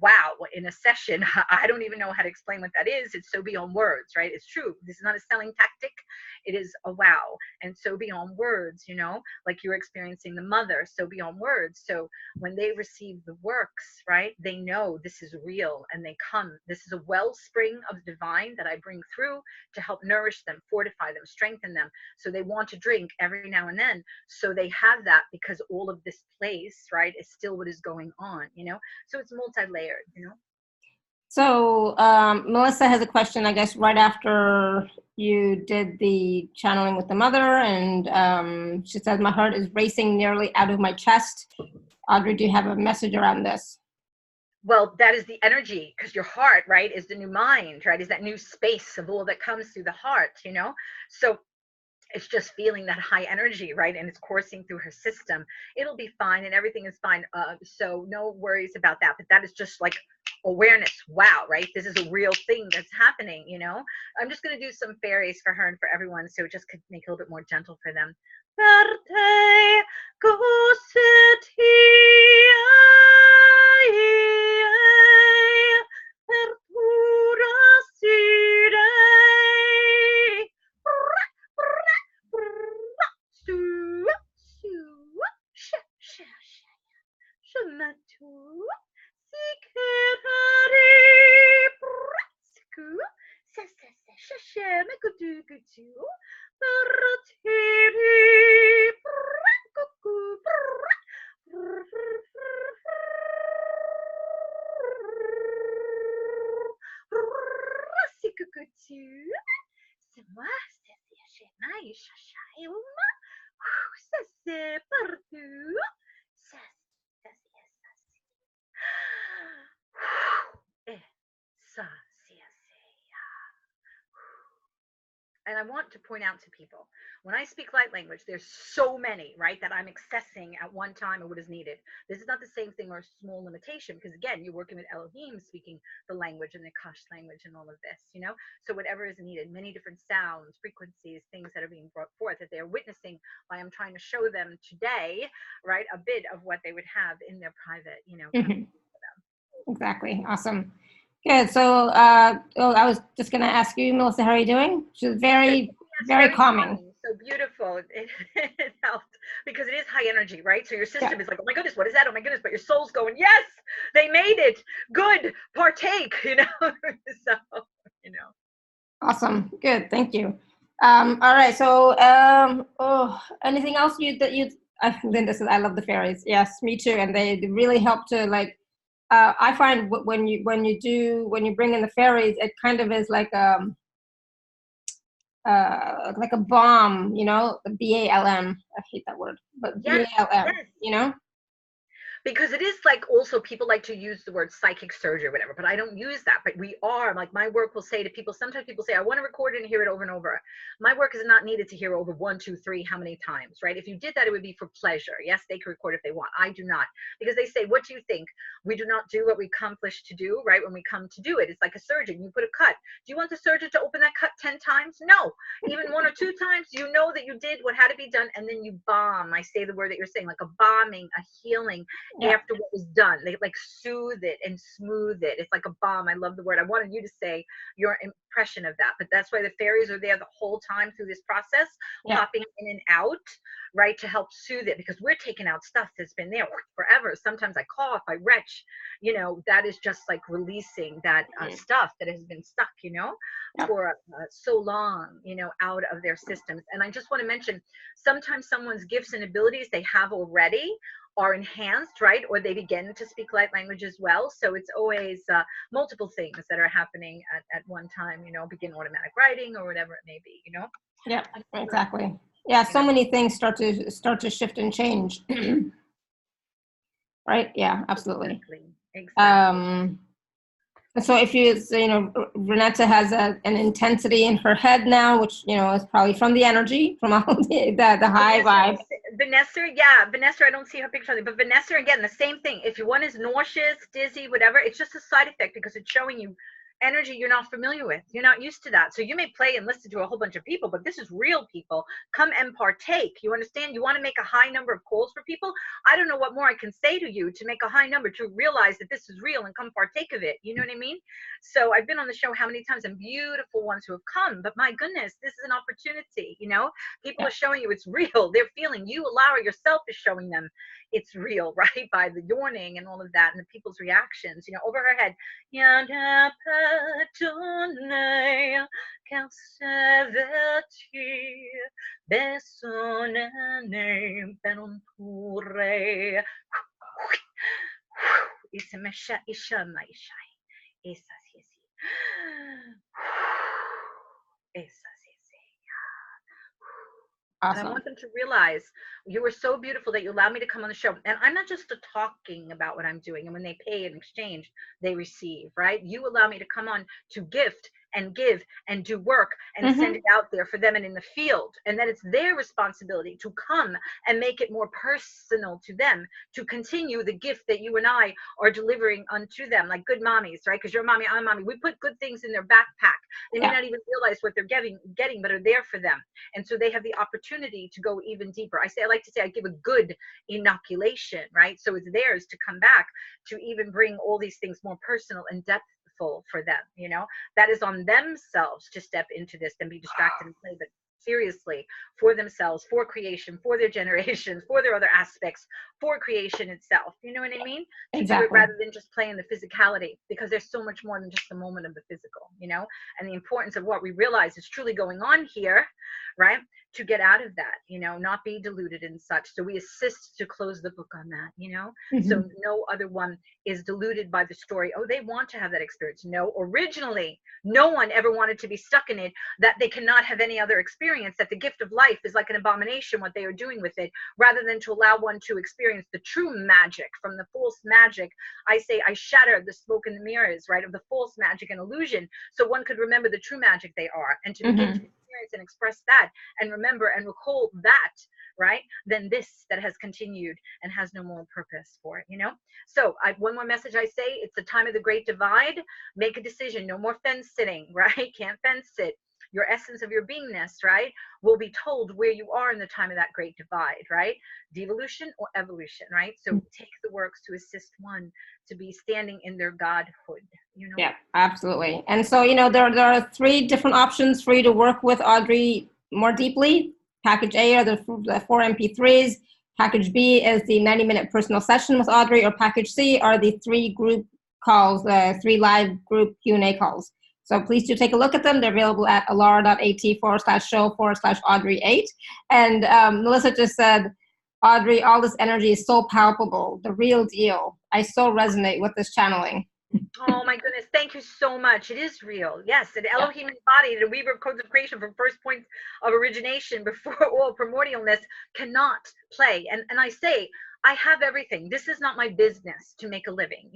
wow, in a session? I don't even know how to explain what that is. It's so beyond words, right? It's true. This is not a selling tactic. It is a wow. And so beyond words, you know, like you're experiencing the mother, so beyond words. So when they receive the works, right, they know this is real and they come. This is a wellspring of divine that I bring through to help nourish them, fortify them, strengthen them. So they want to drink every now and then. So they have that because all of this place, right, is still what is going on, you know? So it's multi-layered, you know? So Melissa has a question, I guess, right after you did the channeling with the mother, and she says, my heart is racing nearly out of my chest. Audrey, do you have a message around this? Well, that is the energy, because your heart, right, is the new mind, right, is that new space of all that comes through the heart, you know? So it's just feeling that high energy, right? And it's coursing through her system. It'll be fine and everything is fine. So no worries about that. But that is just like awareness. Wow, right? This is a real thing that's happening, you know? I'm just going to do some fairies for her and for everyone, so it just could make it a little bit more gentle for them. And I want to point out to people, when I speak light language, there's so many, right, that I'm accessing at one time or what is needed. This is not the same thing or a small limitation, because again, you're working with Elohim speaking the language and the Akash language and all of this, you know? So whatever is needed, many different sounds, frequencies, things that are being brought forth that they're witnessing while I'm trying to show them today, right, a bit of what they would have in their private, you know. Exactly. Awesome. Good. So I was just going to ask you, Melissa, how are you doing? She's very, very calming. So beautiful. It helped because it is high energy, right? So your system is like, oh my goodness, what is that? Oh my goodness. But your soul's going, yes, they made it. Good. Partake, you know? So, you know. Awesome. Good. Thank you. All right. So, anything else I love the fairies. Yes, me too. And they really help to like, I find when you bring in the fairies, it kind of is like a balm, you know, the BALM. I hate that word, but yes, BALM, yes. You know. Because it is like, also people like to use the word psychic surgery or whatever, but I don't use that. But we are, like, my work will say to people, sometimes people say, I want to record it and hear it over and over. My work is not needed to hear over 1, 2, 3, how many times, right? If you did that, it would be for pleasure. Yes, they can record if they want. I do not, because they say, what do you think? We do not do what we accomplish to do, right? When we come to do it, it's like a surgeon. You put a cut. Do you want the surgeon to open that cut 10 times? No. Even 1 or 2 times, you know that you did what had to be done, and then you bomb. I say the word that you're saying, like a bombing, a healing. Yeah. After what was done, they like soothe it and smooth it. It's like a balm. I love the word. I wanted you to say your impression of that, but that's why the fairies are there the whole time through this process, popping in and out, right, to help soothe it, because we're taking out stuff that's been there forever. Sometimes I cough, I retch, you know, that is just like releasing that stuff that has been stuck, you know, for so long, you know, out of their systems. And I just want to mention, sometimes someone's gifts and abilities they have already are enhanced, right? Or they begin to speak light language as well. So it's always multiple things that are happening at one time, you know, begin automatic writing or whatever it may be, you know? Yeah, exactly. Yeah, so many things start to shift and change. Right? Yeah, absolutely. Exactly. So if Renata has an intensity in her head now, which, is probably from the energy, from all the high vibe. Vanessa, I don't see her picture, but Vanessa, again, the same thing. If one is nauseous, dizzy, whatever, it's just a side effect because it's showing you energy you're not familiar with. You're not used to that. So you may play and listen to a whole bunch of people, but this is real people. Come and partake. You understand? You want to make a high number of calls for people? I don't know what more I can say to you to make a high number to realize that this is real and come partake of it. You know what I mean? So I've been on the show how many times, and beautiful ones who have come, but my goodness, this is an opportunity. People are showing you it's real. They're feeling, you allow yourself is showing them it's real, right? By the yawning and all of that and the people's reactions, over her head. Awesome. And I want them to realize you were so beautiful that you allowed me to come on the show. And I'm not just talking about what I'm doing. And when they pay in exchange, they receive, right? You allow me to come on to gift and give and do work and send it out there for them and in the field. And then it's their responsibility to come and make it more personal to them, to continue the gift that you and I are delivering unto them, like good mommies, right? Because you're a mommy, I'm a mommy. We put good things in their backpack. They may not even realize what they're getting, but are there for them. And so they have the opportunity to go even deeper. I like to say I give a good inoculation, right? So it's theirs to come back to even bring all these things more personal and depthful for them. That is on themselves to step into this and be distracted and play, but seriously, for themselves, for creation, for their generations, for their other aspects, for creation itself. You know what I mean? To do it rather than just play in the physicality, because there's so much more than just the moment of the physical, and the importance of what we realize is truly going on here, right? To get out of that, not be deluded and such. So we assist to close the book on that, so no other one is deluded by the story. Oh, they want to have that experience. No, originally, no one ever wanted to be stuck in it, that they cannot have any other experience, that the gift of life is like an abomination, what they are doing with it, rather than to allow one to experience the true magic from the false magic. I say I shatter the smoke and the mirrors, right, of the false magic and illusion, so one could remember the true magic they are, and to begin to experience and express that and remember and recall that, right, than this that has continued and has no more purpose for it. So one more message I say, it's the time of the great divide. Make a decision. No more fence sitting, right? Can't fence sit. Your essence of your beingness, right, will be told where you are in the time of that great divide, right? Devolution or evolution, right? So take the works to assist one to be standing in their godhood. Yeah, absolutely. And so, there are 3 different options for you to work with Audrey more deeply. Package A are the 4 MP3s. Package B is the 90-minute personal session with Audrey, or Package C are the 3 group calls, 3 live group Q&A calls. So please do take a look at them. They're available at alara.at/show/Audrey8. And Melissa just said, Audrey, all this energy is so palpable, the real deal. I so resonate with this channeling. Oh my goodness, thank you so much. It is real. Yes, an Elohim embodied, a weaver of codes of creation from first point of origination before all primordialness cannot play. And I say, I have everything. This is not my business to make a living,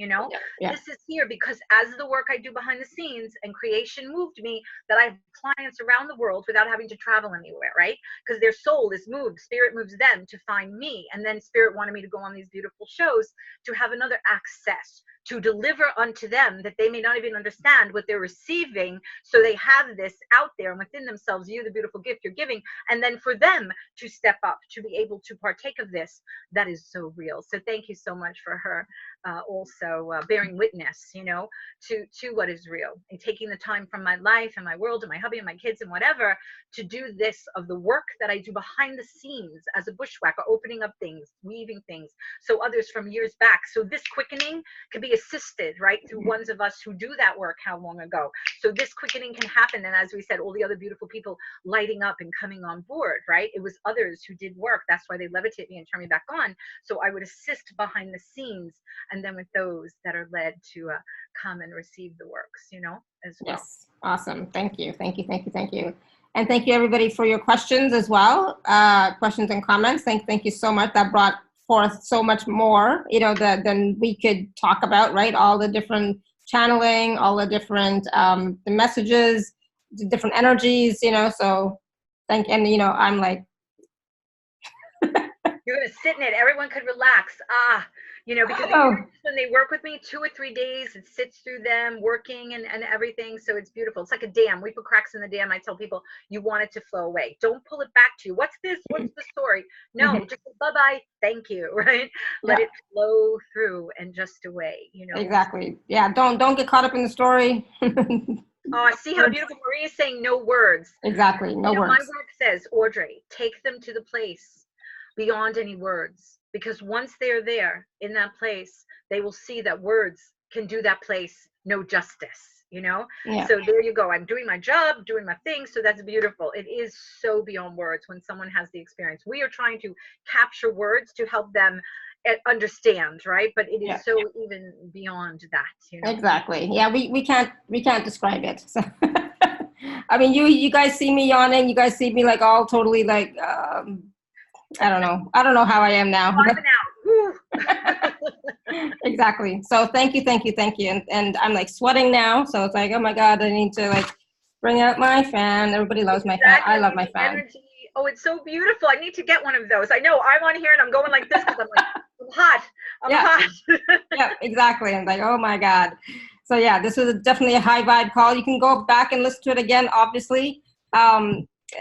This is here because as the work I do behind the scenes and creation moved me, that I have clients around the world without having to travel anywhere, right? Because their soul is moved, spirit moves them to find me. And then spirit wanted me to go on these beautiful shows to have another access to deliver unto them that they may not even understand what they're receiving. So they have this out there and within themselves, you, the beautiful gift you're giving, and then for them to step up, to be able to partake of this, that is so real. So thank you so much for her also bearing witness, to what is real, and taking the time from my life and my world and my hubby and my kids and whatever to do this of the work that I do behind the scenes as a bushwhacker, opening up things, weaving things, so others from years back. So this quickening can be assisted, right, through ones of us who do that work how long ago. So this quickening can happen, and as we said, all the other beautiful people lighting up and coming on board, right? It was others who did work. That's why they levitate me and turn me back on. So I would assist behind the scenes, and then with those that are led to come and receive the works, as well. Yes, awesome. Thank you. Thank you. Thank you. Thank you. And thank you everybody for your questions as well. Questions and comments. Thank you so much. That brought forth so much more, than we could talk about, right? All the different channeling, all the different the messages, the different energies, you know. So and you know, I'm like, you're gonna sit in it. Everyone could relax. You know, because when they work with me 2 or 3 days, it sits through them working and everything. So it's beautiful. It's like a dam. We put cracks in the dam. I tell people, you want it to flow away. Don't pull it back to you. What's this? What's the story? No, just bye-bye. Thank you. Right? Let it flow through and just away, you know. Exactly. Yeah. Don't get caught up in the story. Oh, I see how beautiful Marie is saying no words. Exactly. No words. My work says, Audrey, take them to the place beyond any words. Because once they're there in that place, they will see that words can do that place no justice, you know? Yeah. So there you go. I'm doing my job, doing my thing. So that's beautiful. It is so beyond words when someone has the experience. We are trying to capture words to help them understand, right? But it is so even beyond that, you know? Exactly. Yeah, we can't describe it. So I mean, you guys see me yawning, you guys see me like all totally like I don't know how I am now. Exactly. So thank you. And I'm like sweating now. So it's like, oh my God, I need to like bring out my fan. Everybody loves my fan. I love my fan. Energy. Oh, it's so beautiful. I need to get one of those. I know I'm on here and I'm going like this because I'm like, I'm hot. I'm hot. Yeah, exactly. I'm like, oh my God. So yeah, this was definitely a high vibe call. You can go back and listen to it again, obviously.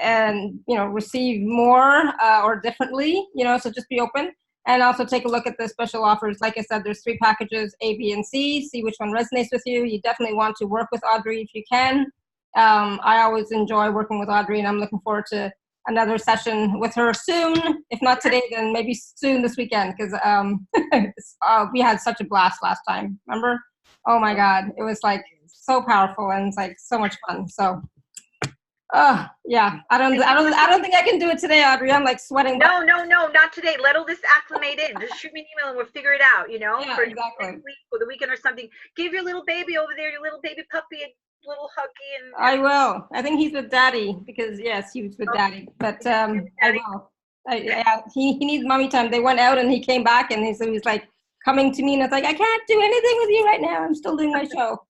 And you know, receive more or differently, you know, so just be open and also take a look at the special offers. Like I said, there's 3 packages, A, B, and C. See which one resonates with you. You definitely want to work with Audrey if you can. I always enjoy working with Audrey, and I'm looking forward to another session with her soon. If not today, then maybe soon this weekend, because we had such a blast last time. Remember? Oh my God, it was like so powerful and it's like so much fun. So. Yeah. I don't think I can do it today, Audrey. I'm like sweating. No, not today. Let all this acclimate in. Just shoot me an email and we'll figure it out, you know? Yeah, for exactly. next week or the weekend or something. Give your little baby over there, your little baby puppy, a little huggy. And I will. I think he's with Daddy because yes, he was with Daddy. But I will. Yeah, he needs mommy time. They went out and he came back and he was like coming to me and it's like, I can't do anything with you right now. I'm still doing my show.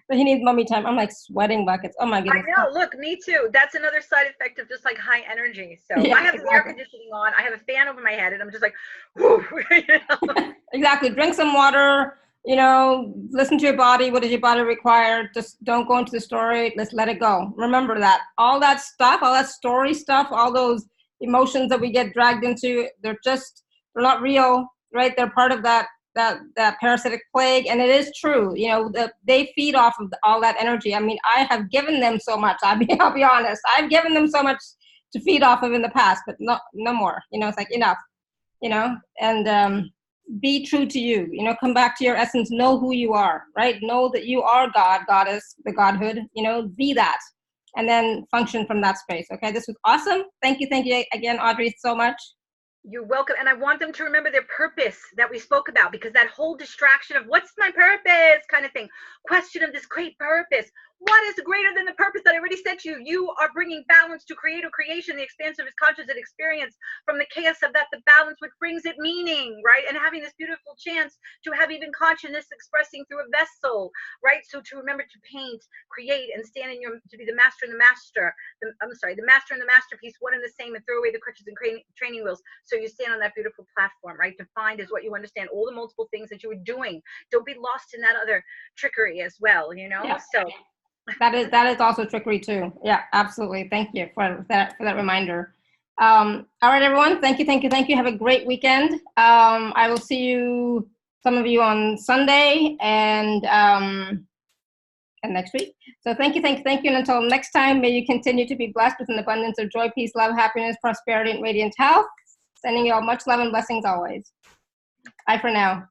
But he needs mommy time. I'm like sweating buckets. Oh my goodness. I know. Look, me too. That's another side effect of just like high energy. So I have the air conditioning on. I have a fan over my head, and I'm just like, whoo. You know? Exactly. Drink some water. You know, listen to your body. What does your body require? Just don't go into the story. Let's let it go. Remember that all that stuff, all that story stuff, all those emotions that we get dragged into, they're not real, right? They're part of that parasitic plague, and it is true, you know, they feed off of all that energy. I mean, I have given them so much. I'll be honest, I've given them so much to feed off of in the past, but no more, you know. It's like enough, you know. And be true to you, you know, come back to your essence, know who you are, right? Know that you are God, Goddess, the Godhood, you know, be that, and then function from that space. Okay, this was awesome. Thank you again, Audrey, so much. You're welcome. And I want them to remember their purpose that we spoke about, because that whole distraction of what's my purpose kind of thing, question of this great purpose. What is greater than the purpose that I already said to you? You are bringing balance to creative creation, the expansive conscious experience from the chaos of that, the balance which brings it meaning, right? And having this beautiful chance to have even consciousness expressing through a vessel, right? So to remember to paint, create, and stand in to be the master and the master. The master and the masterpiece, one and the same, and throw away the crutches and training wheels. So you stand on that beautiful platform, right? Defined is what you understand, all the multiple things that you were doing. Don't be lost in that other trickery as well, you know? Yeah. So that is also trickery too. Yeah, absolutely. Thank you for that reminder. All right, everyone. Thank you. Have a great weekend. I will see you, some of you, on Sunday and next week. So thank you. And until next time, may you continue to be blessed with an abundance of joy, peace, love, happiness, prosperity, and radiant health. Sending you all much love and blessings always. Bye for now.